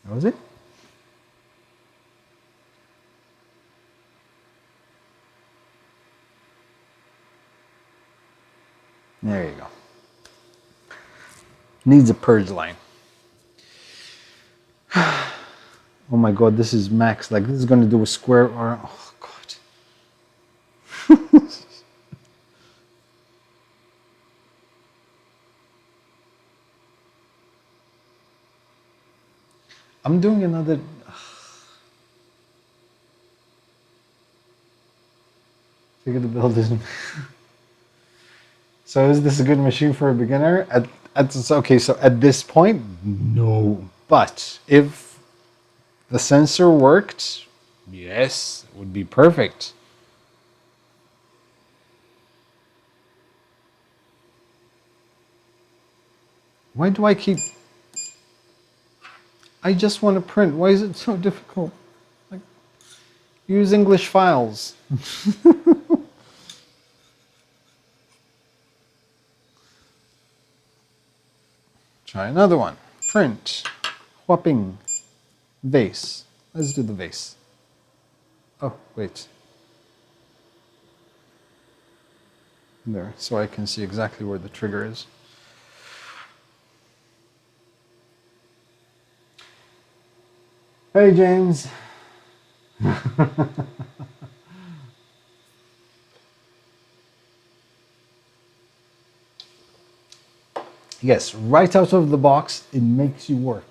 That was it. There you go. Needs a purge line. Oh my god, this is max. Like, this is going to do a square or... Oh god. I'm doing another... Figure the build isn't... So is this a good machine for a beginner? Okay, so at this point, no. But if the sensor worked, yes, it would be perfect. Why do I keep... I just want to print. Why is it so difficult? Like, use English files. Try another one. Print. Whopping. Vase. Let's do the vase. Oh, wait. There, so I can see exactly where the trigger is. Hey, James. Yes, right out of the box, it makes you work.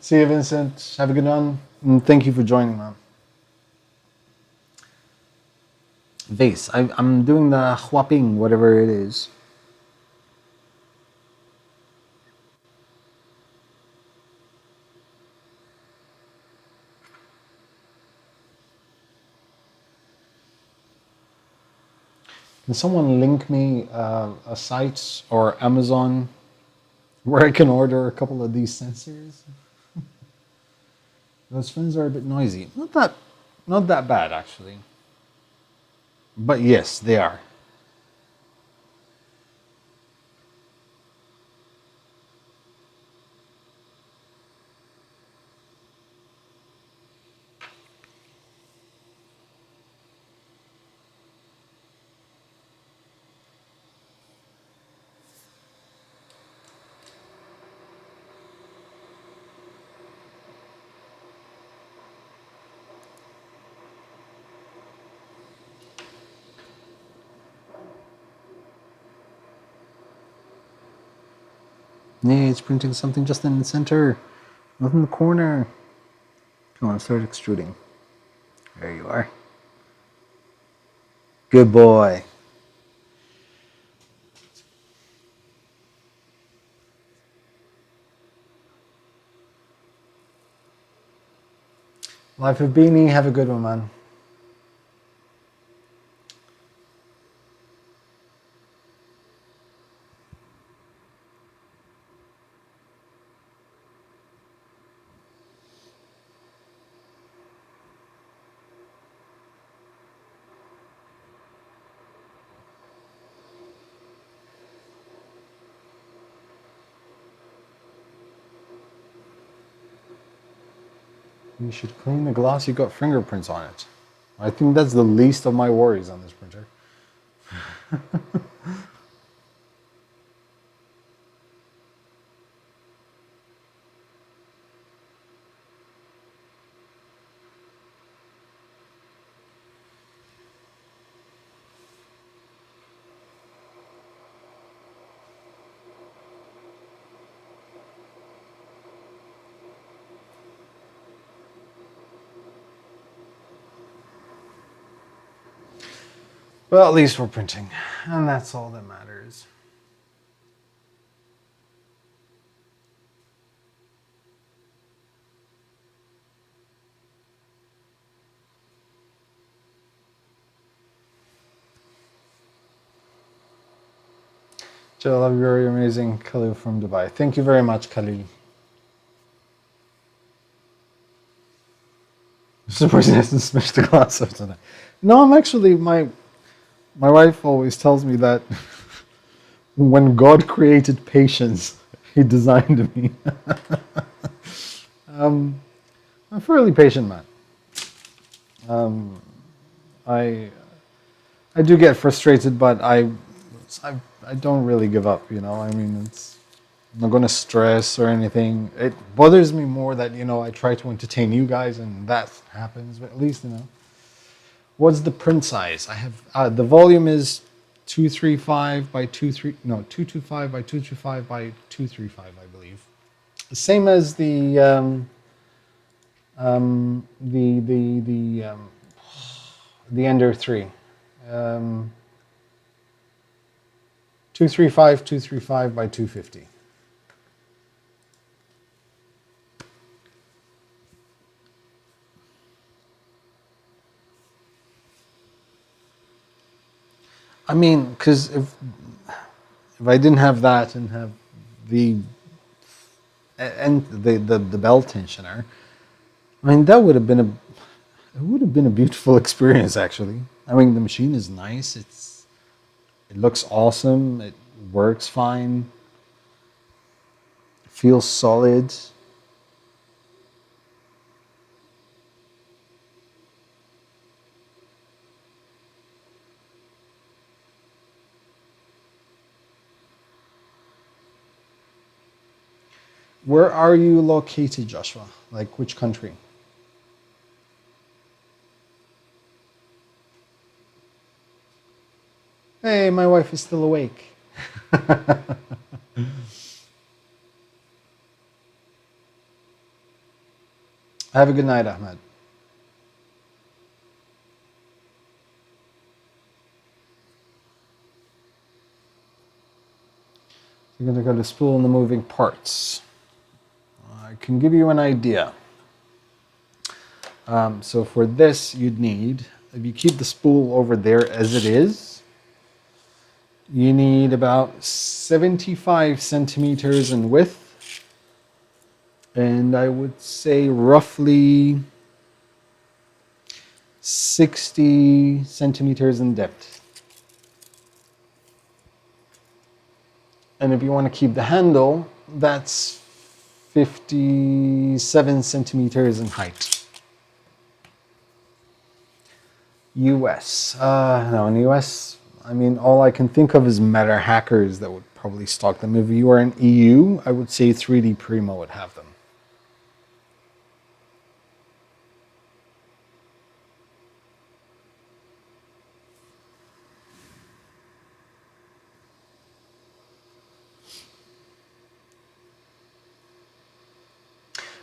See you, Vincent. Have a good one. And thank you for joining, man. Vase. I'm doing the whopping, whatever it is. Can someone link me a site or Amazon where I can order a couple of these sensors? Those fins are a bit noisy. Not that bad, actually. But yes, they are. Yeah, it's printing something just in the center, not in the corner. Come on, start extruding. There you are. Good boy. Life of Beanie, have a good one, man. You should clean the glass, you got fingerprints on it. I think that's the least of my worries on this printer. Well, at least we're printing, and that's all that matters. Jill, love you, very amazing. Khalil from Dubai. Thank you very much, Khalil. Surprised he hasn't smashed the glass out tonight. No, I'm actually my wife always tells me that when God created patience, He designed me. I'm a fairly patient man. I do get frustrated, but I don't really give up. You know, I mean, I'm not going to stress or anything. It bothers me more that I try to entertain you guys, and that happens. But at least what's the print size? I have the volume is 235 by 225 by 225 by 235, I believe. Same as the Ender 3. 235 by 250. I mean, because if I didn't have that and have the bell tensioner, I mean that would have been a beautiful experience actually. I mean the machine is nice. It looks awesome. It works fine. It feels solid. Where are you located, Joshua? Like which country? Hey, my wife is still awake. Have a good night, Ahmed. You're going to go to spool and the moving parts. I can give you an idea. So for this, you'd need, if you keep the spool over there as it is, you need about 75 centimeters in width, and I would say roughly 60 centimeters in depth. And if you want to keep the handle, that's 57 centimeters in height. US. No, in the US, I mean, all I can think of is Meta hackers that would probably stock them. If you are in EU, I would say 3D Primo would have them.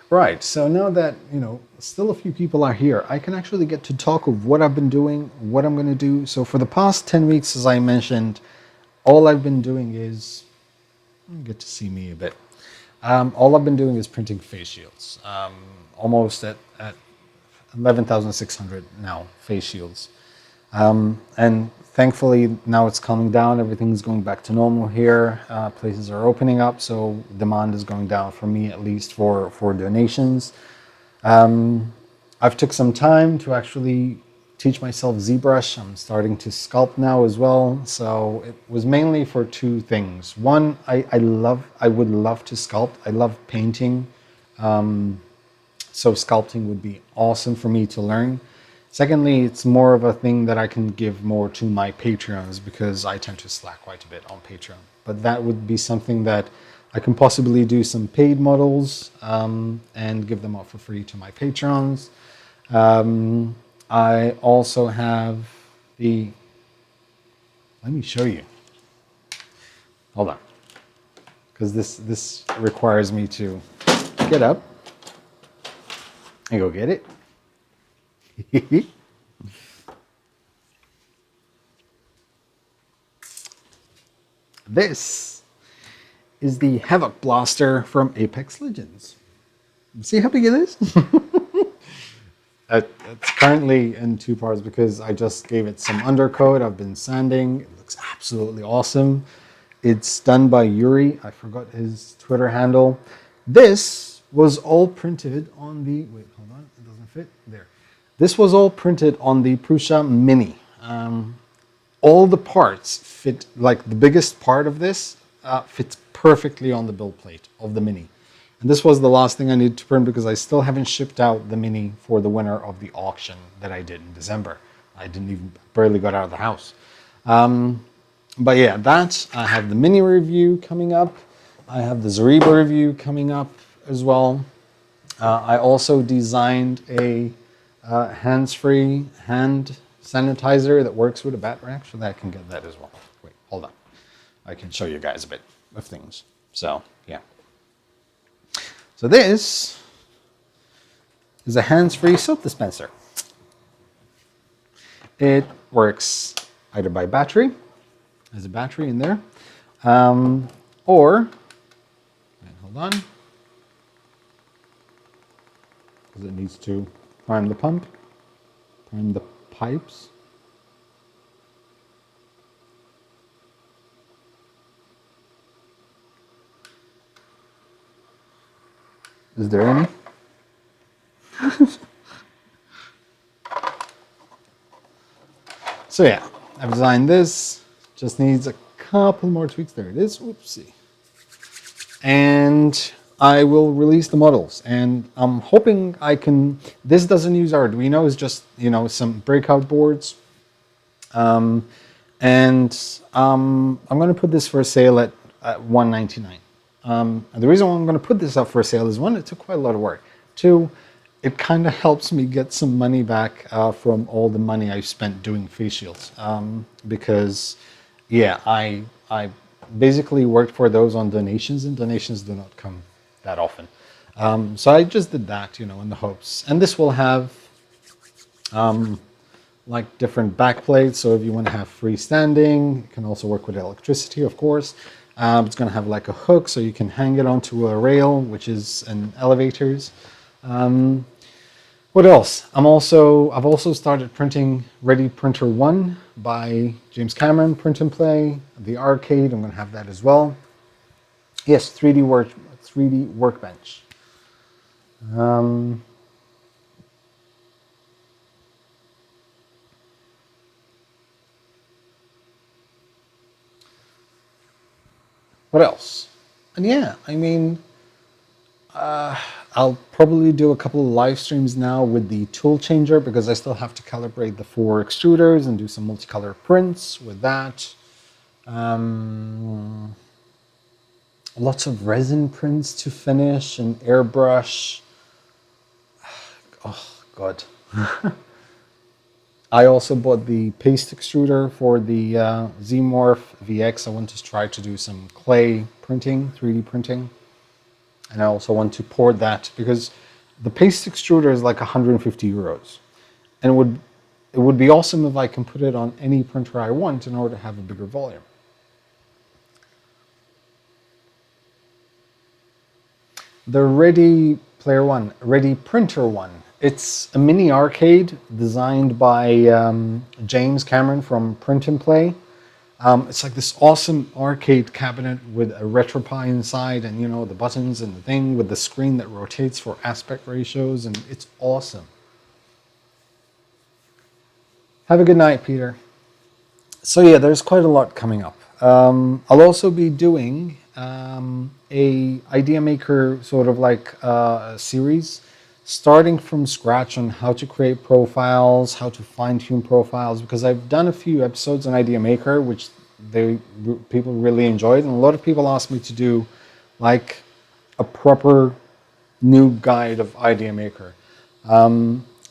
Right, so now that, still a few people are here, I can actually get to talk of what I've been doing, what I'm going to do. So for the past 10 weeks, as I mentioned, all I've been doing is, you get to see me a bit. All I've been doing is printing face shields, almost at 11,600 now, face shields. And thankfully now it's calming down, everything's going back to normal here, places are opening up, so demand is going down for me, at least for donations. I've took some time to actually teach myself ZBrush. I'm starting to sculpt now as well, so it was mainly for two things. One, I would love to sculpt. I love painting, so sculpting would be awesome for me to learn. Secondly, it's more of a thing that I can give more to my Patreons, because I tend to slack quite a bit on Patreon. But that would be something that I can possibly do some paid models and give them out for free to my Patrons. I also have the, let me show you. Hold on, because this requires me to get up and go get it. This is the Havoc Blaster from Apex Legends. See how big it is? It's currently in two parts because I just gave it some undercoat. I've been sanding. It looks absolutely awesome. It's done by Yuri. I forgot his Twitter handle. This was all printed on the, wait, hold on, it doesn't fit, there. This was all printed on the Prusa Mini. All the parts fit, like the biggest part of this fits perfectly on the build plate of the Mini. And this was the last thing I needed to print because I still haven't shipped out the Mini for the winner of the auction that I did in December. I didn't even, barely got out of the house. But yeah, that, I have the Mini review coming up. I have the Zariba review coming up as well. I also designed a hands-free hand sanitizer that works with a battery. Actually, I can get that as well. Wait, hold on. I can show you guys a bit of things. So, yeah. So this is a hands-free soap dispenser. It works either by battery, there's a battery in there, or, hold on, because it needs to prime the pump, prime the pipes. Is there any? So yeah, I've designed this. Just needs a couple more tweaks. There it is. Oopsie. And I will release the models. And I'm hoping I can. This doesn't use Arduino. It's just, you know, some breakout boards. I'm going to put this for sale at $199. And the reason why I'm going to put this up for sale is, one, it took quite a lot of work. Two, it kind of helps me get some money back from all the money I've spent doing face shields. Because, yeah, I basically worked for those on donations, and donations do not come that often. So I just did that, you know, in the hopes. And this will have like different back plates. So if you want to have freestanding, it can also work with electricity, of course. It's going to have like a hook, so you can hang it onto a rail, which is an elevators. What else? I've also started printing Ready Printer 1 by James Cameron, Print and Play. The arcade, I'm going to have that as well. Yes, 3D workbench. What else? And yeah, I mean, I'll probably do a couple of live streams now with the tool changer, because I still have to calibrate the 4 extruders and do some multicolor prints with that. Lots of resin prints to finish and airbrush. Oh, God. I also bought the paste extruder for the Z-Morph VX. I want to try to do some clay printing, 3D printing. And I also want to port that, because the paste extruder is like 150 euros. And it would be awesome if I can put it on any printer I want in order to have a bigger volume. The Ready Printer 1. It's a mini arcade designed by James Cameron from Print and Play. It's like this awesome arcade cabinet with a RetroPie inside, and you know, the buttons and the thing with the screen that rotates for aspect ratios, and it's awesome. Have a good night, Peter. So yeah, there's quite a lot coming up. I'll also be doing a Idea Maker sort of like series, starting from scratch on how to create profiles, how to fine-tune profiles, because I've done a few episodes on Idea Maker, which people really enjoyed, and a lot of people asked me to do like a proper new guide of Idea Maker.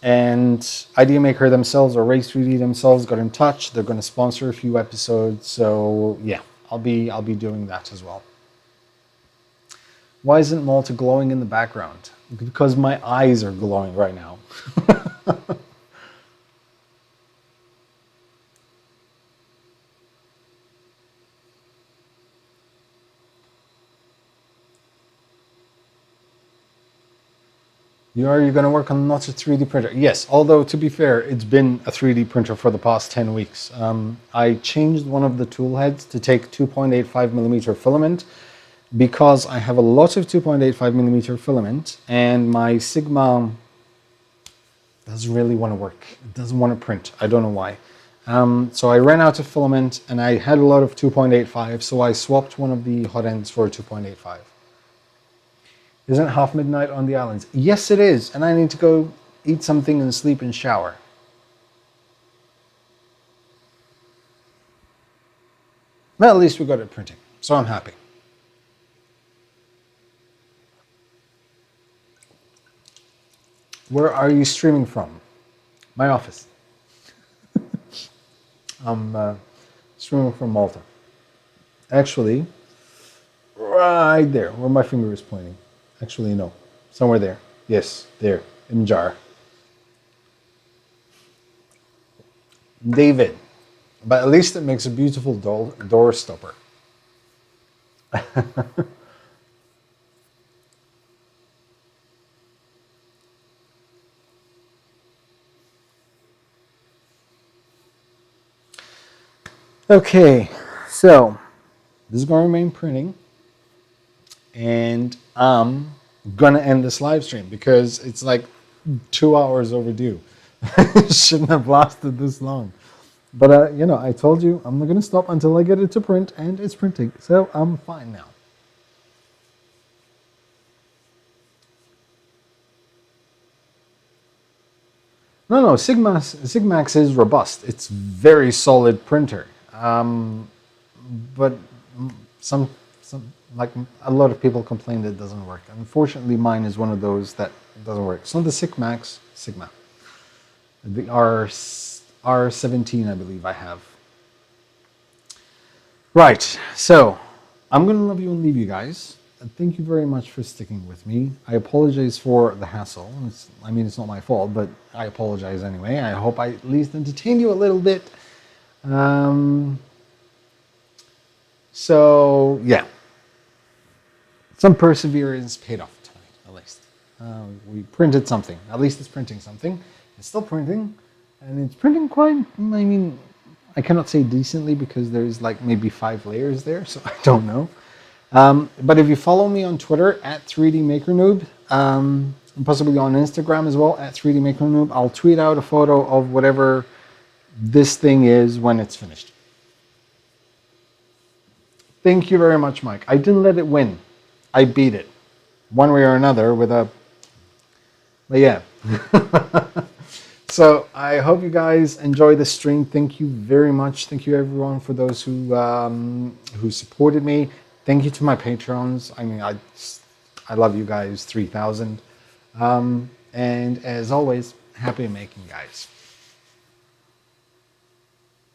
And Idea Maker themselves, or Race 3D themselves, got in touch. They're going to sponsor a few episodes, so yeah, I'll be doing that as well. Why isn't Malta glowing in the background? Because my eyes are glowing right now. Are you going to work on another 3D printer? Yes, although to be fair, it's been a 3D printer for the past 10 weeks. I changed one of the tool heads to take 2.85 millimeter filament because I have a lot of 2.85 millimeter filament and my Sigma doesn't really want to work. It doesn't want to print. I don't know why. So I ran out of filament and I had a lot of 2.85, so I swapped one of the hot ends for a 2.85. Isn't half midnight on the islands? Yes, it is. And I need to go eat something and sleep and shower. Well, at least we got it printing. So I'm happy. Where are you streaming from? My office. I'm streaming from Malta. Actually, right there, where my finger is pointing. Actually, no. Somewhere there. Yes, there. In jar. David. But at least it makes a beautiful door stopper. Okay, so this is going to remain printing. And I'm gonna end this live stream because it's like 2 hours overdue. It shouldn't have lasted this long. But you know, I told you I'm not gonna stop until I get it to print, and it's printing, so I'm fine now. No, Sigmax is robust. It's very solid printer. But some like a lot of people complain that it doesn't work. Unfortunately, mine is one of those that doesn't work. It's not the Sigma, the R17, I believe I have. Right, so I'm gonna love you and leave you guys. And thank you very much for sticking with me. I apologize for the hassle. I mean, it's not my fault, but I apologize anyway. I hope I at least entertained you a little bit. So yeah. Some perseverance paid off tonight, at least. We printed something. At least it's printing something. It's still printing, and it's printing quite, I mean, I cannot say decently because there's like maybe 5 layers there, so I don't know. But if you follow me on Twitter at 3dMakerNoob, and possibly on Instagram as well at 3dMakerNoob, I'll tweet out a photo of whatever this thing is when it's finished. Thank you very much, Mike. I didn't let it win. I beat it one way or another with a, but yeah. So I hope you guys enjoy the stream. Thank you very much. Thank you everyone for those who supported me. Thank you to my patrons. I mean, I love you guys, 3,000. And as always, happy making, guys.